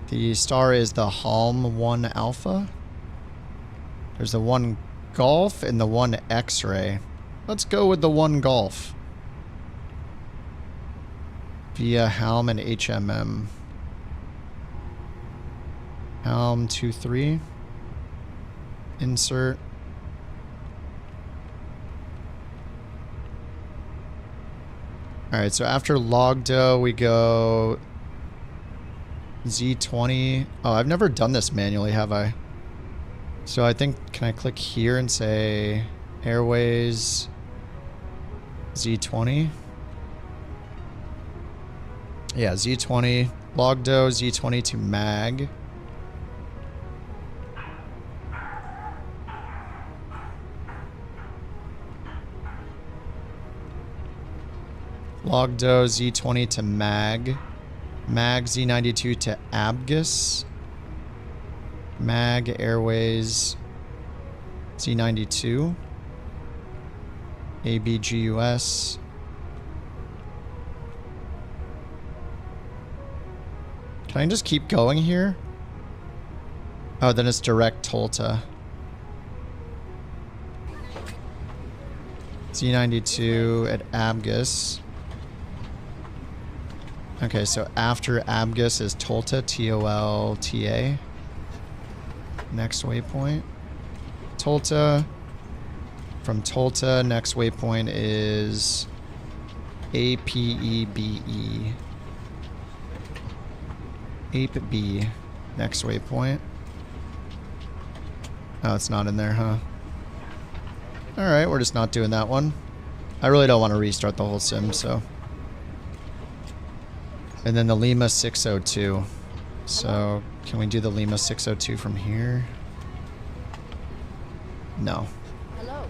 The star is the Halm 1 Alpha. There's the 1 Golf and the 1 X-ray. Let's go with the 1 Golf. Via Halm and HMM. Halm 23. Insert. Alright, so after Logdo, we go Z20. Oh, I've never done this manually, have I? So I think, can I click here and say Airways Z20? Yeah, Z20. Logdo, Z20 to MAG. Logdo, Z20 to MAG. MAG, Z92 to Abgus. MAG, Airways, Z92. ABGUS. Can I just keep going here? Oh, then it's direct Tolta. Z92 at Abgus. Okay, so after Abgus is Tolta, T-O-L-T-A. Next waypoint. Tolta. From Tolta, next waypoint is A-P-E-B-E. Ape-B. Next waypoint. Oh, it's not in there, huh? Alright, we're just not doing that one. I really don't want to restart the whole sim, so... And then the Lima 602. So, can we do the Lima 602 from here? No. Hello.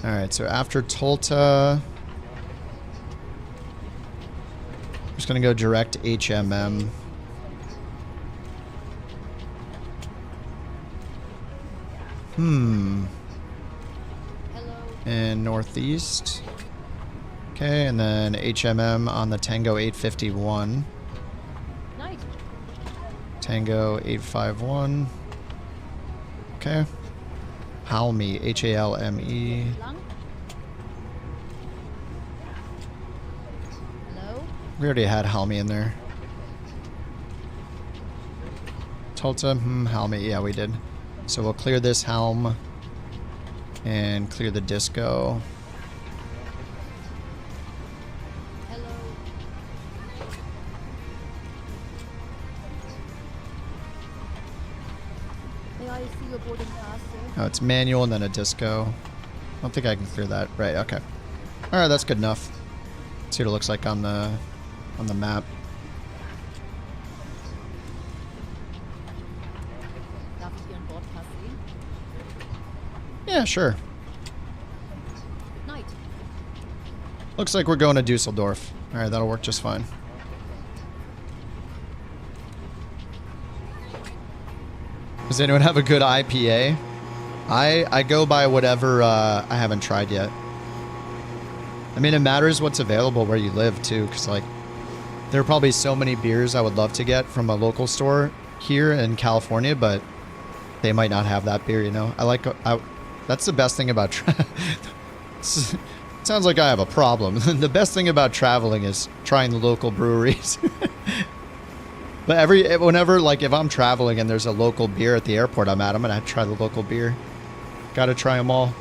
Alright, so after Tolta... I'm just gonna go direct HMM. And northeast. Okay, and then HMM on the Tango 851. Nice. Tango 851. Okay. Halme, H-A-L-M-E. Hello? We already had Halme in there. Tulta, Halme, yeah, we did. So we'll clear this Helm and clear the disco. Hello. May I see your boarding pass, sir? Oh, it's manual and then a disco. I don't think I can clear that. Right, okay. Alright, that's good enough. Let's see what it looks like on the map. Yeah, sure. Good night. Looks like we're going to Dusseldorf. Alright, that'll work just fine. Does anyone have a good IPA? I go by whatever I haven't tried yet. I mean, it matters what's available where you live, too, because, like, there are probably so many beers I would love to get from a local store here in California, but they might not have that beer, you know? That's the best thing about sounds like I have a problem. The best thing about traveling is trying the local breweries. But whenever, like, if I'm traveling and there's a local beer at the airport I'm at, I'm gonna try the local beer. Gotta try them all.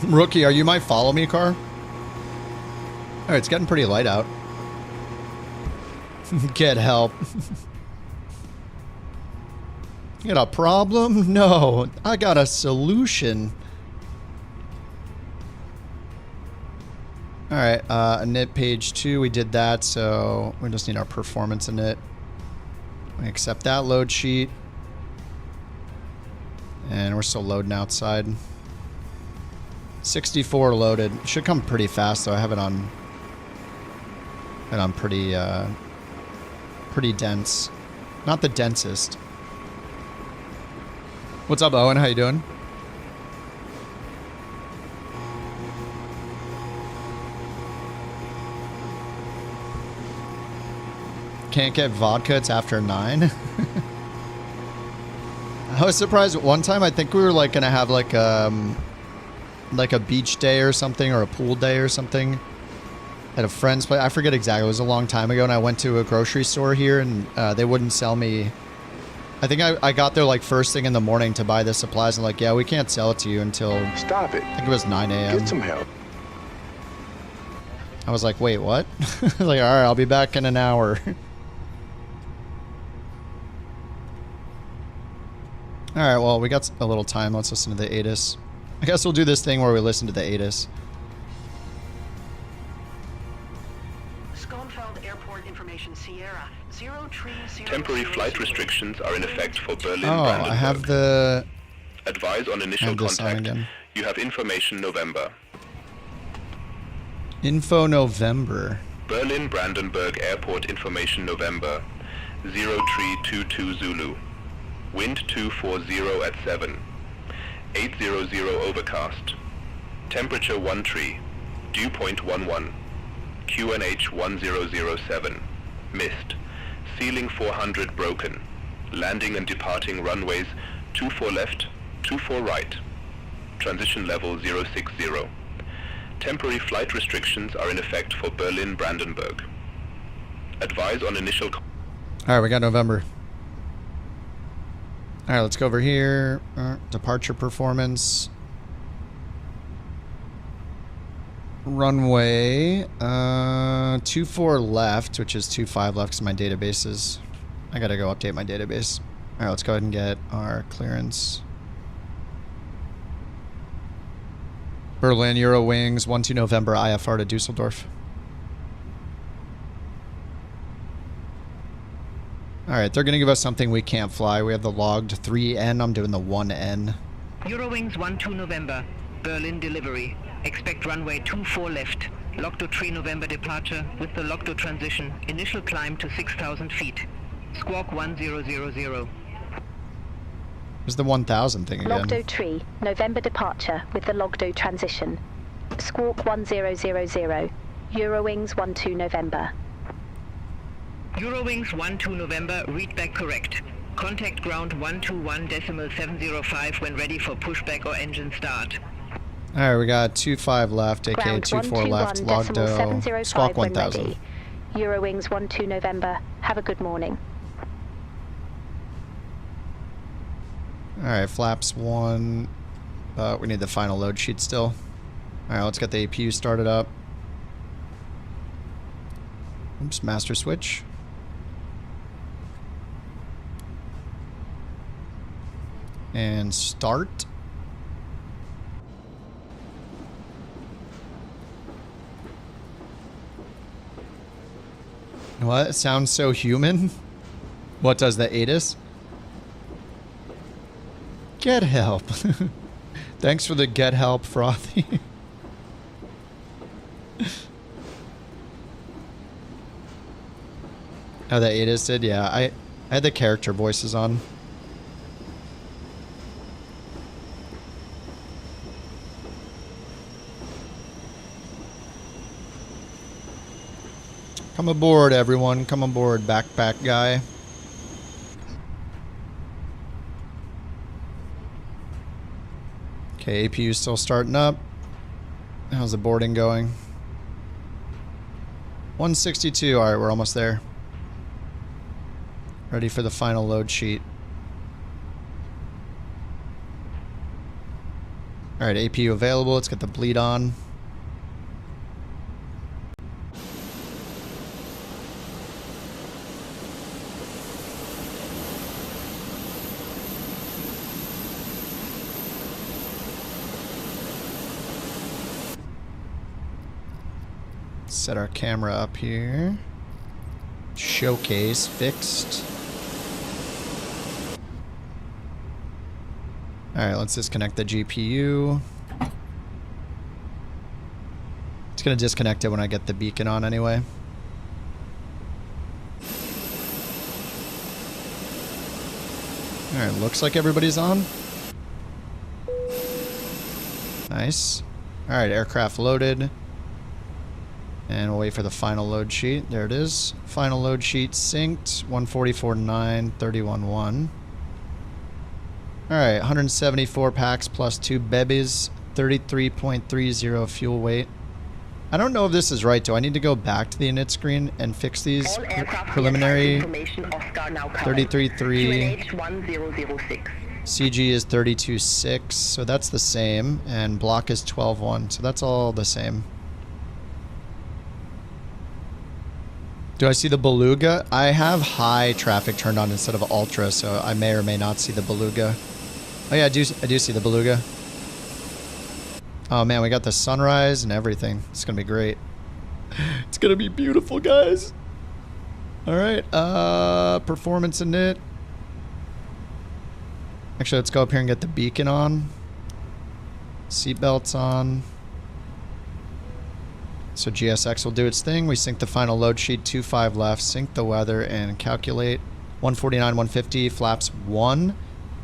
Rookie, are you my follow me car? Alright, it's getting pretty light out. Get help. You got a problem? No, I got a solution. Alright, init page 2, we did that, so we just need our performance init. We accept that load sheet. And we're still loading outside. 64 loaded. Should come pretty fast though. I have it on pretty pretty dense. Not the densest. What's up, Owen? How you doing? Can't get vodka, it's after 9. I was surprised one time. I think we were like gonna have like a beach day or something, or a pool day or something at a friend's place. I forget exactly. It was a long time ago, and I went to a grocery store here, and they wouldn't sell me. I think I got there like first thing in the morning to buy the supplies, and like, yeah, we can't sell it to you until... Stop it. I think it was 9 a.m. Get some help. I was like, wait, what? I was like, all right, I'll be back in an hour. All right, well, we got a little time. Let's listen to the ATIS. I guess we'll do this thing where we listen to the ATIS. Schoenfeld Airport Information Sierra 030. Temporary flight restrictions are in effect for Berlin. Oh, I have the... Advise on initial contact. You have information November. Info November. Berlin Brandenburg Airport information November. 0322 Zulu. Wind 240 at 7. 800 overcast. Temperature 13. Dew point 11. QNH 1007. Mist. Ceiling 400 broken. Landing and departing runways 24 left, 24 right. Transition level 060. Temporary flight restrictions are in effect for Berlin Brandenburg. Advise on initial... Alright, we got November. Alright, let's go over here. Departure performance. Runway. 24 left, which is 25 left because my database is... I gotta go update my database. Alright, let's go ahead and get our clearance. Berlin, Eurowings, 12 November, IFR to Dusseldorf. Alright, they're going to give us something we can't fly. We have the logged 3N. I'm doing the 1N. Eurowings 12 November, Berlin delivery. Expect runway 24 left. Logdo 3 November departure with the Logdo transition. Initial climb to 6,000 feet. Squawk 1000. Where's the 1,000 thing again? Logdo 3, November departure with the Logdo transition. Squawk 1000. Eurowings 12 November. Eurowings 12 November, read back correct. Contact ground 121.705 when ready for pushback or engine start. Alright, we got 25 left, aka 24 left. Logdo. Squawk 1000. Eurowings 12 November. Have a good morning. Alright, flaps 1. But we need the final load sheet still. Alright, let's get the APU started up. Oops, master switch. And start. What? It sounds so human? What does the ATIS? Get help. Thanks for the get help, Frothy. Oh, the ATIS did? Yeah, I had the character voices on. Come aboard, everyone. Come aboard, backpack guy. Okay, APU still starting up. How's the boarding going? 162. All right, we're almost there. Ready for the final load sheet. All right, APU available. Let's get the bleed on. Set our camera up here. Showcase fixed. Alright, let's disconnect the GPU. It's gonna disconnect it when I get the beacon on anyway. Alright, looks like everybody's on. Nice. Alright, aircraft loaded. And we'll wait for the final load sheet. There it is. Final load sheet synced. 144.9, 31.1. Alright, 174 packs plus 2 bebbies. 33.30 fuel weight. I don't know if this is right. Do I need to go back to the init screen and fix these preliminary? 33.3. CG is 32.6. So that's the same. And block is 12.1. So that's all the same. Do I see the Beluga? I have high traffic turned on instead of ultra, so I may or may not see the Beluga. Oh yeah, I do see the Beluga. Oh man, we got the sunrise and everything. It's gonna be great. It's gonna be beautiful, guys. Alright, performance init. Actually, let's go up here and get the beacon on. Seatbelts on. So GSX will do its thing. We sync the final load sheet, 25 left, sync the weather, and calculate. 149, 150, flaps 1.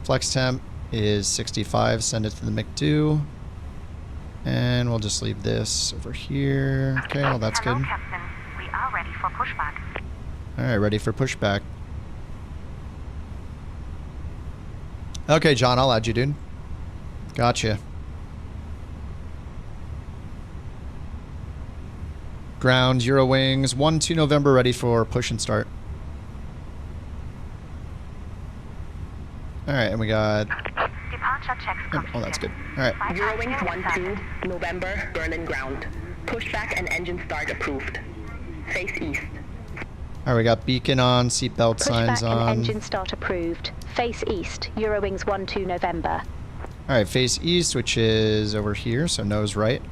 Flex temp is 65. Send it to the McDo. And we'll just leave this over here. Okay, well that's good. Hello, Captain. We are ready for pushback. Alright, ready for pushback. Okay, John, I'll add you, dude. Gotcha. Ground, Eurowings, 1-2 November, ready for push and start. Alright, and we got... Departure checks completed. Oh, that's good. Alright. Eurowings 1-2 November, Berlin ground. Pushback and engine start approved. Face east. Alright, we got beacon on, seatbelt signs Pushback on. and engine start approved. Face east, Eurowings 1-2 November. Alright, face east, which is over here, so nose right.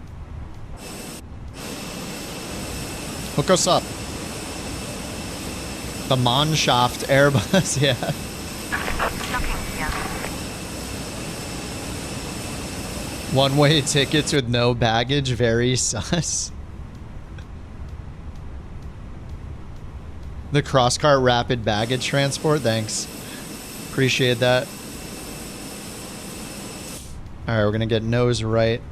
Hook us up. The Mannschaft Airbus, yeah. One-way tickets with no baggage, very sus. The crosscart rapid baggage transport, thanks. Appreciate that. Alright, we're gonna get nose right.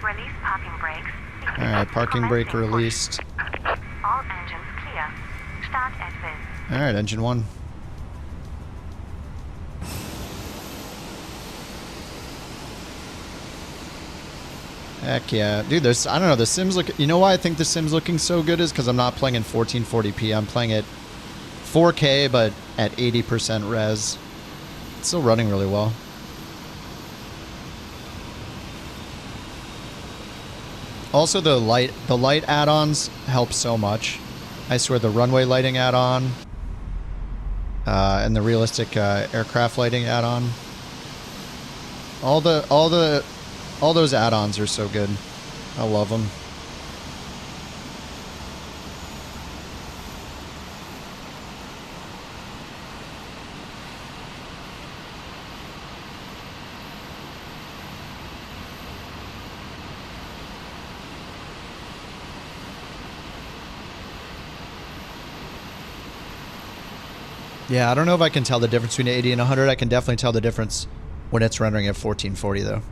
Release parking brakes. Alright, parking brake released. All engines clear. Start at will. Alright, engine 1. Heck yeah. Dude, there's, I don't know, the Sims look, you know why I think the Sims looking so good is because I'm not playing in 1440p. I'm playing at 4K, but at 80% res. It's still running really well. Also, the light add-ons help so much. I swear, the runway lighting add-on and the realistic aircraft lighting add-on. All those add-ons are so good. I love them. Yeah, I don't know if I can tell the difference between 80 and 100. I can definitely tell the difference when it's rendering at 1440 though.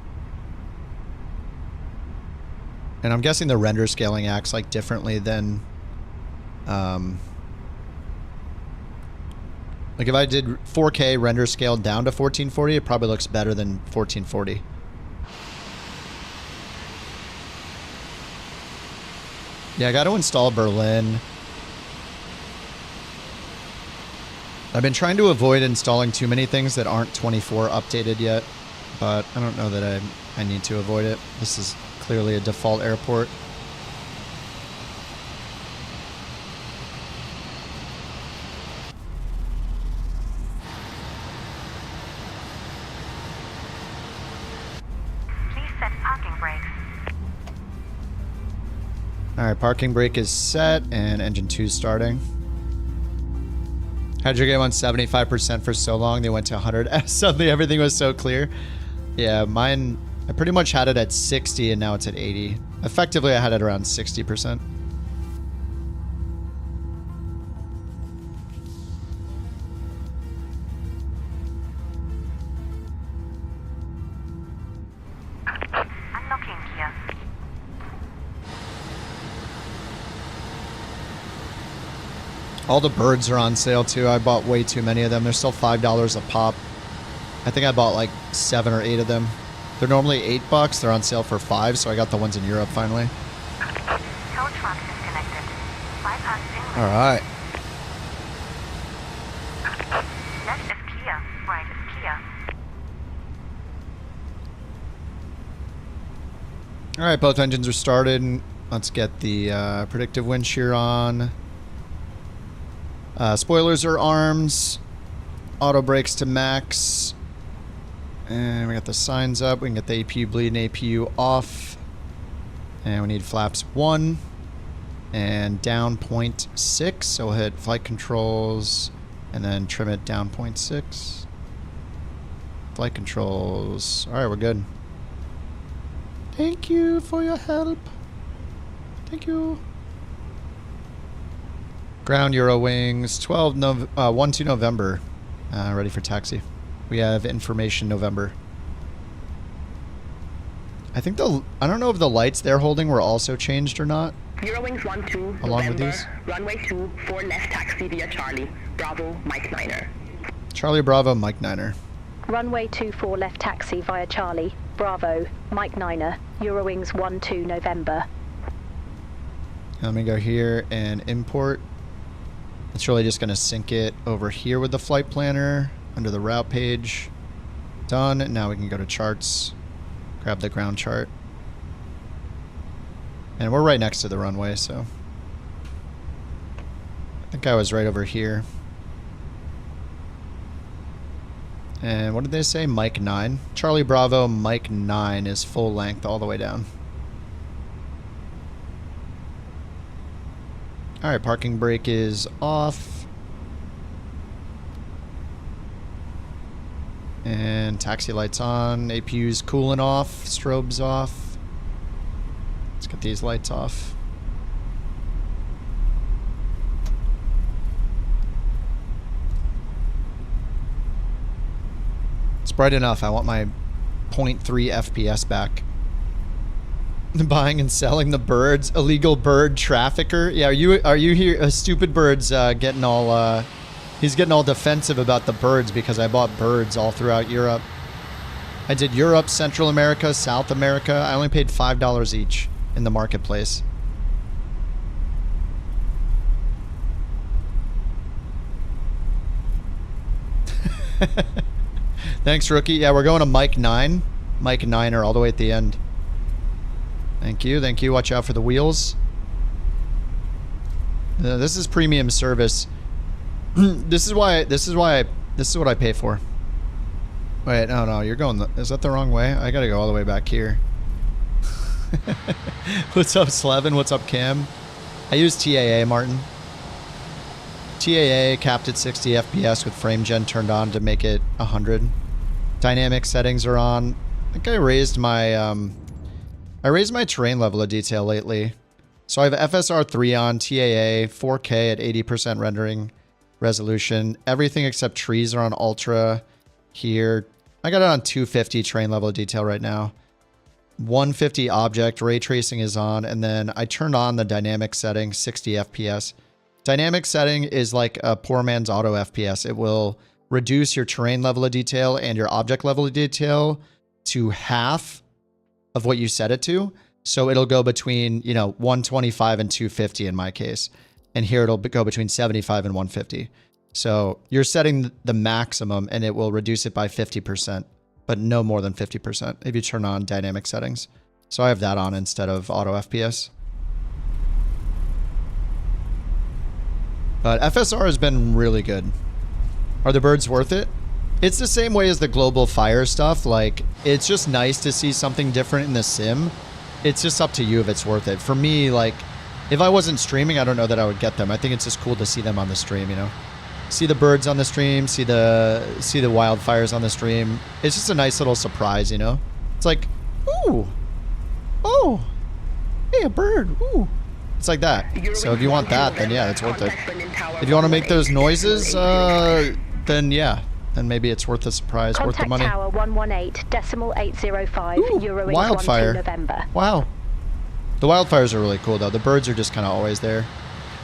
And I'm guessing the render scaling acts like differently than like if I did 4K render scaled down to 1440, it probably looks better than 1440. Yeah, I got to install Berlin. I've been trying to avoid installing too many things that aren't 24 updated yet, but I don't know that I need to avoid it. This is clearly a default airport. Please set parking brakes. All right, parking brake is set and engine 2 is starting. Had your game on 75% for so long, they went to 100. Suddenly everything was so clear. Yeah, mine, I pretty much had it at 60 and now it's at 80. Effectively, I had it around 60%. Unlocking gear. All the birds are on sale too. I bought way too many of them. They're still $5 a pop. I think I bought like 7 or 8 of them. They're normally $8. They're on sale for $5, so I got the ones in Europe finally. Tow truck disconnected. Bypass in. All right. Left is clear. Right is clear. All right, both engines are started. Let's get the predictive wind shear on. Spoilers are arms. Auto brakes to max. And we got the signs up. We can get the APU bleed and APU off. And we need flaps 1 and down 0.6. So we'll hit flight controls and then trim it down 0.6. Flight controls. All right, we're good. Thank you for your help. Thank you. Ground Eurowings, 1-2 November. Ready for taxi. We have information November. I think I don't know if the lights they're holding were also changed or not. Eurowings 1-2 Along November, with these. runway 2, 4 left taxi via Charlie, Bravo, Mike Niner. Charlie Bravo, Mike Niner. Runway 24 left taxi via Charlie, Bravo, Mike Niner, Eurowings 1-2 November. Let me go here and import. It's really just going to sync it over here with the flight planner under the route page. Done. Now we can go to charts, grab the ground chart. And we're right next to the runway, so I think I was right over here. And what did they say? Mike 9. Charlie Bravo, Mike 9 is full length all the way down. All right, parking brake is off. And taxi lights on. APU's cooling off. Strobes off. Let's get these lights off. It's bright enough. I want my 0.3 FPS back. Buying and selling the birds, illegal bird trafficker. Yeah, are you here? Stupid Bird's getting all he's getting all defensive about the birds because I bought birds all throughout Europe. I did Europe, Central America, South America. I only paid $5 each in the marketplace. Thanks, rookie. Yeah, we're going to Mike 9. Mike 9er all the way at the end. Thank you. Thank you. Watch out for the wheels. This is premium service. This is what I pay for. Wait, no, you're going, is that the wrong way? I gotta go all the way back here. What's up, Slevin? What's up, Cam? I use TAA, Martin. TAA capped at 60 FPS with frame gen turned on to make it 100. Dynamic settings are on. I think I raised my terrain level of detail lately. So I have FSR 3 on, TAA, 4K at 80% rendering resolution. Everything except trees are on ultra here. I got it on 250 terrain level of detail right now. 150 object, ray tracing is on, and then I turned on the dynamic setting, 60 FPS. Dynamic setting is like a poor man's auto FPS. It will reduce your terrain level of detail and your object level of detail to half of what you set it to. So it'll go between, you know, 125 and 250 in my case. And here it'll go between 75 and 150. So you're setting the maximum and it will reduce it by 50%, but no more than 50% if you turn on dynamic settings. So I have that on instead of auto FPS. But FSR has been really good. Are the birds worth it? It's the same way as the global fire stuff. Like, it's just nice to see something different in the sim. It's just up to you if it's worth it. For me, like, if I wasn't streaming, I don't know that I would get them. I think it's just cool to see them on the stream, you know? See the birds on the stream, see the wildfires on the stream. It's just a nice little surprise, you know? It's like, ooh, oh, hey, a bird, ooh. It's like that. So if you want that, then yeah, it's worth it. If you want to make those noises, then yeah. Then maybe it's worth the surprise, worth the money. Contact Tower 118.805, Eurowings wildfire. 12 November. Wow. The wildfires are really cool, though. The birds are just kind of always there.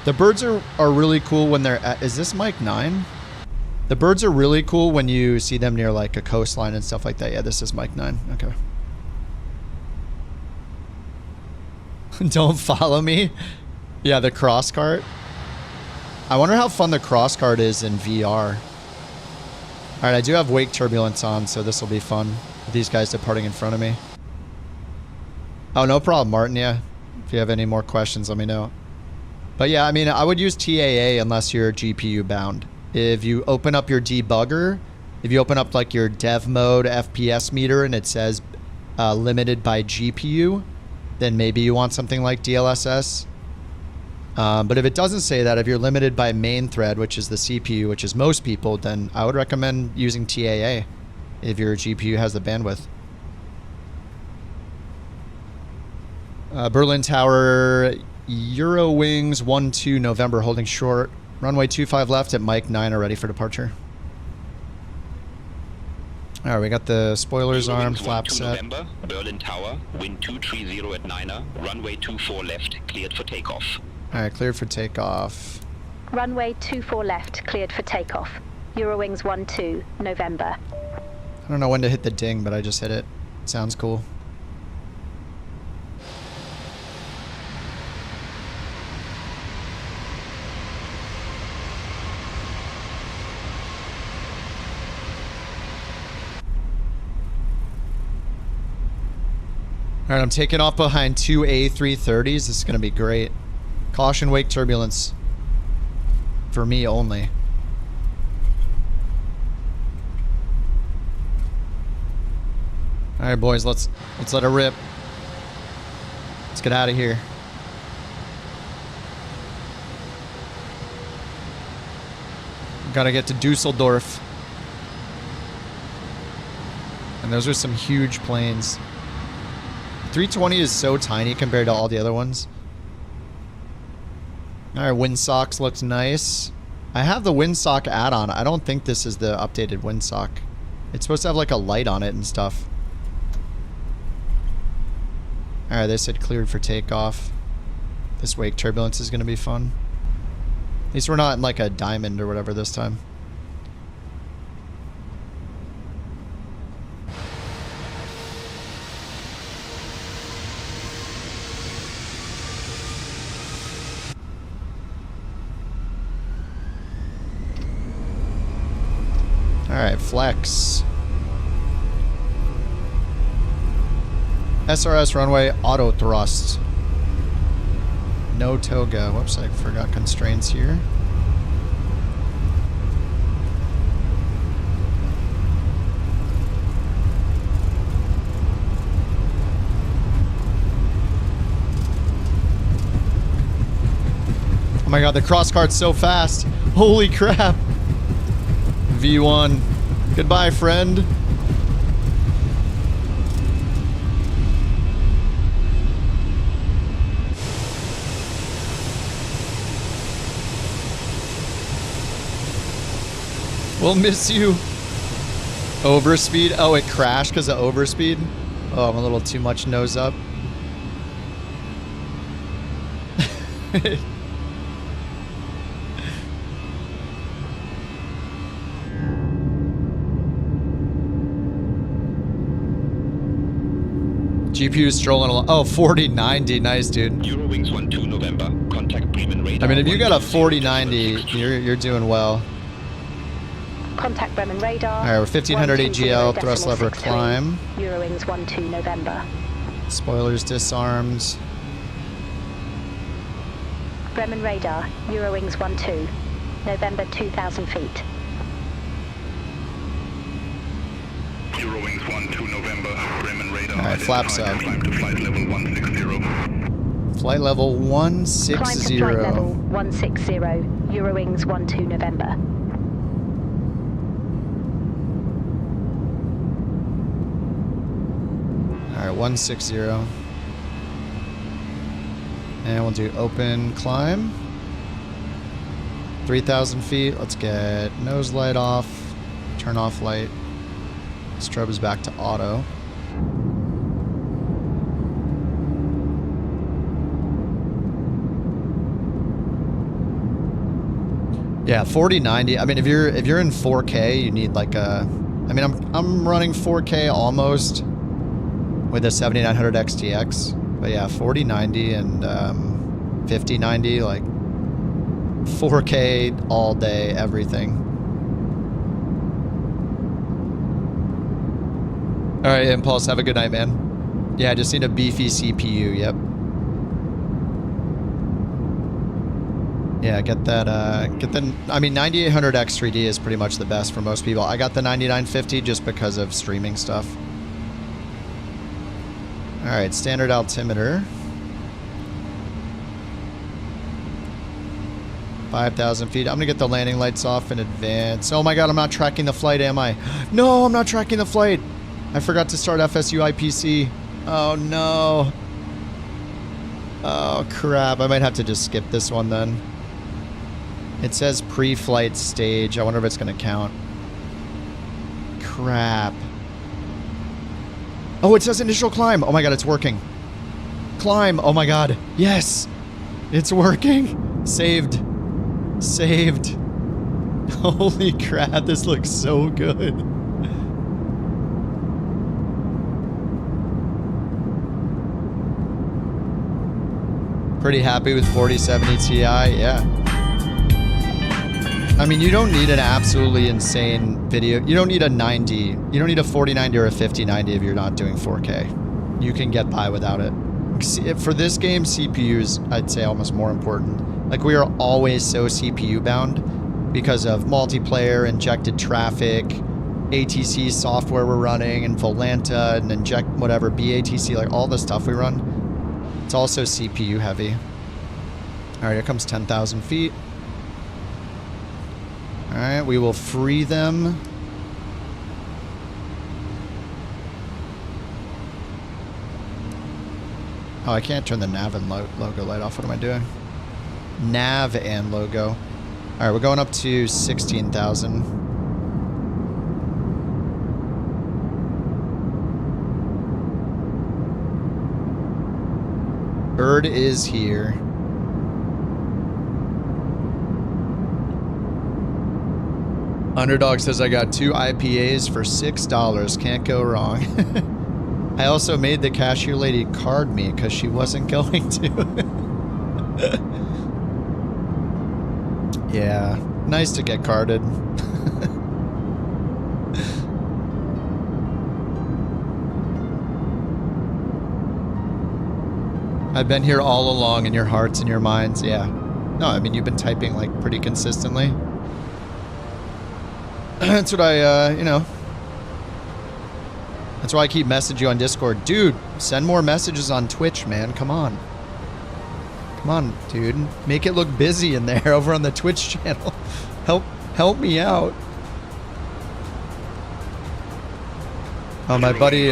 The birds are really cool when they're at... Is this Mike 9? The birds are really cool when you see them near, like, a coastline and stuff like that. Yeah, this is Mike 9. Okay. Don't follow me. Yeah, the cross cart. I wonder how fun the cross cart is in VR. Alright, I do have wake turbulence on, so this will be fun. These guys departing in front of me. Oh, no problem, Martin. Yeah. If you have any more questions, let me know. But yeah, I mean, I would use TAA unless you're GPU bound. If you open up your debugger, if you open up like your dev mode FPS meter and it says limited by GPU, then maybe you want something like DLSS. But if it doesn't say that, if you're limited by main thread, which is the CPU, which is most people, then I would recommend using TAA if your GPU has the bandwidth. Berlin Tower, Eurowings 12 November, holding short. Runway 25 left at Mike 9 are ready for departure. All right, we got the spoilers armed, flap set. November, Berlin Tower, wind 230 at 9er, runway 24 left, cleared for takeoff. All right, cleared for takeoff. Runway 24 left, cleared for takeoff. Eurowings 12 November. I don't know when to hit the ding, but I just hit it. Sounds cool. All right, I'm taking off behind two A330s. This is going to be great. Caution wake turbulence. For me only. All right, boys, let's let it rip. Let's get out of here. Gotta get to Dusseldorf. And those are some huge planes. 320 is so tiny compared to all the other ones. Alright, windsocks looks nice. I have the windsock add-on. I don't think this is the updated windsock. It's supposed to have like a light on it and stuff. Alright, they said cleared for takeoff. This wake turbulence is going to be fun. At least we're not in like a diamond or whatever this time. Alright, flex. SRS runway auto thrust. No toga. Whoops, I forgot constraints here. Oh my god, the cross cart's so fast. Holy crap. V1. Goodbye, friend. We'll miss you. Overspeed. Oh, it crashed because of overspeed. Oh, I'm a little too much nose up. GPU strolling along. Oh, 4090. Nice, dude. Eurowings 12 November. Contact Bremen radar. I mean, if you got a 4090, you're doing well. Contact Bremen radar. All right, we're 1500 AGL, thrust lever 120.63. climb. Eurowings 12 November. Spoilers disarmed. Bremen radar. Eurowings 12. November 2000 feet. Eurowings 12 November. Bremen radar. All right, flaps up. Climb to flight level 160. Flight level 160. Climb to flight level 160. Eurowings 12 November. All right, 160. And we'll do open climb. 3,000 feet. Let's get nose light off. Turn off light. Strobe is back to auto. Yeah, 4090. I mean, if you're in 4K, you need like a. I mean, I'm running 4K almost with a 7900 XTX, but yeah, 4090 and 5090, like 4K all day, everything. All right, Impulse, have a good night, man. Yeah, I just need a beefy CPU. Yep. Yeah, get that. I mean, 9800 X3D is pretty much the best for most people. I got the 9950 just because of streaming stuff. All right, standard altimeter. 5,000 feet. I'm gonna get the landing lights off in advance. Oh my God, I'm not tracking the flight, am I? No, I'm not tracking the flight. I forgot to start FSU IPC. Oh no. Oh crap, I might have to just skip this one then. It says pre-flight stage. I wonder if it's gonna count. Crap. Oh, it says initial climb. Oh my God, it's working. Climb. Oh my God. Yes. It's working. Saved. Saved. Holy crap, this looks so good. Pretty happy with 4070 Ti, yeah. I mean, you don't need an absolutely insane video. You don't need a 90. You don't need a 4090 or a 5090 if you're not doing 4K. You can get by without it. For this game, CPU's, I'd say, almost more important. Like, we are always so CPU bound because of multiplayer, injected traffic, ATC software we're running, and Volanta, and inject whatever, BATC, like all the stuff we run. It's also CPU heavy. All right, here comes 10,000 feet. All right, we will free them. Oh, I can't turn the nav and logo light off. What am I doing? Nav and logo. All right, we're going up to 16,000. Bird is here. Underdog says I got 2 IPAs for $6. Can't go wrong. I also made the cashier lady card me because she wasn't going to. Yeah, nice to get carded. I've been here all along in your hearts and your minds, yeah. No, I mean, you've been typing like pretty consistently. That's what I, you know. That's why I keep messaging you on Discord. Dude, send more messages on Twitch, man. Come on. Come on, dude. Make it look busy in there over on the Twitch channel. Help me out. Oh, my buddy,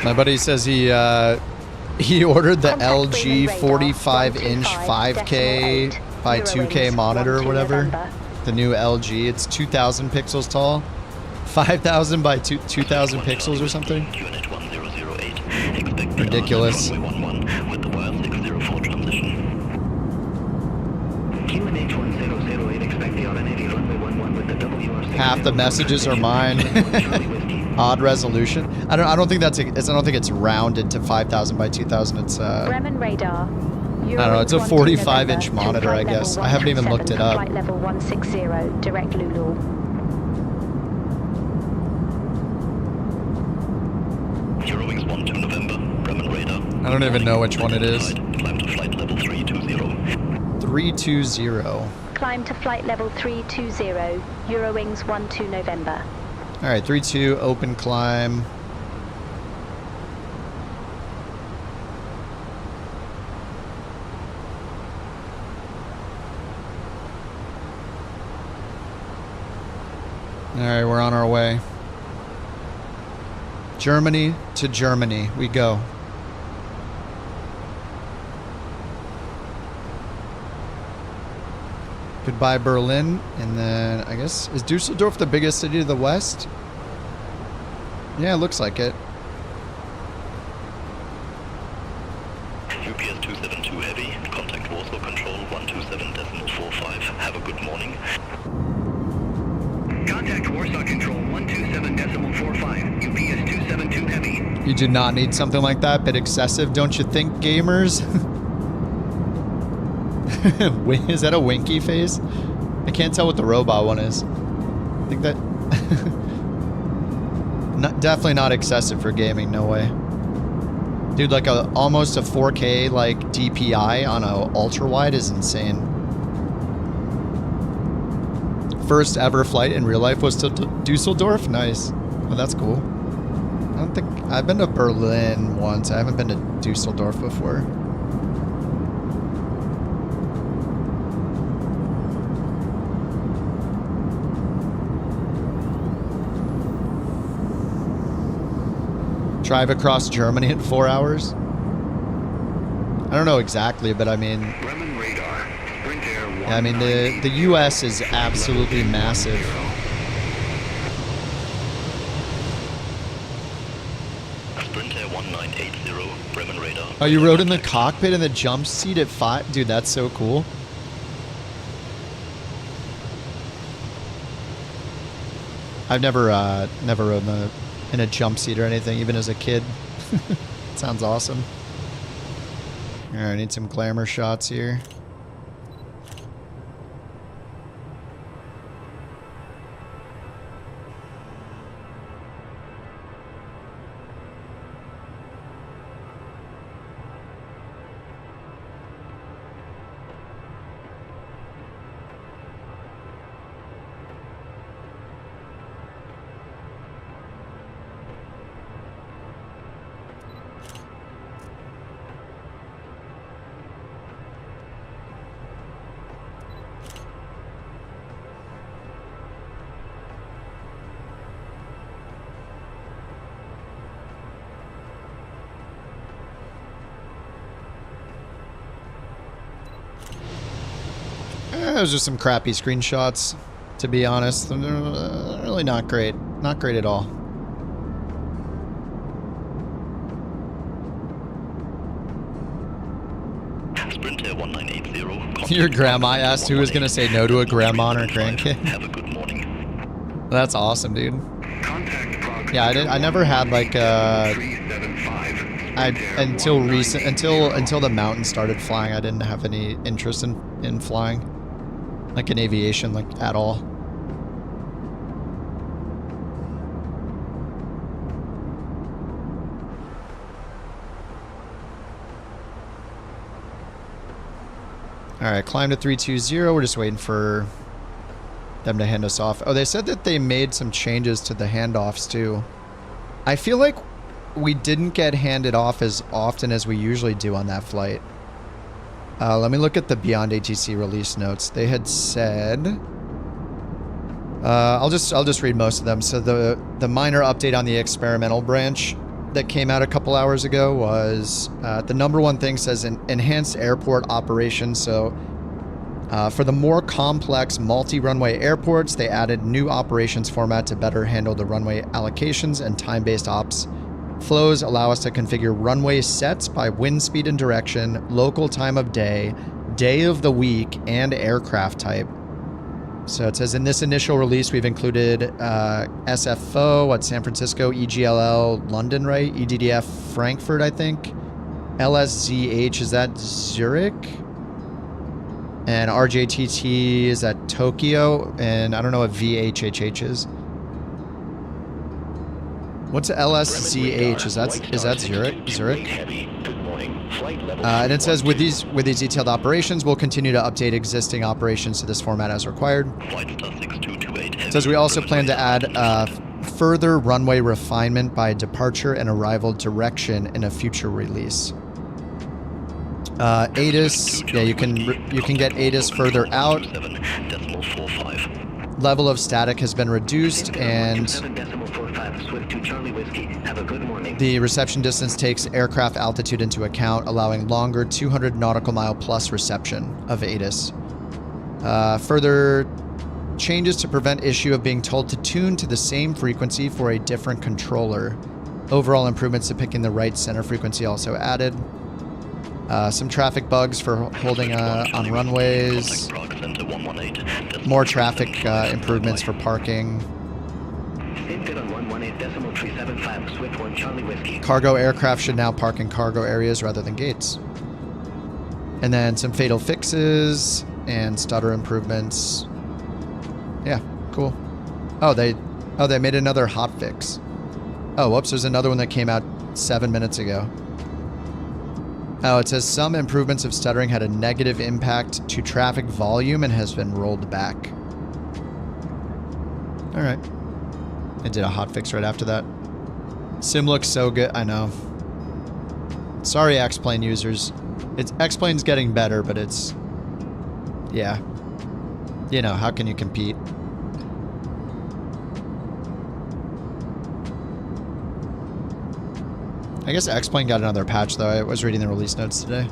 my buddy says he ordered the LG 45-inch 5K by 2K monitor or whatever. The new LG. It's 2,000 pixels tall. 5,000 by 2,000 pixels or something. Ridiculous. Half the messages are mine. Odd resolution. I don't think that's. I don't think it's rounded to 5,000 by 2,000. It's. Bremen radar. I don't know. It's a 45-inch monitor, I guess. I haven't even looked it up. Flight level 160, direct Lulu. Eurowings 12 November, Bremen radar. I don't even know which one it is. Climb to flight level 320. 320. Climb to flight level 320, Eurowings 12 November. All right, 32, open climb. All right, we're on our way. Germany to Germany, we go. Goodbye, Berlin. And then, I guess, is Dusseldorf the biggest city to the west? Yeah, it looks like it. UPS 272 Heavy, contact Warsaw Control 127.45. Have a good morning. Contact Warsaw Control 127.45. UPS 272 Heavy. You do not need something like that, bit excessive, don't you think, gamers? Is that a winky face? I can't tell what the robot one is. I think that... definitely not excessive for gaming, no way. Dude, like almost a 4K like DPI on a ultra wide is insane. First ever flight in real life was to Dusseldorf? Nice. Oh, that's cool. I don't think... I've been to Berlin once. I haven't been to Dusseldorf before. Drive across Germany in 4 hours? I don't know exactly, but I mean... Yeah, I mean, the US is absolutely massive. Sprintair 1980, Bremen radar. Oh, you rode in the cockpit in the jump seat at 5? Dude, that's so cool. I've never rode in a jump seat or anything, even as a kid. Sounds awesome. All right, I need some glamour shots here. Those are some crappy screenshots, to be honest. They're really not great. Not great at all. Sprintair 1980. Your grandma asked who was going to say no to a grandma or grandkid. Have a good morning. That's awesome, dude. Yeah, I never had like until the mountain started flying, I didn't have any interest in flying. Like in aviation, like at all. Alright, climb to 320. We're just waiting for them to hand us off. Oh, they said that they made some changes to the handoffs too. I feel like we didn't get handed off as often as we usually do on that flight. Let me look at the BeyondATC release notes. They had said... I'll just read most of them. So the minor update on the experimental branch that came out a couple hours ago was... the number one thing says enhanced airport operations. So for the more complex multi-runway airports, they added new operations format to better handle the runway allocations, and time-based ops flows allow us to configure runway sets by wind speed and direction, local time of day, day of the week, and aircraft type. So it says in this initial release, we've included SFO, San Francisco, EGLL, London, right? EDDF, Frankfurt, I think. LSZH, is that Zurich? And RJTT, is that Tokyo? And I don't know what VHHH is. What's LSZH? Is that Zurich? And it says with these detailed operations, we'll continue to update existing operations to this format as required. It says we also plan to add further runway refinement by departure and arrival direction in a future release. ATIS, yeah, you can get ATIS further out. Level of static has been reduced, and the reception distance takes aircraft altitude into account, allowing longer 200 nautical mile plus reception of ATIS. Further changes to prevent issue of being told to tune to the same frequency for a different controller. Overall improvements to picking the right center frequency also added. Some traffic bugs for holding on runways. More traffic improvements for parking. Cargo aircraft should now park in cargo areas rather than gates. And then some fatal fixes and stutter improvements. Yeah, cool. Oh, they made another hotfix. Oh, whoops, there's another one that came out 7 minutes ago. Oh, it says some improvements of stuttering had a negative impact to traffic volume and has been rolled back. All right. I did a hotfix right after that. Sim looks so good. I know. Sorry, X-Plane users. X-Plane's getting better, but it's... Yeah. You know, how can you compete? I guess X-Plane got another patch, though. I was reading the release notes today.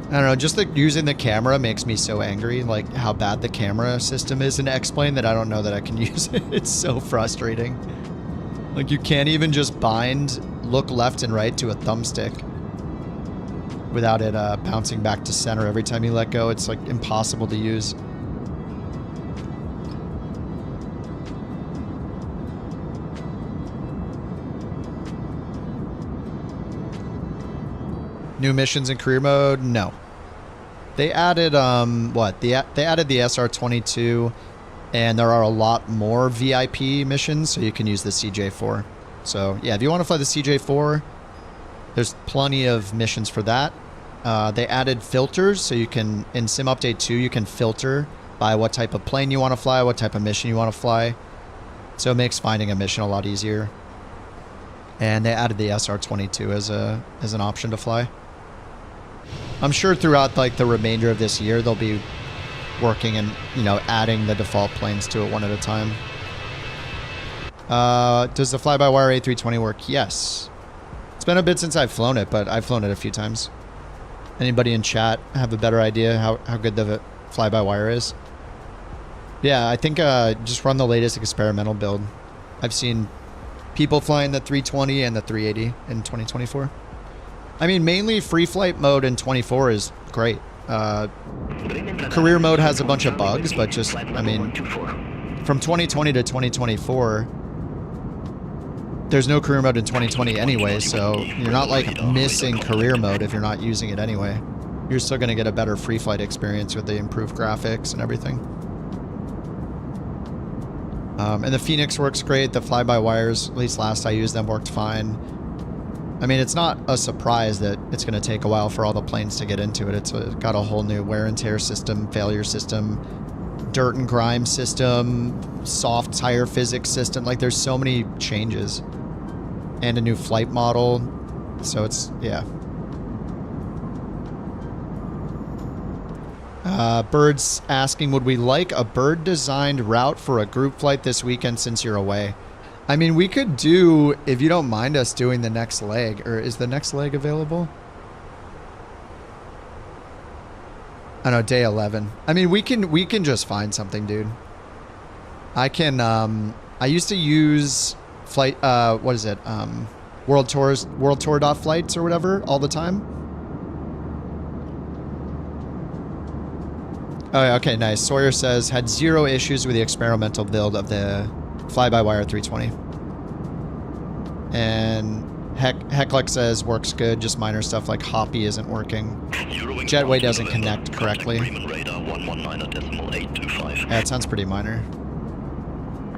I don't know, just using the camera makes me so angry, like how bad the camera system is in X-Plane, that I don't know that I can use it. It's so frustrating. Like, you can't even just look left and right to a thumbstick without it bouncing back to center every time you let go. It's like impossible to use. New missions in career mode? No. They added, what? They added the SR22, and there are a lot more VIP missions, so you can use the CJ4. So, yeah, if you want to fly the CJ4, there's plenty of missions for that. They added filters, so you can, in Sim Update 2, you can filter by what type of plane you want to fly, what type of mission you want to fly. So it makes finding a mission a lot easier. And they added the SR22 as an option to fly. I'm sure throughout like the remainder of this year they'll be working and, you know, adding the default planes to it one at a time. Does the fly-by-wire A320 work? Yes. It's been a bit since I've flown it, but I've flown it a few times. Anybody in chat have a better idea how good the fly-by-wire is? Yeah, I think just run the latest experimental build. I've seen people flying the 320 and the 380 in 2024. I mean, mainly free flight mode in 24 is great. Career mode has a bunch of bugs, but just, I mean, from 2020 to 2024, there's no career mode in 2020 anyway, so you're not like missing career mode if you're not using it anyway. You're still going to get a better free flight experience with the improved graphics and everything. And the Fenix works great. The fly-by-wires, at least last I used them, worked fine. I mean, it's not a surprise that it's going to take a while for all the planes to get into it. It's got a whole new wear and tear system, failure system, dirt and grime system, soft tire physics system. Like, there's so many changes. And a new flight model. So it's, yeah. Bird's asking, would we like a bird-designed route for a group flight this weekend since you're away? I mean, we could do, if you don't mind us doing the next leg, or is the next leg available? I know, day 11. I mean, we can just find something, dude. I can, I used to use flight, what is it? World Tour.flights or whatever all the time. Oh, yeah, okay, nice. Sawyer says, had 0 issues with the experimental build of the fly-by-wire 320. And Hecklick says, works good, just minor stuff like Hoppy isn't working. Jetway doesn't connect correctly. Yeah, it sounds pretty minor.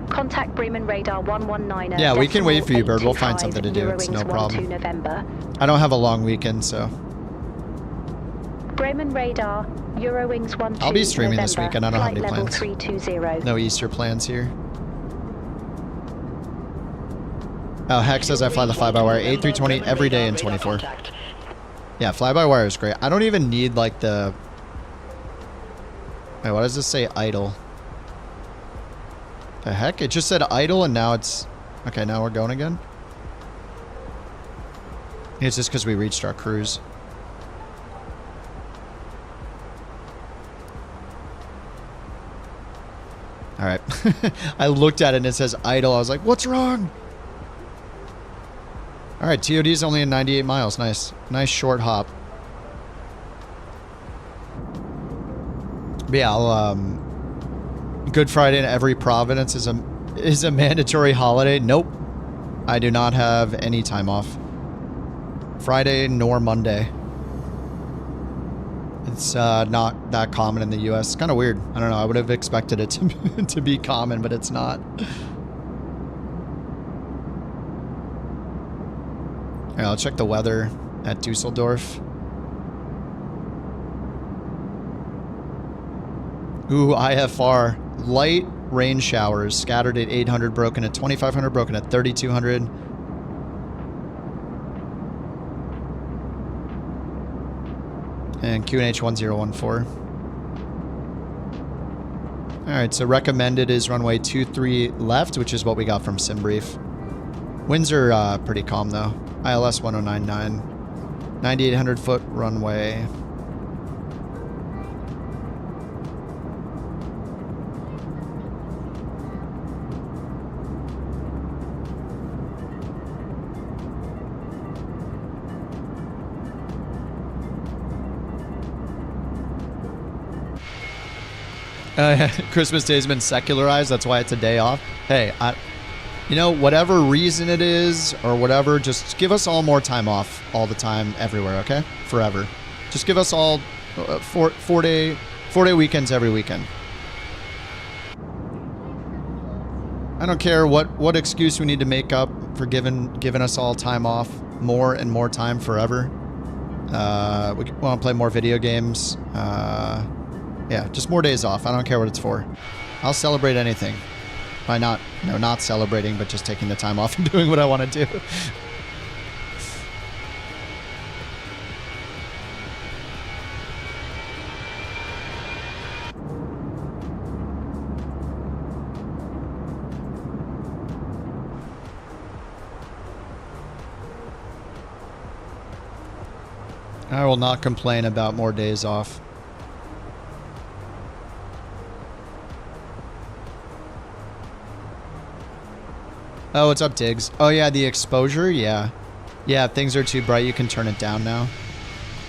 Contact Bremen Radar 119. Yeah, we can wait for you, Bird. We'll find something to do. It's no problem. I don't have a long weekend, so. Bremen Radar, Eurowings 12. I'll be streaming this weekend. I don't have any plans. 320. No Easter plans here. Oh, Heck says I fly the fly-by-wire A320 every day in 24. Yeah, fly-by-wire is great. I don't even need, like, the... Wait, what does this say? Idle. The heck? It just said idle and now it's... Okay, now we're going again? It's just because we reached our cruise. Alright. I looked at it and it says idle. I was like, what's wrong? Alright, TOD's only in 98 miles. Nice. Nice short hop. But yeah, I'll, Good Friday in every province is a mandatory holiday. Nope. I do not have any time off. Friday nor Monday. It's not that common in the US. It's kind of weird. I don't know. I would have expected it to be common, but it's not. Alright, I'll check the weather at Dusseldorf. Ooh, IFR. Light rain showers scattered at 800, broken at 2500, broken at 3200. And QNH 1014. Alright, so recommended is runway 23 left, which is what we got from SimBrief. Winds are pretty calm though. ILS 1099. 9,800 foot runway. Christmas Day's been secularized. That's why it's a day off. Hey, you know, whatever reason it is or whatever, just give us all more time off all the time, everywhere, okay? Forever. Just give us all four-day weekends every weekend. I don't care what excuse we need to make up for giving us all time off, more and more time forever. We want to play more video games. Yeah, just more days off. I don't care what it's for. I'll celebrate anything. By not celebrating, but just taking the time off and doing what I want to do. I will not complain about more days off. Oh, what's up, Diggs? Oh, yeah, the exposure? Yeah. Yeah, if things are too bright, you can turn it down now.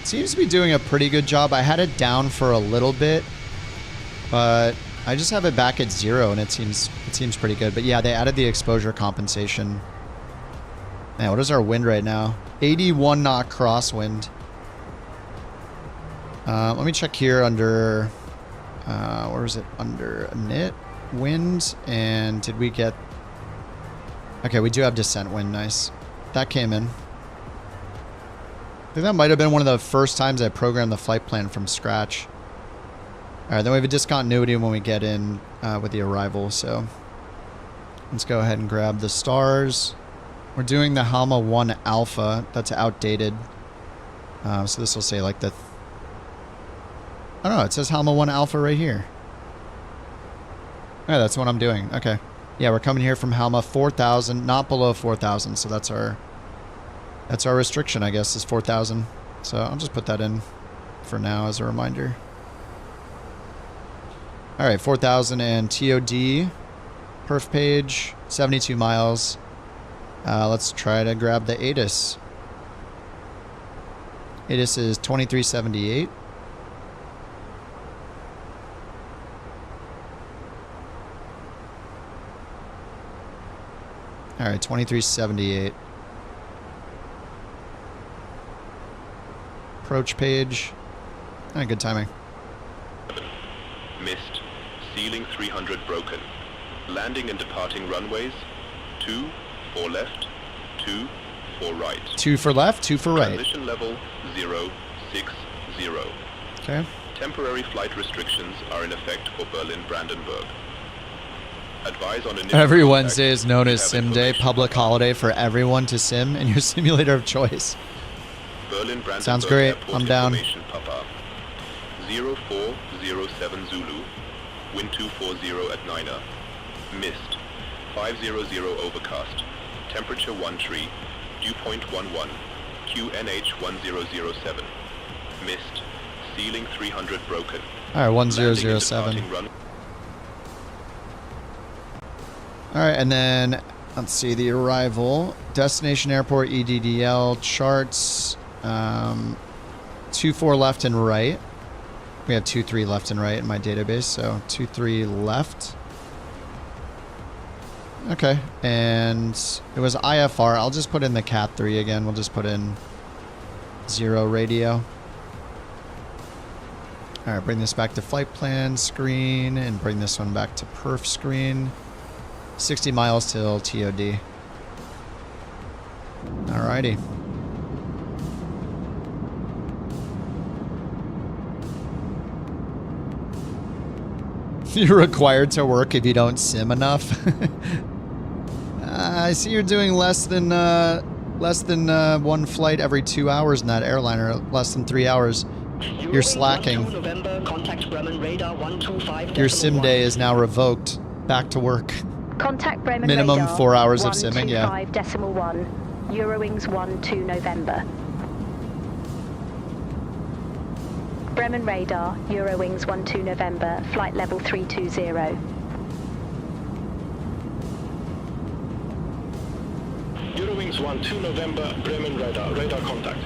It seems to be doing a pretty good job. I had it down for a little bit, but I just have it back at 0, and it seems pretty good. But yeah, they added the exposure compensation. Man, what is our wind right now? 81 knot crosswind. Let me check here under... where is it? Under init, wind, and did we get... Okay, we do have descent wind. Nice. That came in. I think that might have been one of the first times I programmed the flight plan from scratch. Alright, then we have a discontinuity when we get in with the arrival, so... Let's go ahead and grab the stars. We're doing the Halma 1 Alpha. That's outdated. So this will say like the... I don't know, it says Halma 1 Alpha right here. Yeah, that's what I'm doing. Okay. Yeah, we're coming here from Halma 4,000, not below 4,000. So that's our restriction, I guess, is 4,000. So I'll just put that in for now as a reminder. All right, 4,000 and TOD, perf page, 72 miles. Let's try to grab the ATIS. ATIS is 2378. All right, 2378. Approach page. Good timing. Missed. Ceiling 300 broken. Landing and departing runways. 2 for left. 2 for right. 2 for left, 2 for right. Transition level 060. Okay. Temporary flight restrictions are in effect for Berlin-Brandenburg. Advise on Every Wednesday is known as Sim Day, public holiday for everyone to sim in your simulator of choice. Berlin-Brandenburg Sounds great. Airport I'm down. Papa. 0407 Zulu. Wind 240 at 9er. Missed. 500 overcast. Temperature 13. Dew point 11. QNH 1007. Missed. Ceiling 300 broken. Alright, 1007. Alright, and then let's see the arrival. Destination airport EDDL charts. 2-4 left and right. We have 2-3 left and right in my database, so 2-3 left. Okay, and it was IFR. I'll just put in the Cat 3 again. We'll just put in 0 radio. Alright, bring this back to flight plan screen and bring this one back to perf screen. 60 miles till TOD. Alrighty. You're required to work if you don't sim enough. I see you're doing less than one flight every 2 hours in that airline, or less than 3 hours. You're slacking. Your sim day is now revoked. Back to work. Contact Bremen Minimum radar, 4 hours of simming, yeah. 125.1. Eurowings 12 November. Bremen radar, Eurowings 12 November, flight level 320. Eurowings 12 November, Bremen radar, radar contact.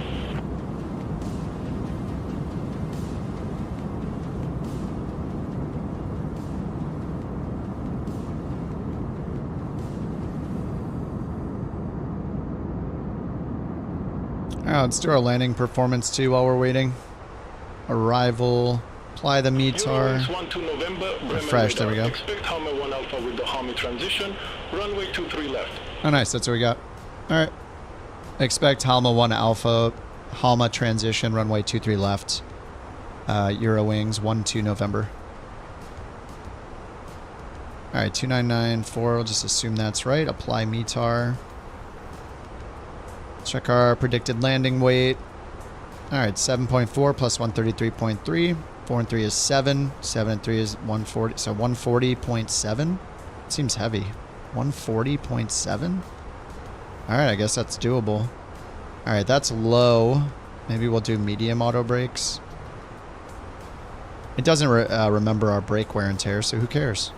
Alright, let's do our landing performance too while we're waiting. Arrival. Apply the METAR. Refresh, there we go. Expect Halma 1 Alpha with the Hami transition. Runway 23 left. Oh, nice. That's what we got. Alright. Expect Halma 1 Alpha. Halma transition. Runway 23 left. Eurowings 12 November. Alright, 2994. We'll just assume that's right. Apply METAR. Check our predicted landing weight. Alright, 7.4 plus 133.3. 4 and 3 is 7. 7 and 3 is 140. So 140.7. Seems heavy. 140.7? Alright, I guess that's doable. Alright, that's low. Maybe we'll do medium auto brakes. It doesn't remember our brake wear and tear, so who cares?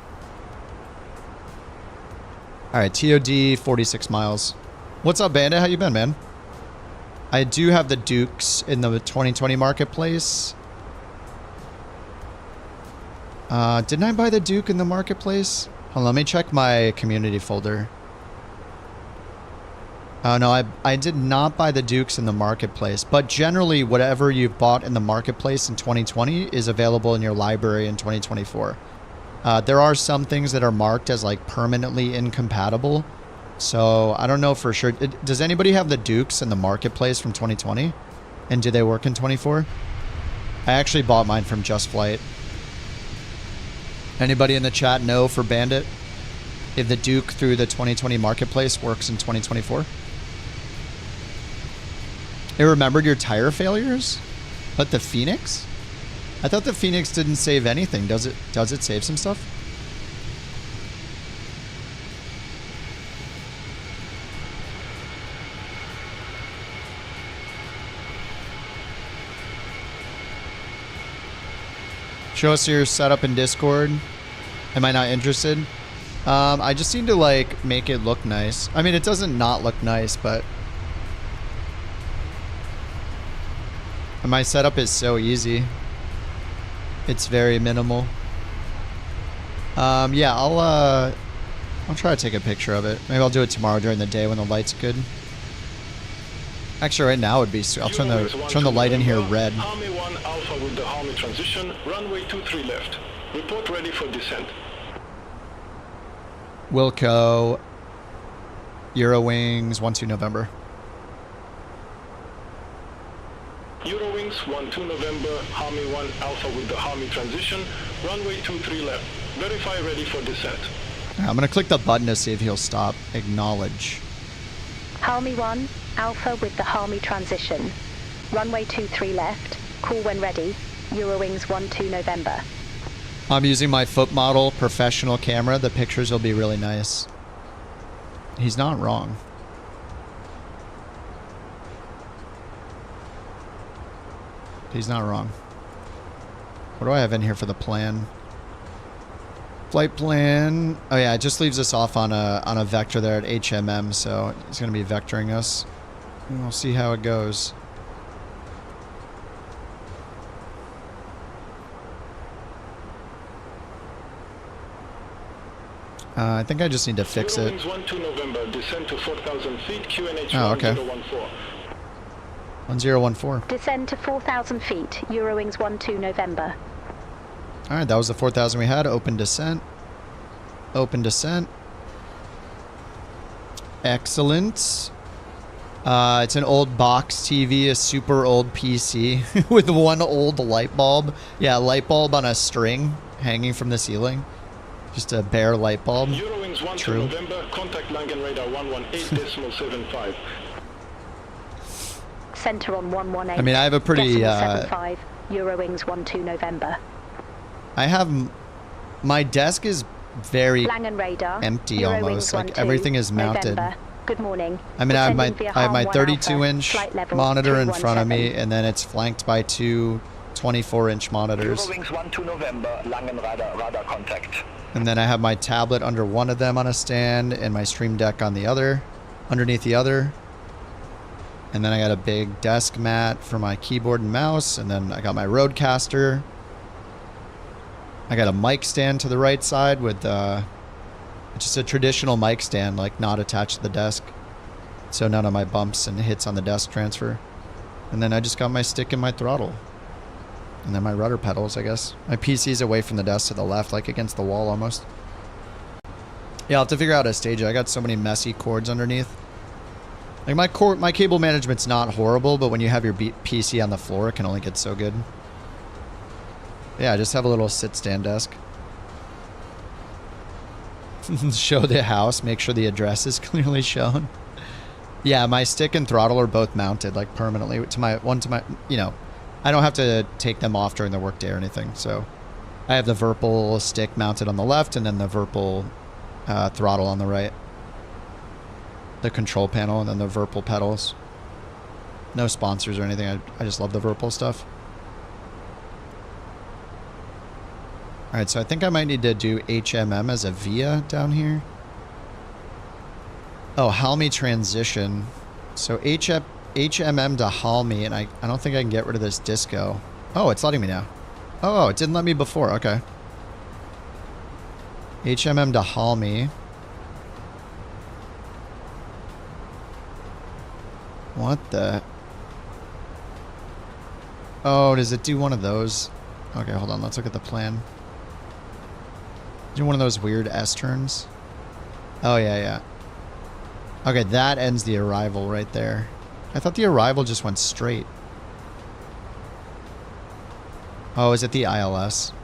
Alright, TOD 46 miles. What's up, Bandit? How you been, man? I do have the Dukes in the 2020 marketplace. Didn't I buy the Duke in the marketplace? Hold on, let me check my community folder. Oh, no, I did not buy the Dukes in the marketplace. But generally, whatever you've bought in the marketplace in 2020 is available in your library in 2024. There are some things that are marked as like permanently incompatible. So I don't know for sure. Does anybody have the Dukes in the marketplace from 2020? And do they work in 24? I actually bought mine from Just Flight. Anybody in the chat know for Bandit if the Duke through the 2020 marketplace works in 2024? It remembered your tire failures? But the Fenix? I thought the Fenix didn't save anything. Does it save some stuff? Show us your setup in Discord. Am I not interested? I just need to like make it look nice. I mean, it doesn't not look nice, but my setup is so easy. It's very minimal. Yeah, I'll try to take a picture of it. Maybe I'll do it tomorrow during the day when the light's good. Actually, right now would be. I'll turn the light in here red. Army 1 Alpha with the Army transition. Runway 23 left. Report ready for descent. Wilco. Eurowings 12 November. Eurowings 12 November. Army 1 Alpha with the Army transition. Runway 23 left. Verify ready for descent. I'm gonna click the button to see if he'll stop. Acknowledge. Harmy 1, Alpha with the Harmy transition. Runway 23 left. Call when ready. Eurowings 12 November. I'm using my foot model professional camera. The pictures will be really nice. He's not wrong. He's not wrong. What do I have in here for the plan? Flight plan. Oh yeah, it just leaves us off on a vector there at HMM, so it's going to be vectoring us. And we'll see how it goes. I think I just need to fix it. Eurowings 12 November, descend to 4,000 feet, QNH Oh, okay. 1014. 1014. Descend to 4,000 feet. Eurowings 12 November. Alright, that was the 4,000 we had. Open descent. Open descent. Excellent. It's an old box TV, a super old PC with one old light bulb. Yeah, light bulb on a string hanging from the ceiling. Just a bare light bulb. Eurowings 12 True. November, contact Langen radar 118.75. Center on 118. I mean, I have a pretty... 75. Eurowings 12 November. I have... My desk is very Langen radar. empty Eurowings almost. Like 12 everything is mounted. November. Good morning. I mean, I have my Descending via Harm 1 32-inch Alpha, flight level monitor in front of me, 217. and then it's flanked by two 24-inch monitors. Eurowings 12 November, Langen radar contact. And then I have my tablet under one of them on a stand, and my Stream Deck on the other, underneath the other. And then I got a big desk mat for my keyboard and mouse, and then I got my Rodecaster. I got a mic stand to the right side with just a traditional mic stand, like not attached to the desk. So none of my bumps and hits on the desk transfer. And then I just got my stick and my throttle. And then my rudder pedals, I guess. My PC's away from the desk to the left, like against the wall almost. Yeah, I'll have to figure out how to stage it. I got so many messy cords underneath. Like my cable management's not horrible, but when you have your PC on the floor, it can only get so good. Yeah, just have a little sit-stand desk. Show the house, make sure the address is clearly shown. Yeah, my stick and throttle are both mounted, like permanently to my, you know, I don't have to take them off during the workday or anything. So I have the Virpil stick mounted on the left and then the Virpil throttle on the right. The control panel and then the Virpil pedals. No sponsors or anything. I just love the Virpil stuff. Alright, so I think I might need to do HMM as a VIA down here. Oh, Halmy transition. So HMM to Halmy, and I don't think I can get rid of this disco. Oh, it's letting me now. Oh, it didn't let me before. Okay. HMM to Halmy. What the? Oh, does it do one of those? Okay, hold on. Let's look at the plan. Do one of those weird S turns. Oh, yeah, yeah. Okay, that ends the arrival right there. I thought the arrival just went straight. Oh, is it the ILS?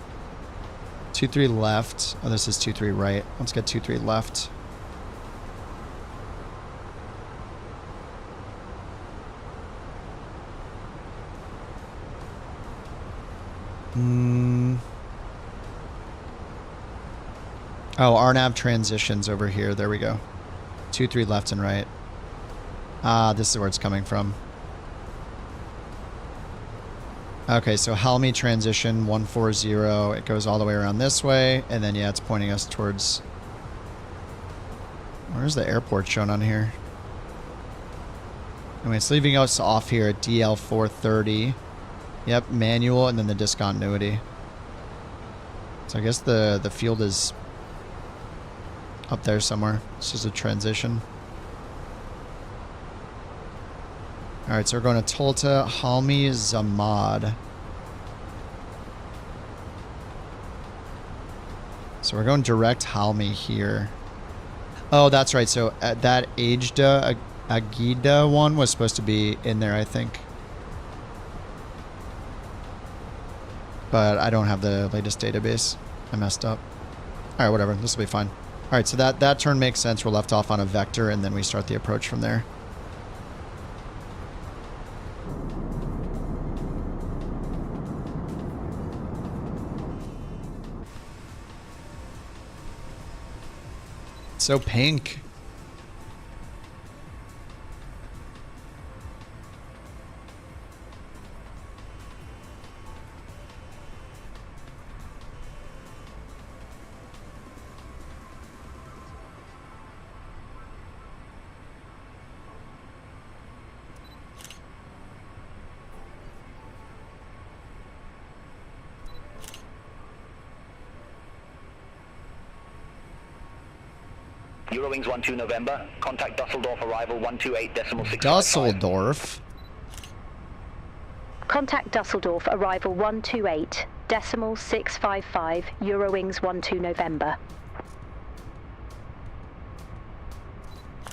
2-3 left. Oh, this is 2-3 right. Let's get 2-3 left. Oh, RNAV transitions over here. There we go. 2-3 left and right. Ah, this is where it's coming from. Okay, so Halmy transition 140. It goes all the way around this way, and then yeah, it's pointing us towards. Where's the airport shown on here? I mean, it's leaving us off here at DL 430. Yep, manual, and then the discontinuity. So I guess the field is Up there somewhere. This is a transition. Alright, so we're going to Tolta, Halmi, Zamad. So we're going direct Halmi here. Oh, that's right. So that Agida one was supposed to be in there, I think. But I don't have the latest database. I messed up. Alright, whatever. This will be fine. Alright, so that turn makes sense. We're left off on a vector, and then we start the approach from there. So pink. Eurowings 12 November, contact Dusseldorf arrival 128.655. Dusseldorf? Contact Dusseldorf arrival 128.655, Eurowings 12 November.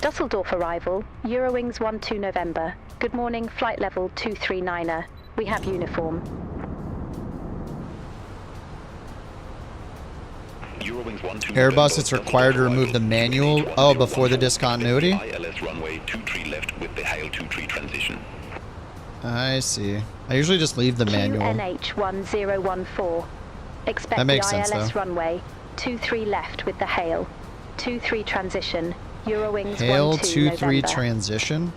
Dusseldorf arrival, Eurowings 12 November. Good morning, flight level 239er. We have uniform. Airbus, it's required to remove the manual. Oh, before the discontinuity? ILS runway 23 left with the Hail 23 transition. I see. I usually just leave the manual. QNH1014. Expect That makes the sense, ILS though. runway 23 left with the Hail 23 transition. Eurowings Hail 12 23 November. transition.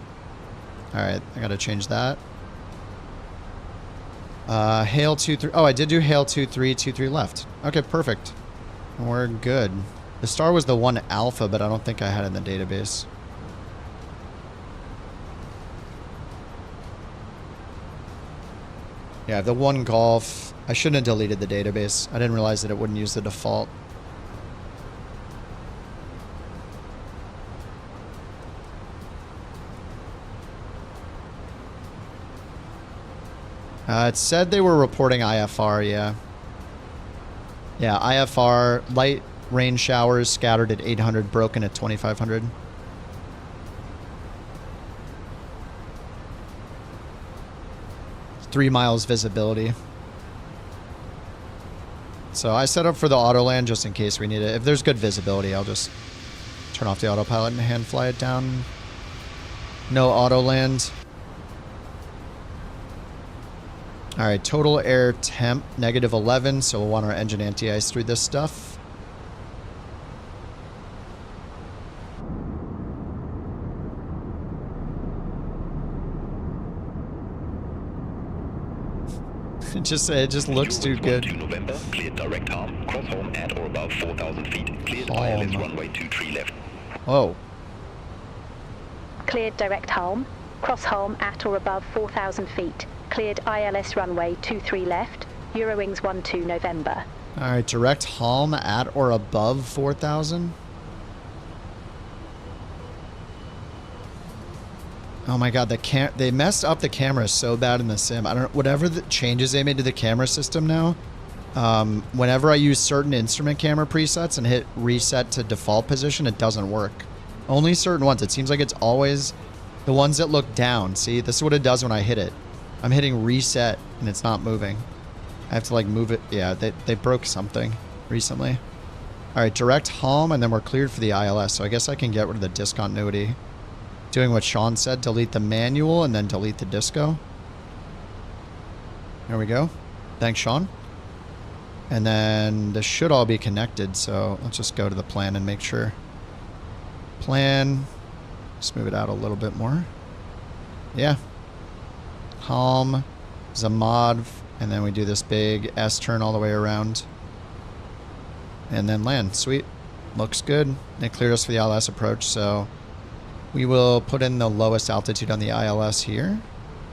Alright, I gotta change that. Hail 23. Oh, I did do Hail 23, 23 left. Okay, perfect. We're good. The star was the 1 alpha, but I don't think I had it in the database. Yeah, the 1 golf. I shouldn't have deleted the database. I didn't realize that it wouldn't use the default. It said they were reporting IFR, yeah. Yeah, IFR, light rain showers scattered at 800, broken at 2500. Three miles visibility. So I set up for the auto land just in case we need it. If there's good visibility, I'll just turn off the autopilot and hand fly it down. No auto land. Alright, total air temp, -11, so we'll want our engine anti-ice through this stuff. It just looks too good. November, cleared direct arm, cross home at or above 4,000 feet, cleared ILS runway 23 left. Whoa. Cleared direct home, cross home at or above 4,000 feet. Cleared ILS runway 23 left, Eurowings 12 November. Alright, direct home at or above 4,000? Oh my god, they messed up the camera so bad in the sim. I don't know, whatever the changes they made to the camera system now, whenever I use certain instrument camera presets and hit reset to default position, it doesn't work. Only certain ones. It seems like it's always the ones that look down. See, this is what it does when I hit it. I'm hitting reset and it's not moving. I have to like move it. Yeah, they broke something recently. Alright, direct home and then we're cleared for the ILS. So I guess I can get rid of the discontinuity. Doing what Sean said, delete the manual and then delete the disco. There we go. Thanks, Sean. And then this should all be connected. So let's just go to the plan and make sure. Plan. Just move it out a little bit more. Yeah. Calm, Zamad, and then we do this big S turn all the way around. And then land. Sweet. Looks good. They cleared us for the ILS approach, so we will put in the lowest altitude on the ILS here.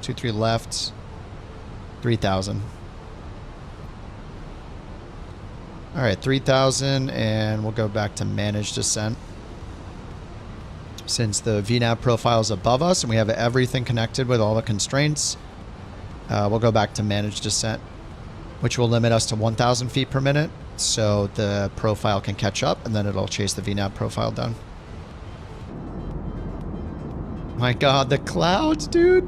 23 left. 3,000. All right, 3,000, and we'll go back to manage descent. Since the VNAV profile is above us and we have everything connected with all the constraints, we'll go back to manage descent, which will limit us to 1,000 feet per minute, so the profile can catch up, and then it'll chase the VNAV profile down. My God, the clouds, dude.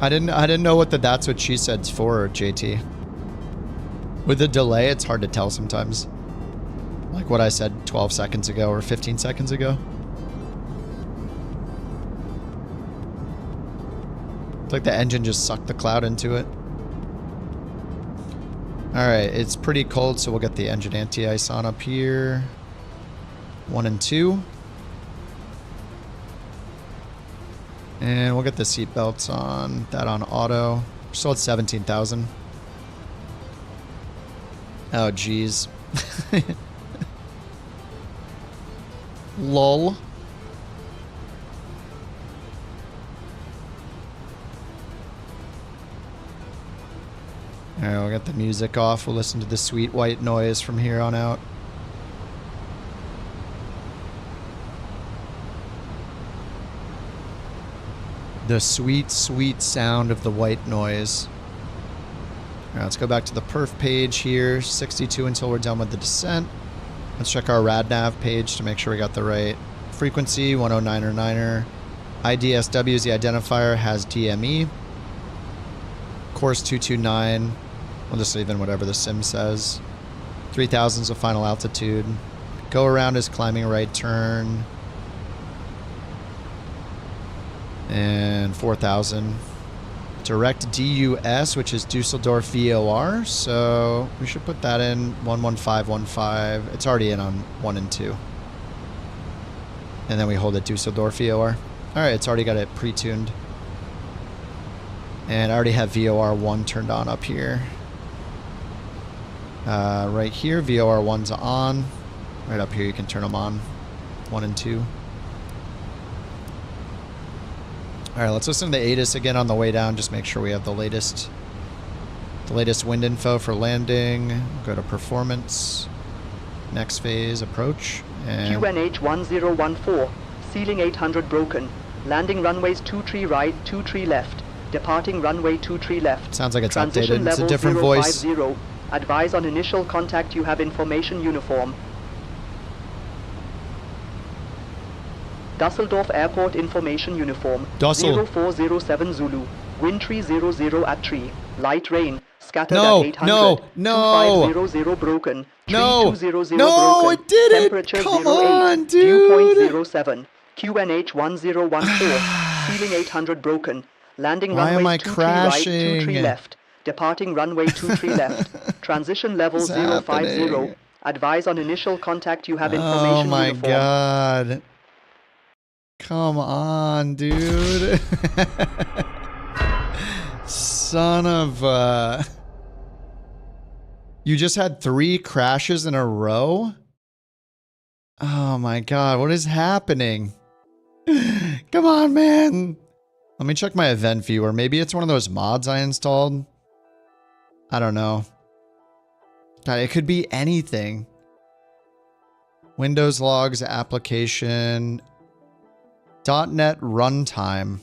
I didn't know what the "that's what she said's" for, JT. With the delay, it's hard to tell sometimes. Like what I said 12 seconds ago or 15 seconds ago. It's like the engine just sucked the cloud into it. Alright, it's pretty cold, so we'll get the engine anti-ice on up here. 1 and 2. And we'll get the seat belts on, that on auto. We're still at 17,000. Oh, geez. Lol. Alright, we'll get the music off. We'll listen to the sweet white noise from here on out. The sweet, sweet sound of the white noise. All right, let's go back to the perf page here. 62 until we're done with the descent. Let's check our RadNav page to make sure we got the right frequency. 109er 9er. IDSW is the identifier, has DME. Course 229. We'll just leave in whatever the sim says. 3,000 is the final altitude. Go around is climbing right turn. And 4,000. Direct DUS, which is Dusseldorf VOR. So we should put that in 11515. It's already in on 1 and 2. And then we hold it Dusseldorf VOR. Alright, it's already got it pre-tuned. And I already have VOR 1 turned on up here. Right here, VOR 1's on. Right up here, you can turn them on. 1 and 2. Alright, let's listen to the ATIS again on the way down. Just make sure we have the latest wind info for landing. Go to performance. Next phase, approach. And QNH 1014. Ceiling 800 broken. Landing runways 23 right, 23 left. Departing runway 23 left. Sounds like it's Transition updated. It's a level different voice. 050. Advise on initial contact, you have information uniform. Dusseldorf Airport information uniform. Dussel. 0407 Zulu. Wind 300 at tree. Light rain. Scattered No, at 800. no, no. 2500 broken. No, 3200 no, broken. it did it. Temperature Come 08. on, Dew point dude. 07. QNH 1014. Ceiling 800 broken. Landing Why am runway I 23 right, 23 crashing? left. Departing runway 23 left. Transition level What's 050. happening? Advise on initial contact, you have information Oh my uniform. God. Come on, dude. Son of a... You just had 3 crashes in a row? Oh my God, what is happening? Come on, man. Let me check my event viewer. Maybe it's one of those mods I installed. I don't know. God, it could be anything. Windows logs, application, .NET runtime,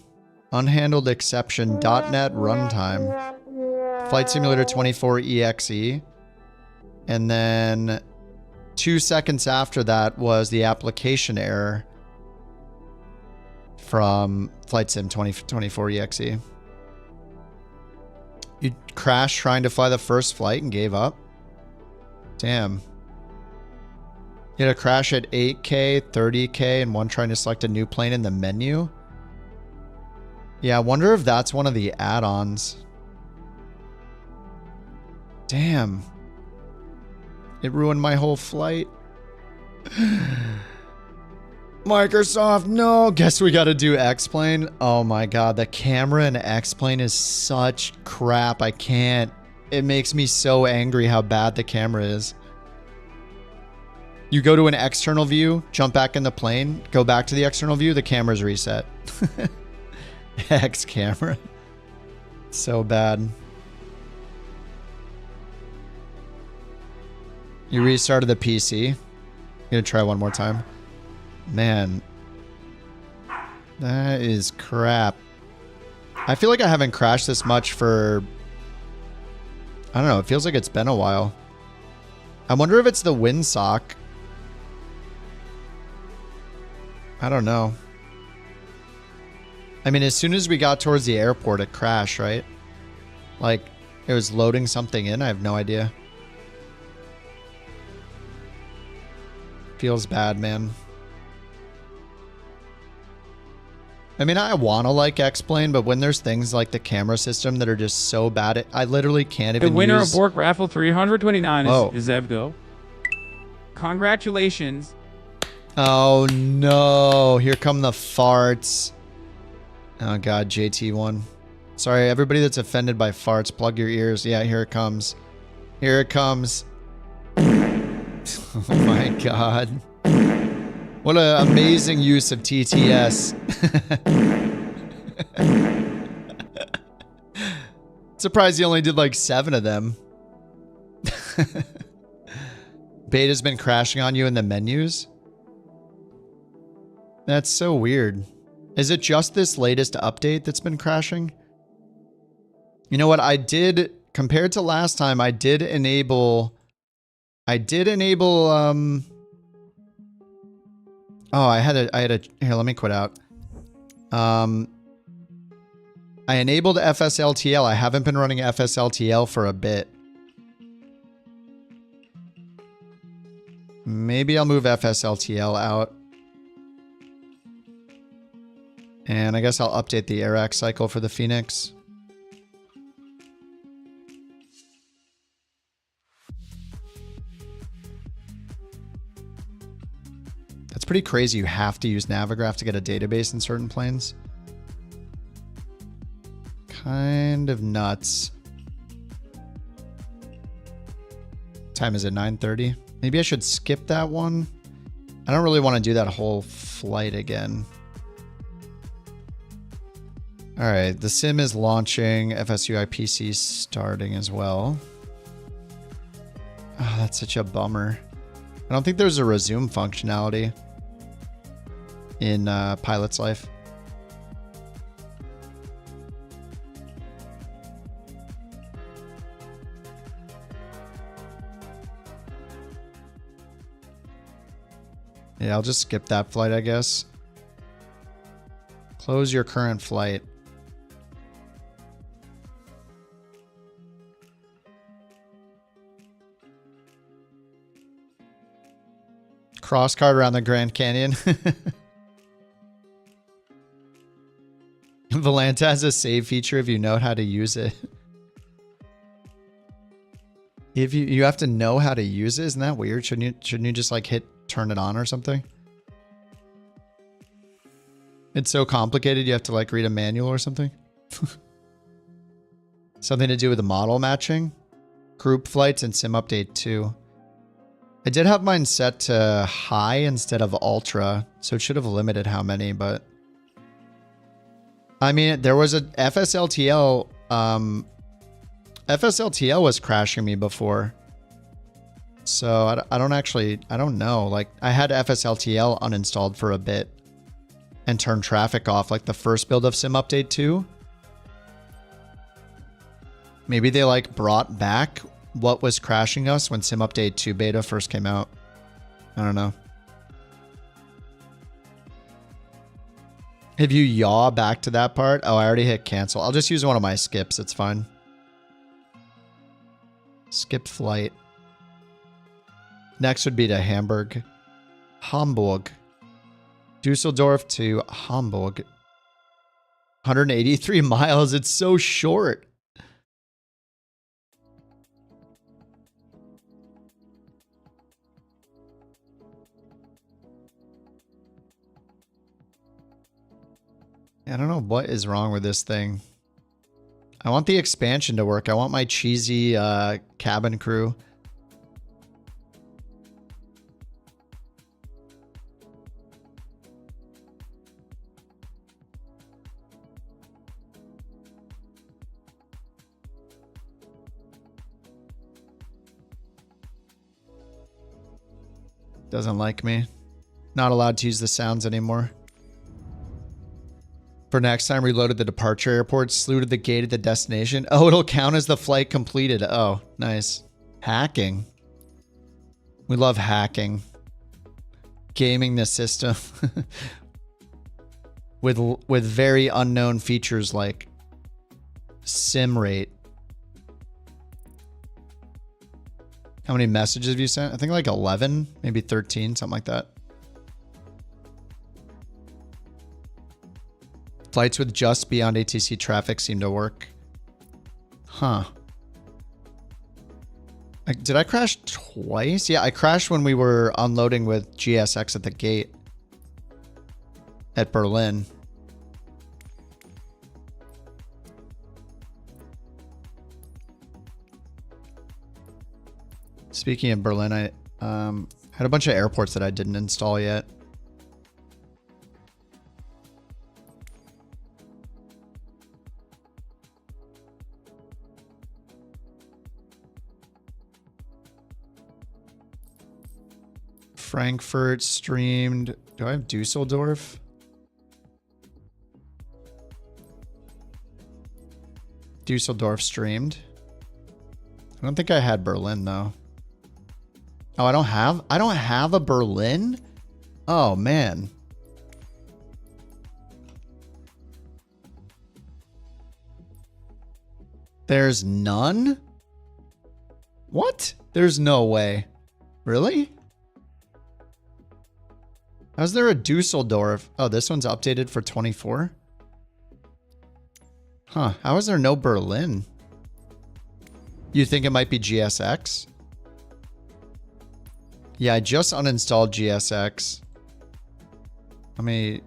unhandled exception, .NET runtime, Flight Simulator 24 EXE, and then 2 seconds after that was the application error from Flight Sim 2024 EXE. You crashed trying to fly the first flight and gave up? Damn. You had a crash at 8K, 30K, and one trying to select a new plane in the menu? Yeah, I wonder if that's one of the add-ons. Damn. It ruined my whole flight. Microsoft, no. Guess we gotta do X-Plane. Oh my God, the camera in X-Plane is such crap. I can't. It makes me so angry how bad the camera is. You go to an external view, jump back in the plane, go back to the external view, the camera's reset. X camera. So bad. You restarted the PC. I'm gonna try one more time. Man, that is crap. I feel like I haven't crashed this much for... I don't know. It feels like it's been a while. I wonder if it's the windsock. I don't know. I mean, as soon as we got towards the airport, it crashed, right? Like, it was loading something in. I have no idea. Feels bad, man. I mean, I want to like X-Plane, but when there's things like the camera system that are just so bad, I literally can't even The winner use... of Bork Raffle 329 Oh. is Zebgo. Congratulations. Oh, no. Here come the farts. Oh, God, JT1. Sorry, everybody that's offended by farts, plug your ears. Yeah, here it comes. Here it comes. Oh, my God. What an amazing use of TTS. Surprised you only did like 7 of them. Beta's been crashing on you in the menus? That's so weird. Is it just this latest update that's been crashing? You know what? I did, compared to last time, I did enable... Oh, I had a, here, let me quit out. I enabled FSLTL. I haven't been running FSLTL for a bit. Maybe I'll move FSLTL out. And I guess I'll update the AirAx cycle for the Fenix. That's pretty crazy. You have to use Navigraph to get a database in certain planes. Kind of nuts. Time is it? 9:30? Maybe I should skip that one. I don't really want to do that whole flight again. All right, the sim is launching. FSUI PC starting as well. Oh, that's such a bummer. I don't think there's a resume functionality in Pilot's Life. Yeah, I'll just skip that flight, I guess. Close your current flight. Crosscard around the Grand Canyon. Volanta has a save feature if you know how to use it. If you have to know how to use it, isn't that weird? Shouldn't you just like hit turn it on or something? It's so complicated you have to like read a manual or something. Something to do with the model matching, group flights, and sim update 2. I did have mine set to high instead of ultra, so it should have limited how many, but I mean, there was a FSLTL, FSLTL was crashing me before. So I don't know. Like I had FSLTL uninstalled for a bit and turned traffic off, like the first build of Sim Update 2. Maybe they like brought back what was crashing us when Sim Update 2 beta first came out. I don't know. If you yaw back to that part, oh, I already hit cancel. I'll just use one of my skips. It's fine. Skip flight. Next would be to Hamburg. Dusseldorf to Hamburg. 183 miles. It's so short. I don't know what is wrong with this thing. I want the expansion to work. I want my cheesy cabin crew. Doesn't like me. Not allowed to use the sounds anymore. For next time, reloaded the departure airport, saluted the gate at the destination. Oh, it'll count as the flight completed. Oh, nice. Hacking. We love hacking. Gaming the system. with very unknown features like sim rate. How many messages have you sent? I think like 11, maybe 13, something like that. Flights with just BeyondATC traffic seem to work. Huh. Did I crash twice? Yeah, I crashed when we were unloading with GSX at the gate at Berlin. Speaking of Berlin, I had a bunch of airports that I didn't install yet. Frankfurt streamed. Do I have Dusseldorf? Dusseldorf streamed. I don't think I had Berlin though. Oh, I don't have a Berlin? Oh man. There's none? What? There's no way. Really? How's there a Dusseldorf? Oh, this one's updated for 24? Huh. How is there no Berlin? You think it might be GSX? Yeah, I just uninstalled GSX. Let me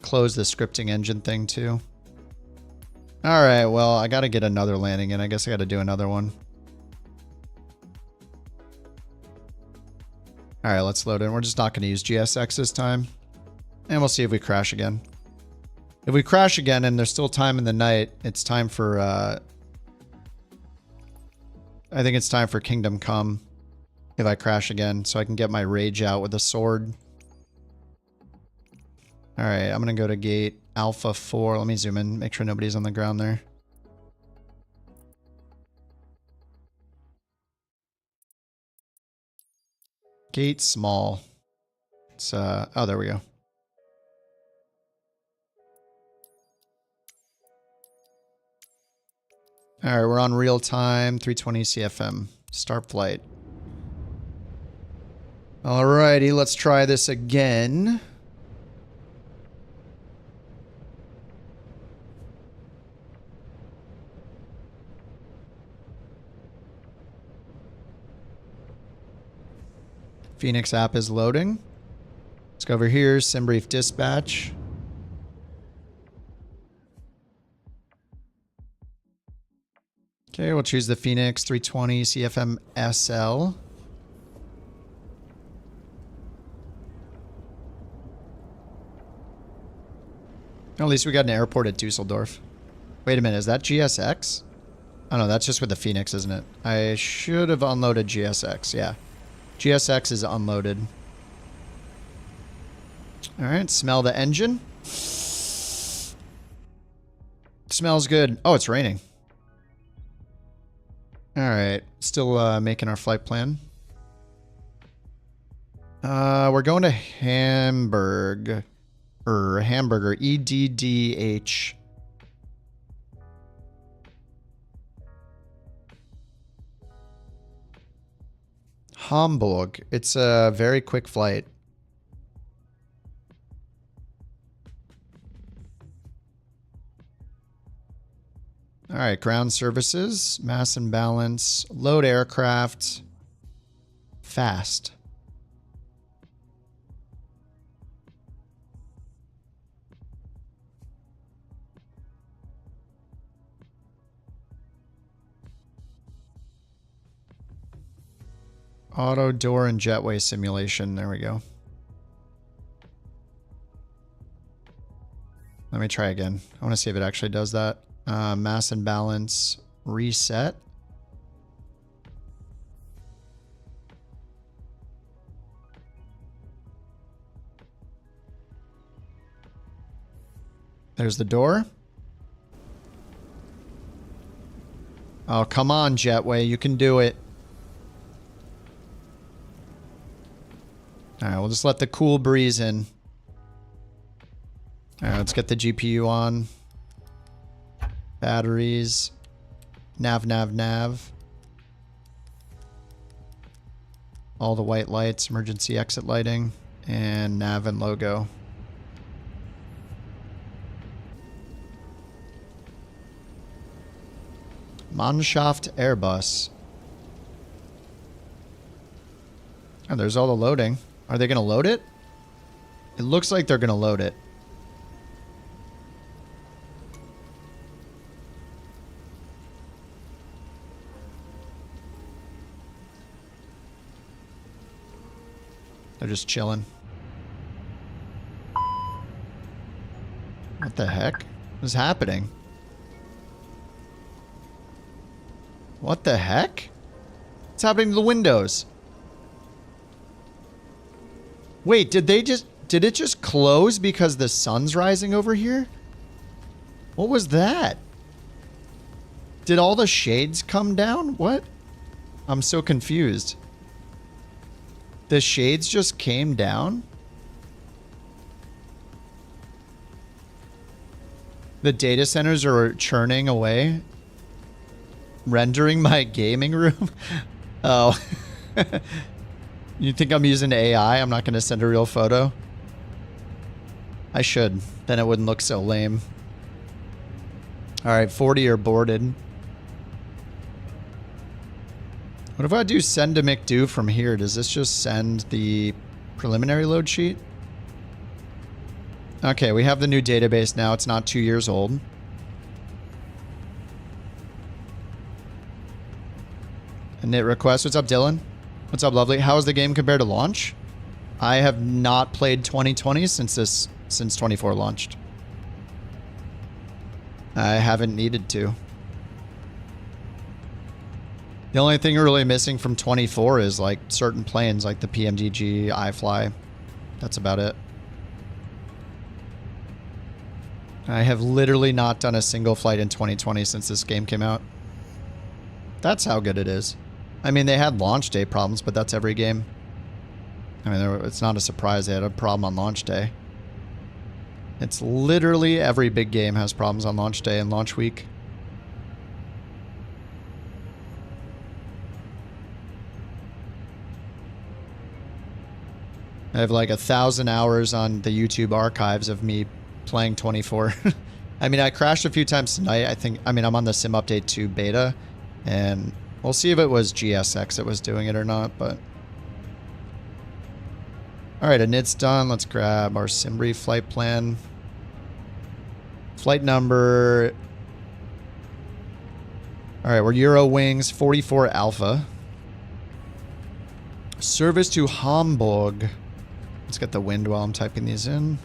close the scripting engine thing too. All right, well, I got to get another landing in. I guess I got to do another one. All right, let's load in. We're just not going to use GSX this time. And we'll see if we crash again. If we crash again and there's still time in the night, it's time for... I think it's time for Kingdom Come. If I crash again, so I can get my rage out with a sword. All right, I'm going to go to gate Alpha 4. Let me zoom in, make sure nobody's on the ground there. Gate small. It's, oh, there we go. All right, we're on real time, 320 CFM. Start flight. Alrighty, let's try this again. Fenix app is loading. Let's go over here, SimBrief dispatch. Okay, we'll choose the Fenix 320 CFM SL. At least we got an airport at Dusseldorf. Wait a minute, is that GSX? Oh no, that's just with the Fenix, isn't it? I should have unloaded GSX, yeah. GSX is unloaded. Alright, smell the engine. Smells good. Oh, it's raining. Alright, still making our flight plan. We're going to Hamburger, EDDH. Hamburg. It's a very quick flight. All right, ground services, mass and balance, load aircraft, fast. Auto, door, and jetway simulation. There we go. Let me try again. I want to see if it actually does that. Mass and balance, reset. There's the door. Oh, come on, Jetway. You can do it. All right, we'll just let the cool breeze in. All right, let's get the GPU on. Batteries. Nav. All the white lights, emergency exit lighting, and nav and logo. Mannschaft Airbus. Oh, there's all the loading. Are they going to load it? It looks like they're going to load it. They're just chilling. What the heck is happening? What the heck? What's happening to the windows? Wait, did it just close because the sun's rising over here? What was that? Did all the shades come down? What? I'm so confused. The shades just came down? The data centers are churning away. Rendering my gaming room? Oh. You think I'm using AI? I'm not going to send a real photo? I should. Then it wouldn't look so lame. Alright, 40 are boarded. What if I do send to McDo from here? Does this just send the preliminary load sheet? Okay, we have the new database now. It's not 2 years old. Init request. What's up, Dylan? What's up, lovely? How is the game compared to launch? I have not played 2020 since 24 launched. I haven't needed to. The only thing really missing from 24 is like certain planes like the PMDG, iFly. That's about it. I have literally not done a single flight in 2020 since this game came out. That's how good it is. I mean, they had launch day problems, but that's every game. I mean, it's not a surprise they had a problem on launch day. It's literally every big game has problems on launch day and launch week. I have like 1,000 hours on the YouTube archives of me playing 24. I mean, I crashed a few times tonight. I'm on the Sim Update 2 beta, and we'll see if it was GSX that was doing it or not, but... Alright, init's done. Let's grab our Simbrief flight plan. Flight number... Alright, we're Eurowings 44 Alpha. Service to Hamburg. Let's get the wind while I'm typing these in.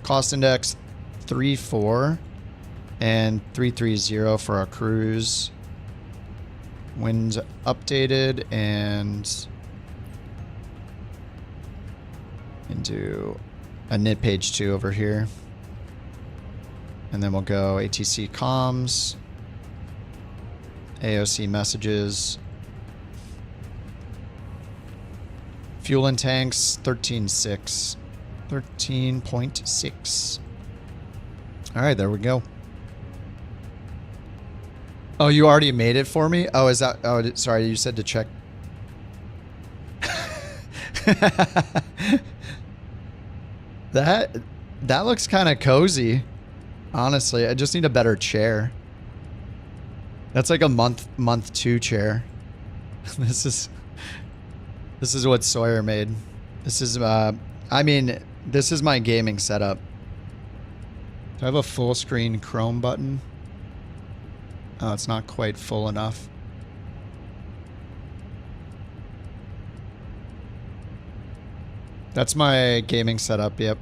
Cost index 34 and 330 for our cruise. Winds updated and into a init page 2 over here. And then we'll go ATC comms, AOC messages. Fuel and tanks, 13.6. 13.6. Alright, there we go. Oh, you already made it for me? Oh, is that... Oh, sorry, you said to check. That looks kind of cozy. Honestly, I just need a better chair. That's like a month 2 chair. This is what Sawyer made. This is, this is my gaming setup. Do I have a full screen Chrome button? Oh, it's not quite full enough. That's my gaming setup, yep.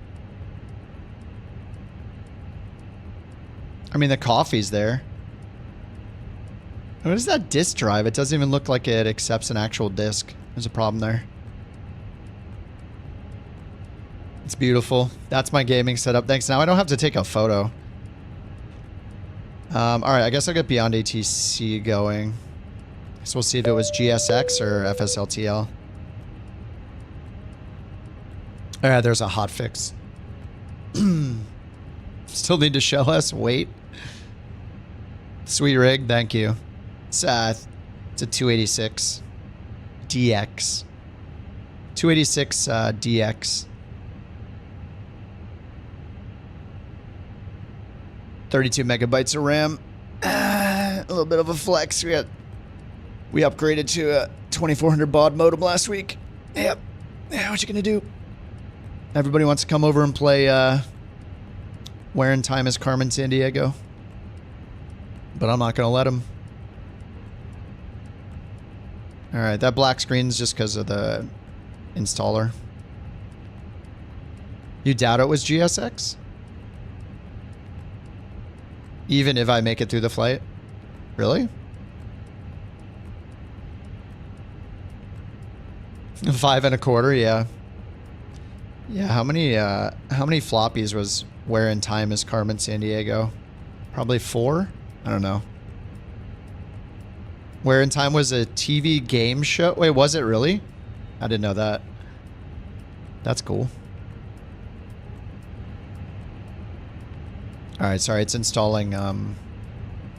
I mean, the coffee's there. What is that disk drive? It doesn't even look like it accepts an actual disk. There's a problem there. It's beautiful. That's my gaming setup. Thanks. Now I don't have to take a photo. All right, I guess I'll get BeyondATC going. So we'll see if it was GSX or FSLTL. All right, there's a hotfix. Still need to show us. Wait. Sweet rig, thank you. It's a 286 DX. 286 DX. 32 megabytes of RAM. A little bit of a flex. We upgraded to a 2400 baud modem last week. Yep. Yeah, what you gonna do? Everybody wants to come over and play Where in Time is Carmen Sandiego. But I'm not gonna let them. Alright, that black screen's just because of the installer. You doubt it was GSX? Even if I make it through the flight? Really? 5 1/4, yeah. Yeah, how many floppies was Where in Time is Carmen Sandiego? Probably 4? I don't know. Where in Time was a TV game show? Wait, was it really? I didn't know that. That's cool. Alright, sorry, it's installing,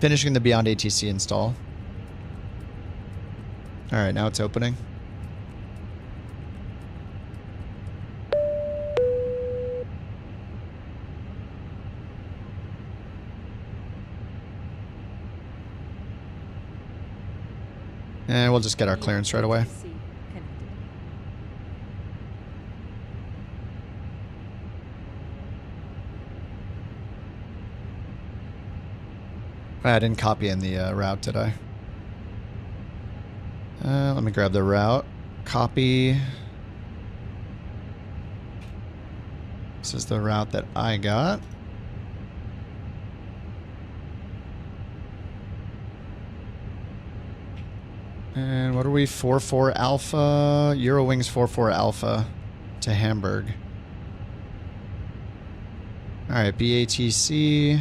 finishing the BeyondATC install. Alright, now it's opening. And we'll just get our clearance right away. I didn't copy in the route, did I? Let me grab the route. Copy. This is the route that I got. And what are we? 44 Alpha. Eurowings 44 Alpha to Hamburg. Alright, BATC.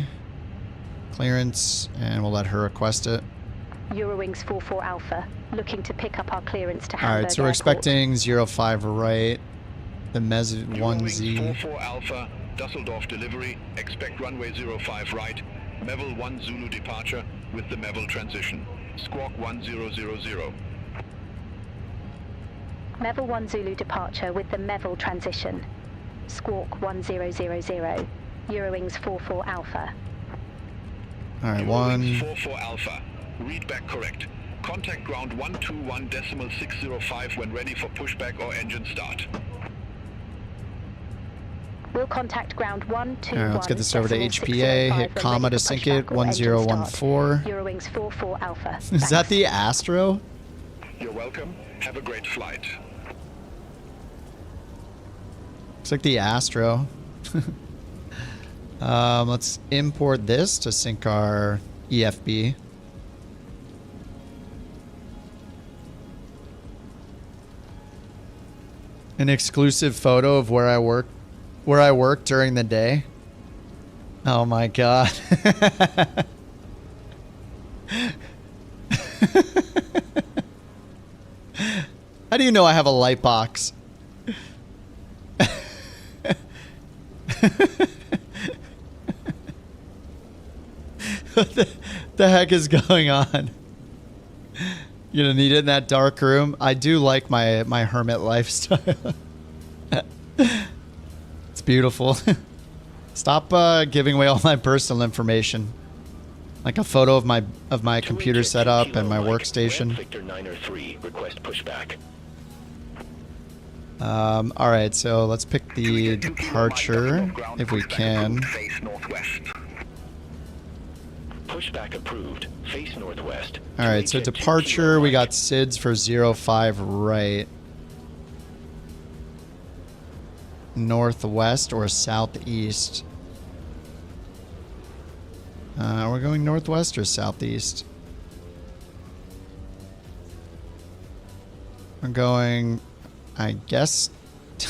Clearance, and we'll let her request it. Eurowings 44 Alpha, looking to pick up our clearance to Hamburg. Alright, so we're expecting 05 right. The Mez 1Z. 44 Alpha, Dusseldorf delivery, expect runway 05 right, Mevel 1 Zulu departure with the Mevel transition. Squawk 1000. Mevel 1 Zulu departure with the Mevel transition. Squawk 1000. Eurowings 44 Alpha. Alright, 1. 44 Alpha. Read back correct. Contact ground 121.605 when ready for pushback or engine start. We'll contact ground 121. Alright, let's get this over to HPA. Hit comma to sync it. 1014. Eurowings 44 Alpha. Is that the Astro? You're welcome. Have a great flight. Looks like the Astro. Let's import this to sync our EFB. An exclusive photo of where I work during the day. Oh my god. How do you know I have a light box? What the heck is going on? You don't need it in that dark room. I do like my hermit lifestyle. It's beautiful. Stop giving away all my personal information. Like a photo of my computer setup and my workstation. Victor 903, request pushback. All right, so let's pick the departure if we can. Pushback approved. Face northwest. All right, so departure, we got SIDS for 05 right. Northwest or southeast? We're going northwest or southeast? We're going, I guess,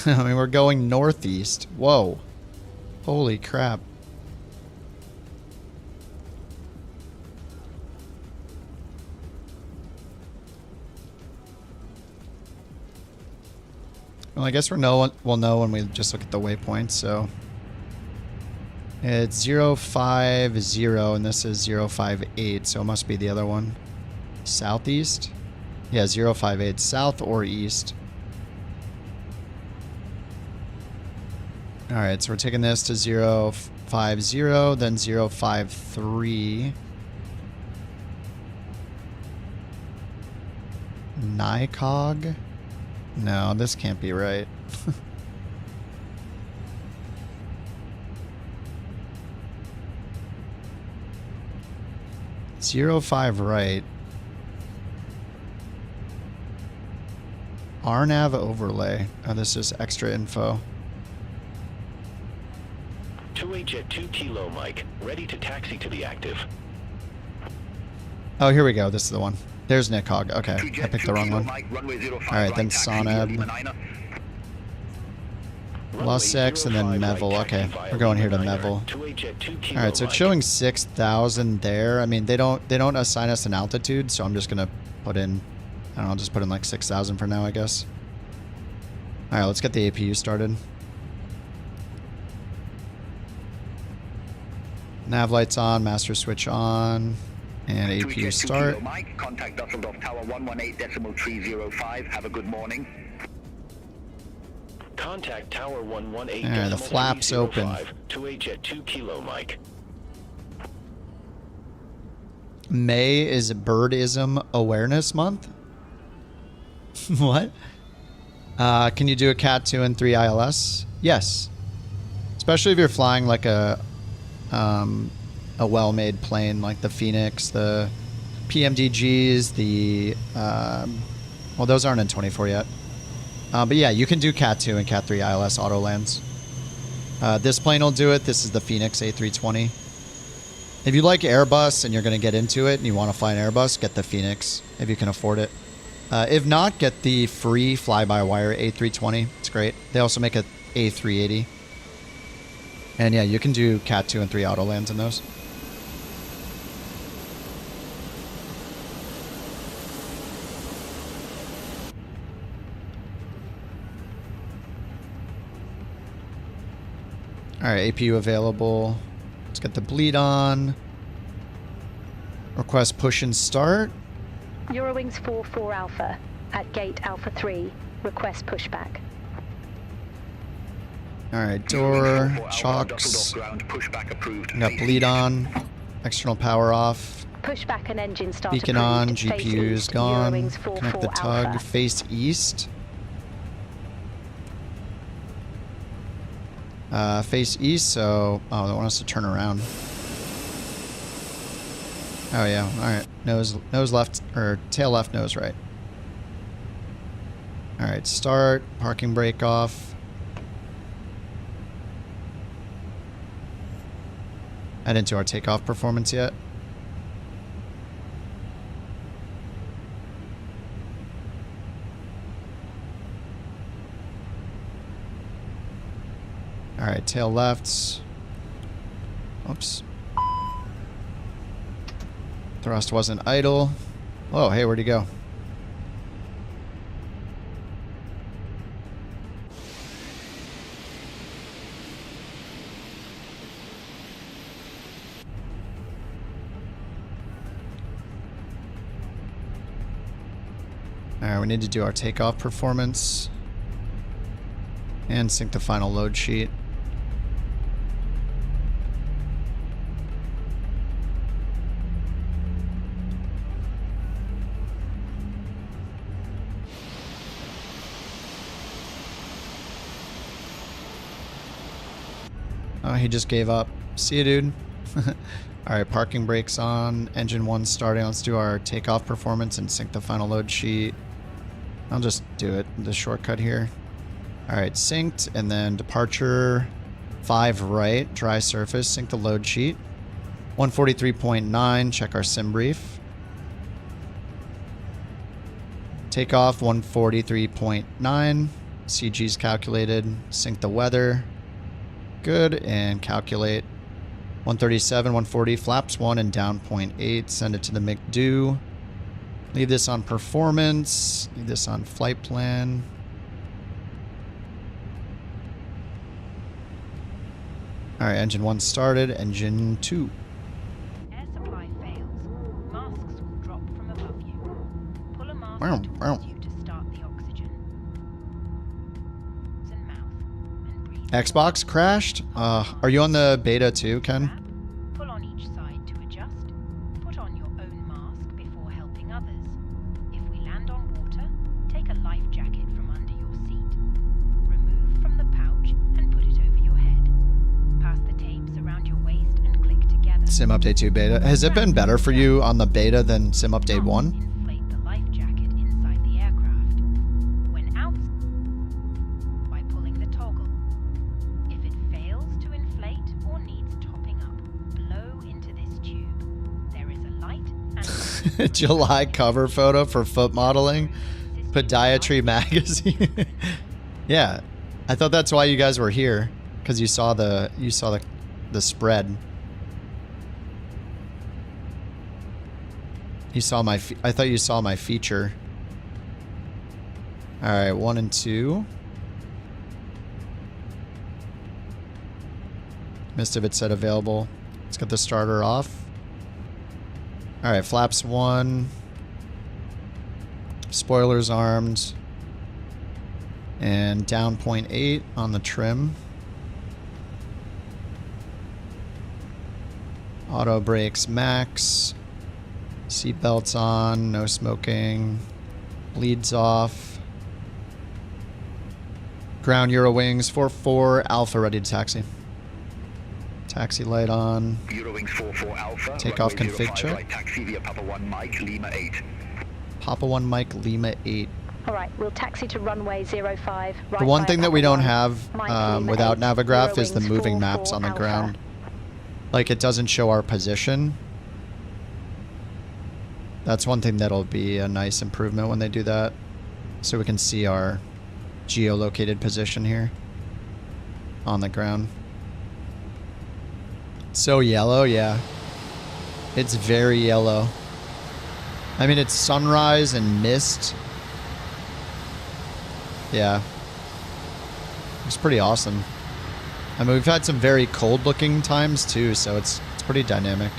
I mean, we're going northeast. Whoa. Holy crap. Well, I guess we'll know when we just look at the waypoints, so... It's 050, and this is 058, so it must be the other one. Southeast? Yeah, 058, south or east. Alright, so we're taking this to 050, then 053. Nycog? No, this can't be right. 05 right. RNAV overlay. Oh, this is extra info. 2H at 2 Kilo Mike, ready to taxi to the active. Oh, here we go. This is the one. There's Nycog. Okay, I picked the wrong one. Alright, then Sonab. Lost 6 and then Neville. Okay, we're going here to Neville. Alright, so it's showing 6,000 there. I mean, they don't assign us an altitude, so I'm just gonna put in, I don't know, I'll just put in like 6,000 for now, I guess. Alright, let's get the APU started. Nav lights on, master switch on, and APU start. Contact Dusseldorf Tower 118.305. Have a good morning. Contact Tower 118. Yeah, the flaps open. 2H at 2 Kilo Mike. May is Birdism Awareness Month? What? Can you do a Cat 2 and 3 ILS? Yes. Especially if you're flying like a well-made plane like the Fenix, the PMDGs, the... well, those aren't in 24 yet. But yeah, you can do Cat 2 and Cat 3 ILS auto lands. This plane will do it. This is the Fenix A320. If you like Airbus and you're going to get into it and you want to fly an Airbus, get the Fenix if you can afford it. If not, get the free fly-by-wire A320. It's great. They also make a A380. And yeah, you can do Cat 2 and 3 auto lands in those. Alright, APU available. Let's get the bleed on. Request push and start. Eurowings 44 Alpha at gate Alpha 3. Request pushback. Alright, door, chocks. Got bleed on. External power off. Pushback and engine start. Beacon on, GPU's gone. Connect the tug, Alpha. face east. Face east, so... Oh, they want us to turn around. Oh yeah, alright. Nose left, or tail left, nose right. Alright, start. Parking brake off. Add into our takeoff performance yet. Alright, tail left. Oops. Thrust wasn't idle. Oh, hey, where'd he go? Alright, we need to do our takeoff performance. And sync the final load sheet. Oh, he just gave up. See you, dude. Alright, parking brakes on. Engine 1 starting. Let's do our takeoff performance and sync the final load sheet. I'll just do it, the shortcut here. Alright, synced, and then departure 5 right, dry surface, sync the load sheet. 143.9, check our sim brief. Takeoff 143.9, CG's calculated. Sync the weather. Good. And calculate. 137, 140, flaps 1 and down 0.8. Send it to the McDo. Leave this on performance. Leave this on flight plan. All right, engine 1 started. Engine 2. Air supply fails. Masks will drop from above you. Pull a mask Wow, towards wow. you to start the oxygen. And mouth and breathe. Xbox crashed? Are you on the beta too, Ken? Pull on each side to adjust. Put on your own mask before helping others. If we land on water, take a life jacket from under your seat. Remove from the pouch and put it over your head. Pass the tapes around your waist and click together. Sim Update 2 beta. Has it been better for you on the beta than Sim Update 1? Inflate the life jacket inside the aircraft. When out, by pulling the toggle. If it fails to inflate or needs topping up, blow into this tube. There is a light and July cover photo for foot modeling. Podiatry magazine. Yeah. I thought that's why you guys were here. Because you saw the spread. You saw my I thought you saw my feature. All right, 1 and 2. Missed if it said available. Let's get the starter off. All right, flaps 1. Spoilers armed. And down 0.8 on the trim. Auto brakes max. Seatbelts on, no smoking. Leads off. Ground Eurowings 44 Alpha ready to taxi. Taxi light on. Eurowings 44 Alpha. Takeoff runway config 05, check. right taxi via Papa 1 Mike Lima 8. Papa 1 Mike Lima 8. All right, we'll taxi to runway 05. The one thing that we don't have Lima without 8, Navigraph is the Eurowings moving 44 maps on the Alpha. ground. Like, it doesn't show our position. That's one thing that'll be a nice improvement when they do that. So we can see our geolocated position here on the ground. So yellow, yeah. It's very yellow. I mean, it's sunrise and mist. Yeah. It's pretty awesome. I mean, we've had some very cold looking times too, so it's pretty dynamic.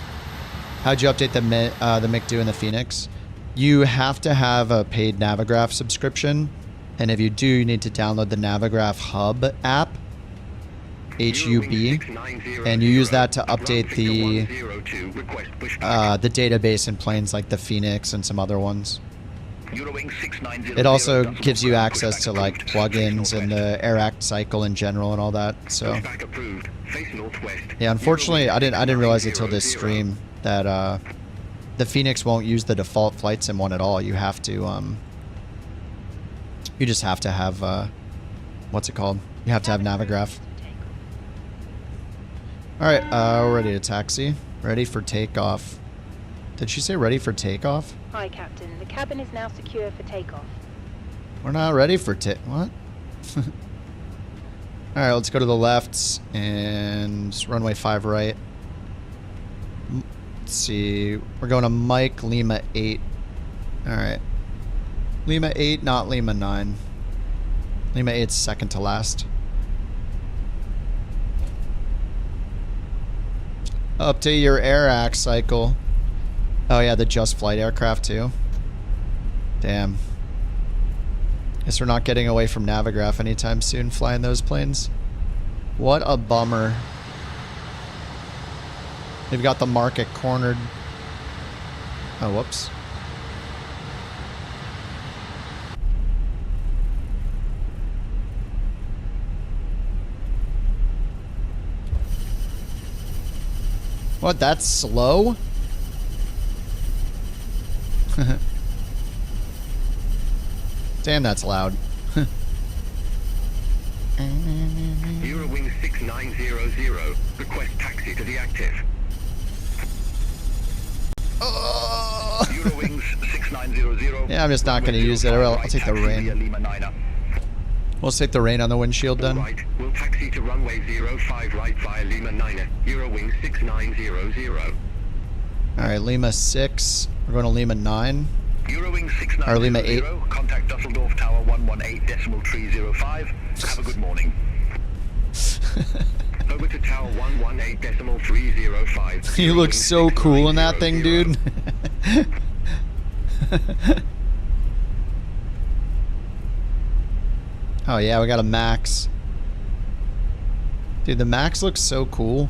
How'd you update the McDo and the Fenix? You have to have a paid Navigraph subscription, and if you do, you need to download the Navigraph Hub app, HUB, and you use that to update the database in planes like the Fenix and some other ones. It also gives you access to like plugins and the AirAct cycle in general and all that. So yeah, unfortunately, I didn't realize until this stream that the Fenix won't use the default flight sim one at all. You have to you just have to have what's it called? You have to have Navigraph. All right, we're ready to taxi. Ready for takeoff. Did she say ready for takeoff? Hi, Captain. The cabin is now secure for takeoff. We're not ready for what? All right, let's go to the left and runway 5 right. Let's see. We're going to Mike Lima 8. All right. Lima 8, not Lima 9. Lima 8's second to last. Update your AirAct cycle. Oh yeah, the Just Flight aircraft too. Damn. Guess we're not getting away from Navigraph anytime soon flying those planes. What a bummer. They've got the market cornered. Oh, whoops. What, that's slow? Damn, that's loud. Eurowings 6900. Request taxi to the active. Eurowings 6900. Yeah, I'm just not going to use it. I'll take the rain. We'll take the rain on the windshield then. Right, we'll taxi to runway 05 right via Lima 9, Eurowings 6900. Alright, Lima 6. We're going to Lima 9. Eurowings 6900, or Lima 8. Contact Dusseldorf Tower 118.305. Have a good morning. Over to Tower 118.305. You look so cool in that thing, dude. Oh yeah, we got a Max. Dude, the Max looks so cool.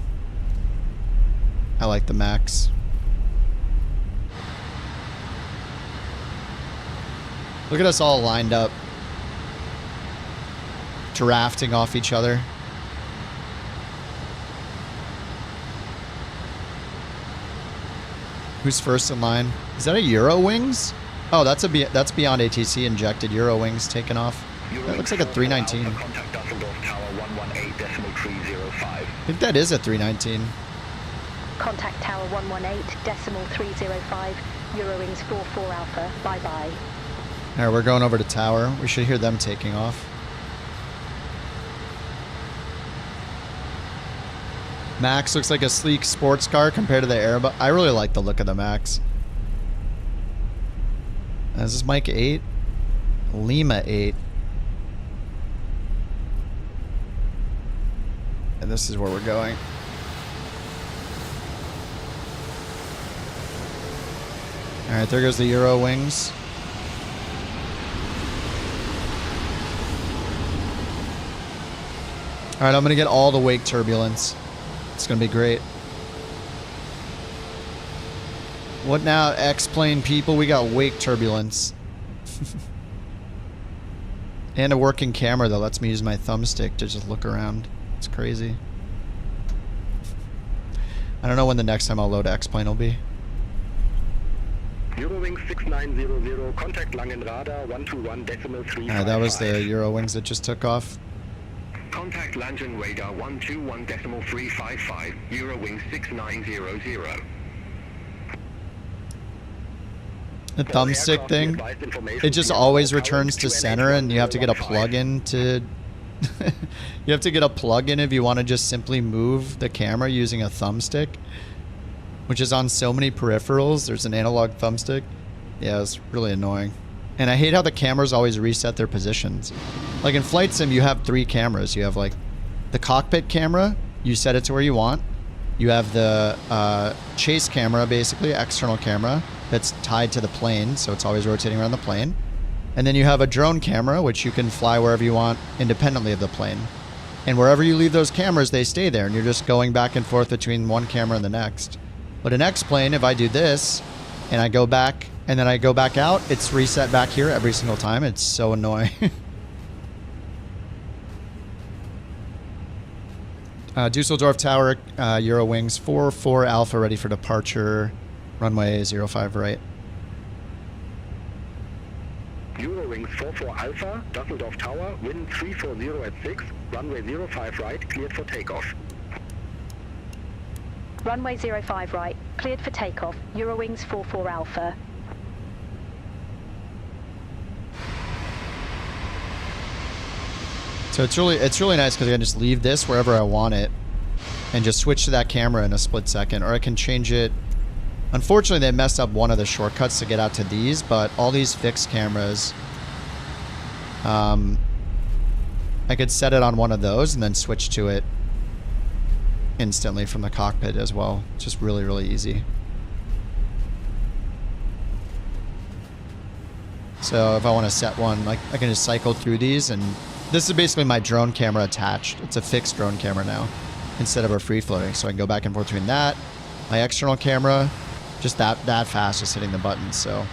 I like the Max. Look at us all lined up. Drafting off each other. Who's first in line? Is that a Eurowings? Oh, that's BeyondATC injected Eurowings taking off. That looks like a 319. Contact Dusseldorf Tower 118.305. I think that is a 319. Contact Tower 118.305, Eurowings 44 Alpha. Bye bye. Alright, we're going over to Tower. We should hear them taking off. Max looks like a sleek sports car compared to the Airbus. I really like the look of the Max. Is this Mike 8? Lima 8. And this is where we're going. Alright, there goes the Eurowings. Alright, I'm going to get all the wake turbulence. It's going to be great. What now, X-Plane people? We got wake turbulence. And a working camera that lets me use my thumbstick to just look around. It's crazy. I don't know when the next time I'll load X-Plane will be. Eurowings 6900, contact Langenradar 121.355. Alright, that was the Eurowings that just took off. Contact Langen Radar 121.355, Eurowings 6900. The thumbstick thing, it just always returns to center, and you have to get a plug-in to... You have to get a plug-in if you want to just simply move the camera using a thumbstick, which is on so many peripherals. There's an analog thumbstick. Yeah, it's really annoying. And I hate how the cameras always reset their positions. Like in Flight Sim, you have 3 cameras. You have like the cockpit camera, you set it to where you want. You have the chase camera, basically, external camera, that's tied to the plane, so it's always rotating around the plane. And then you have a drone camera, which you can fly wherever you want independently of the plane. And wherever you leave those cameras, they stay there, and you're just going back and forth between one camera and the next. But an X-Plane, if I do this, and I go back, and then I go back out, it's reset back here every single time. It's so annoying. Dusseldorf Tower, Eurowings 44 Alpha ready for departure. Runway 05 right. Eurowings 44 Alpha, Dusseldorf Tower, wind 340 at 6, runway 05 right, cleared for takeoff. Runway 05 right, cleared for takeoff, Eurowings 44 Alpha. So it's really nice because I can just leave this wherever I want it and just switch to that camera in a split second, or I can change it. Unfortunately, they messed up one of the shortcuts to get out to these, but all these fixed cameras, I could set it on one of those and then switch to it instantly from the cockpit as well. Just really, really easy. So if I want to set one, like I can just cycle through these, and this is basically my drone camera attached. It's a fixed drone camera now instead of a free floating. So I can go back and forth between that, my external camera, just that fast, just hitting the buttons. So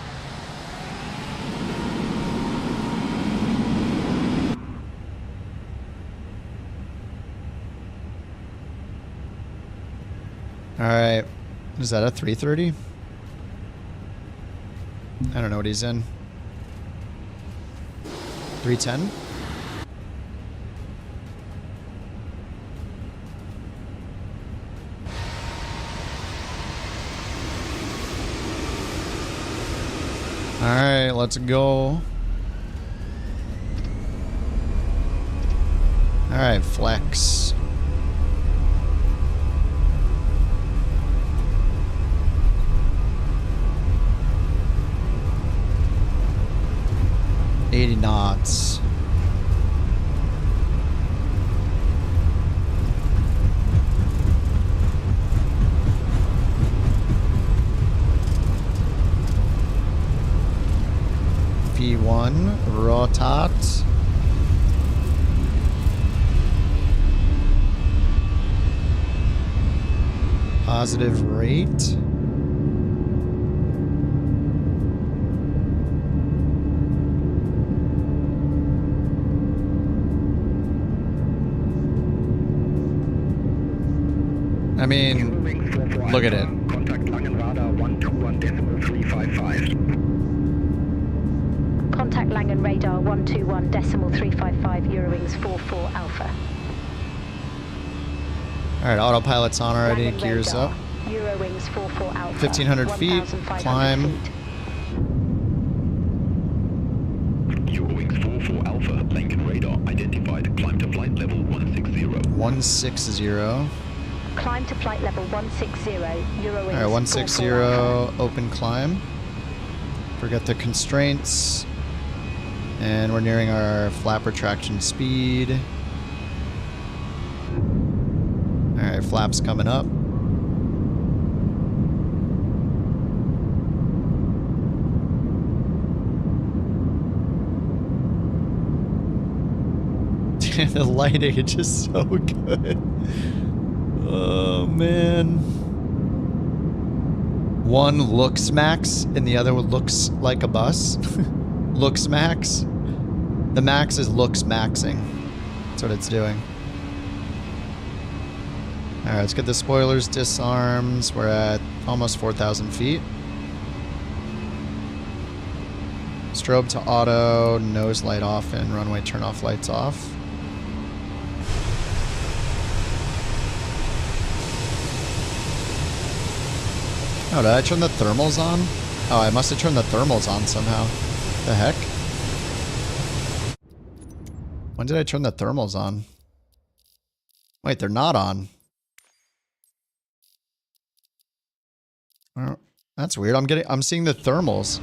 all right, is that a 330? I don't know what he's in. 310? Alright, let's go. All right, flex. $80 knots. V1 rotate. Positive rate. I mean, look at it. Contact Langen radar 121.355 Eurowings 44 Alpha. All right, autopilot's on already. Langen Gears radar, up. Eurowings 44 Alpha. 1,500 feet. 1,500 Climb. feet. Eurowings 44 Alpha, Langen radar identified. Climb to flight level 160. 160. Climb to flight level 160. Eurowings. All right, 160. 44 Alpha. Open climb. Forget the constraints. And we're nearing our flap retraction speed. All right, flaps coming up. The lighting is just so good. Oh, man. One looks max and the other one looks like a bus. Looks max. The max is looks maxing. That's what it's doing. All right, let's get the spoilers disarmed. We're at almost 4,000 feet. Strobe to auto, nose light off, and runway turn off lights off. Oh, did I turn the thermals on? Oh, I must have turned the thermals on somehow. The heck? When did I turn the thermals on? Wait, they're not on. Oh, that's weird. I'm seeing the thermals.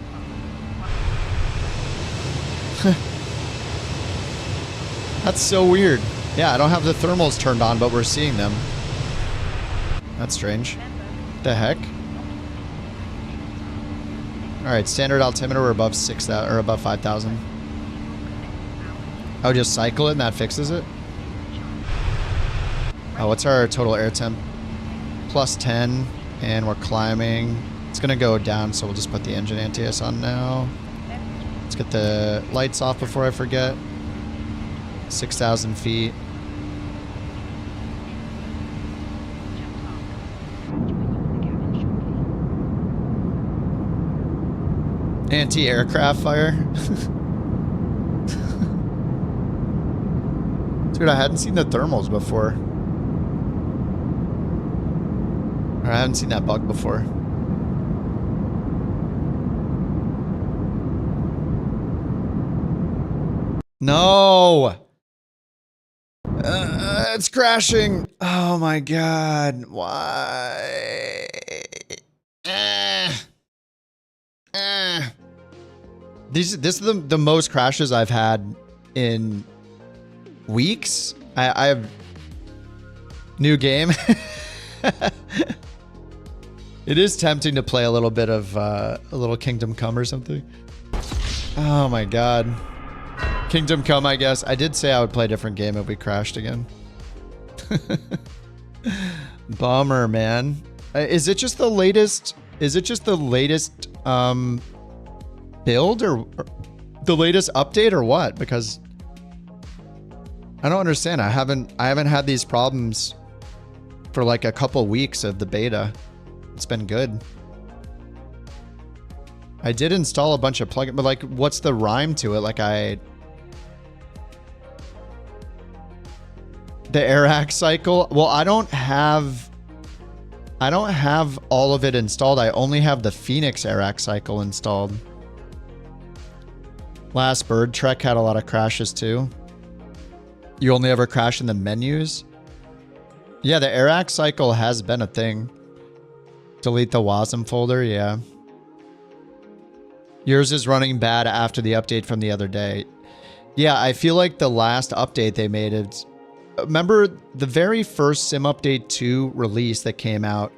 That's so weird. Yeah, I don't have the thermals turned on, but we're seeing them. That's strange. The heck? All right, standard altimeter, we're above 6,000 or above 5,000. Oh, just cycle it and that fixes it? Oh, what's our total air temp? Plus 10, and we're climbing. It's gonna go down, so we'll just put the engine anti-ice on now. Let's get the lights off before I forget. 6,000 feet. Anti-aircraft fire. Dude, I hadn't seen the thermals before. Or I haven't seen that bug before. No! It's crashing. Oh my god. Why? This is the most crashes I've had in weeks. I have new game. It is tempting to play a little bit of a little Kingdom Come or something. Oh my god. Kingdom Come, I guess. I did say I would play a different game if we crashed again. Bummer, man. Is it just the latest? Is it just the latest build or the latest update or what? Because I don't understand. I haven't had these problems for like a couple weeks of the beta. It's been good. I did install a bunch of plugins, but like, what's the rhyme to it? Like the Airac cycle. Well, I don't have all of it installed. I only have the Fenix Airac cycle installed. Last Bird Trek had a lot of crashes too. You only ever crash in the menus? Yeah, the AirAct cycle has been a thing. Delete the WASM folder, yeah. Yours is running bad after the update from the other day. Yeah, I feel like the last update they made is... Remember the very first Sim Update 2 release that came out?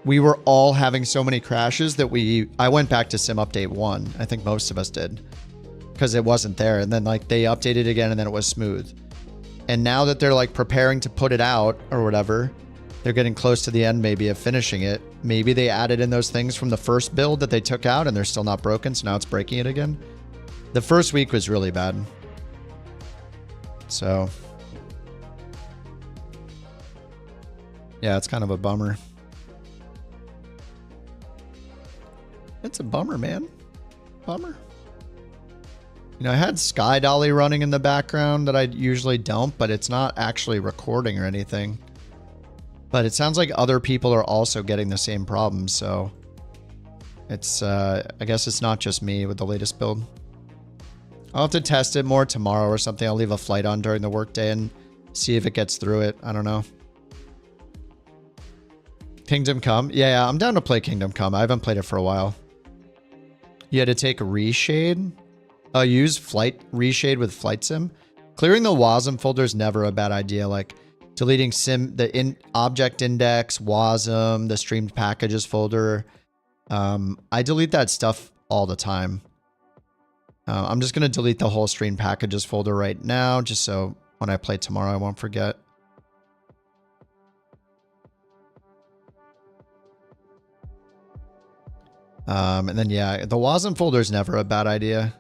We were all having so many crashes that I went back to Sim Update 1. I think most of us did. Because it wasn't there. And then like they updated again and then it was smooth. And now that they're like preparing to put it out or whatever, they're getting close to the end maybe of finishing it. Maybe they added in those things from the first build that they took out and they're still not broken, so now it's breaking it again. The first week was really bad. So... yeah, it's kind of a bummer. It's a bummer, man. Bummer. You know, I had Sky Dolly running in the background that I usually don't, but it's not actually recording or anything. But it sounds like other people are also getting the same problem, so... it's, I guess it's not just me with the latest build. I'll have to test it more tomorrow or something. I'll leave a flight on during the workday and see if it gets through it. I don't know. Kingdom Come? Yeah, I'm down to play Kingdom Come. I haven't played it for a while. You had to take reshade? Use flight reshade with flight sim? Clearing the WASM folder is never a bad idea. Like deleting object index, WASM, the streamed packages folder. I delete that stuff all the time. I'm just going to delete the whole streamed packages folder right now, just so when I play tomorrow, I won't forget. And then, yeah, the WASM folder is never a bad idea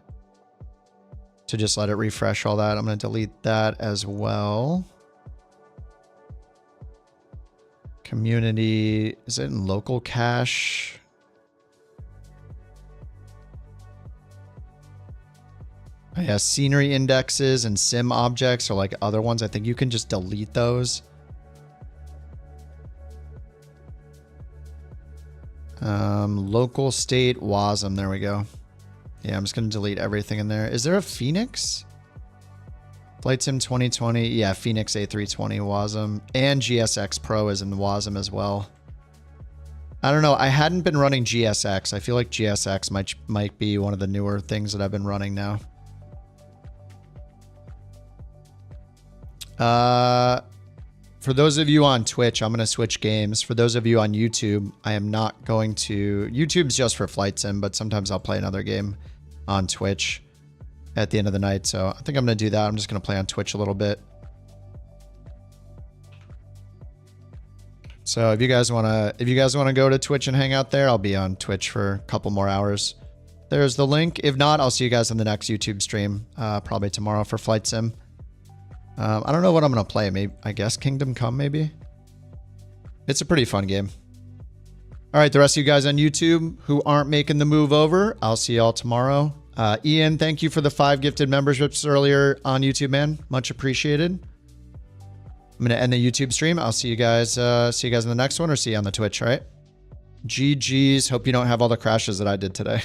to just let it refresh all that. I'm going to delete that as well. Community, is it in local cache? Oh, yeah, scenery indexes and sim objects are like other ones. I think you can just delete those. Local state WASM. There we go. Yeah, I'm just going to delete everything in there. Is there a Fenix? Flight Sim 2020. Yeah, Fenix A320 WASM. And GSX Pro is in WASM as well. I don't know. I hadn't been running GSX. I feel like GSX might be one of the newer things that I've been running now. For those of you on Twitch, I'm going to switch games. For those of you on YouTube, I am not going to... YouTube's just for Flight Sim, but sometimes I'll play another game on Twitch at the end of the night. So I think I'm going to do that. I'm just going to play on Twitch a little bit. So if you guys want to go to Twitch and hang out there, I'll be on Twitch for a couple more hours. There's the link. If not, I'll see you guys on the next YouTube stream, probably tomorrow for Flight Sim. I don't know what I'm going to play. Maybe, I guess Kingdom Come, maybe. It's a pretty fun game. All right, the rest of you guys on YouTube who aren't making the move over, I'll see y'all tomorrow. Ian, thank you for the 5 gifted memberships earlier on YouTube, man. Much appreciated. I'm going to end the YouTube stream. I'll see you guys in the next one, or see you on the Twitch, all right? GG's. Hope you don't have all the crashes that I did today.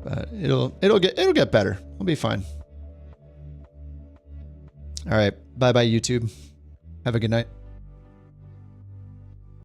But it'll get better. We'll be fine. All right. Bye-bye, YouTube. Have a good night.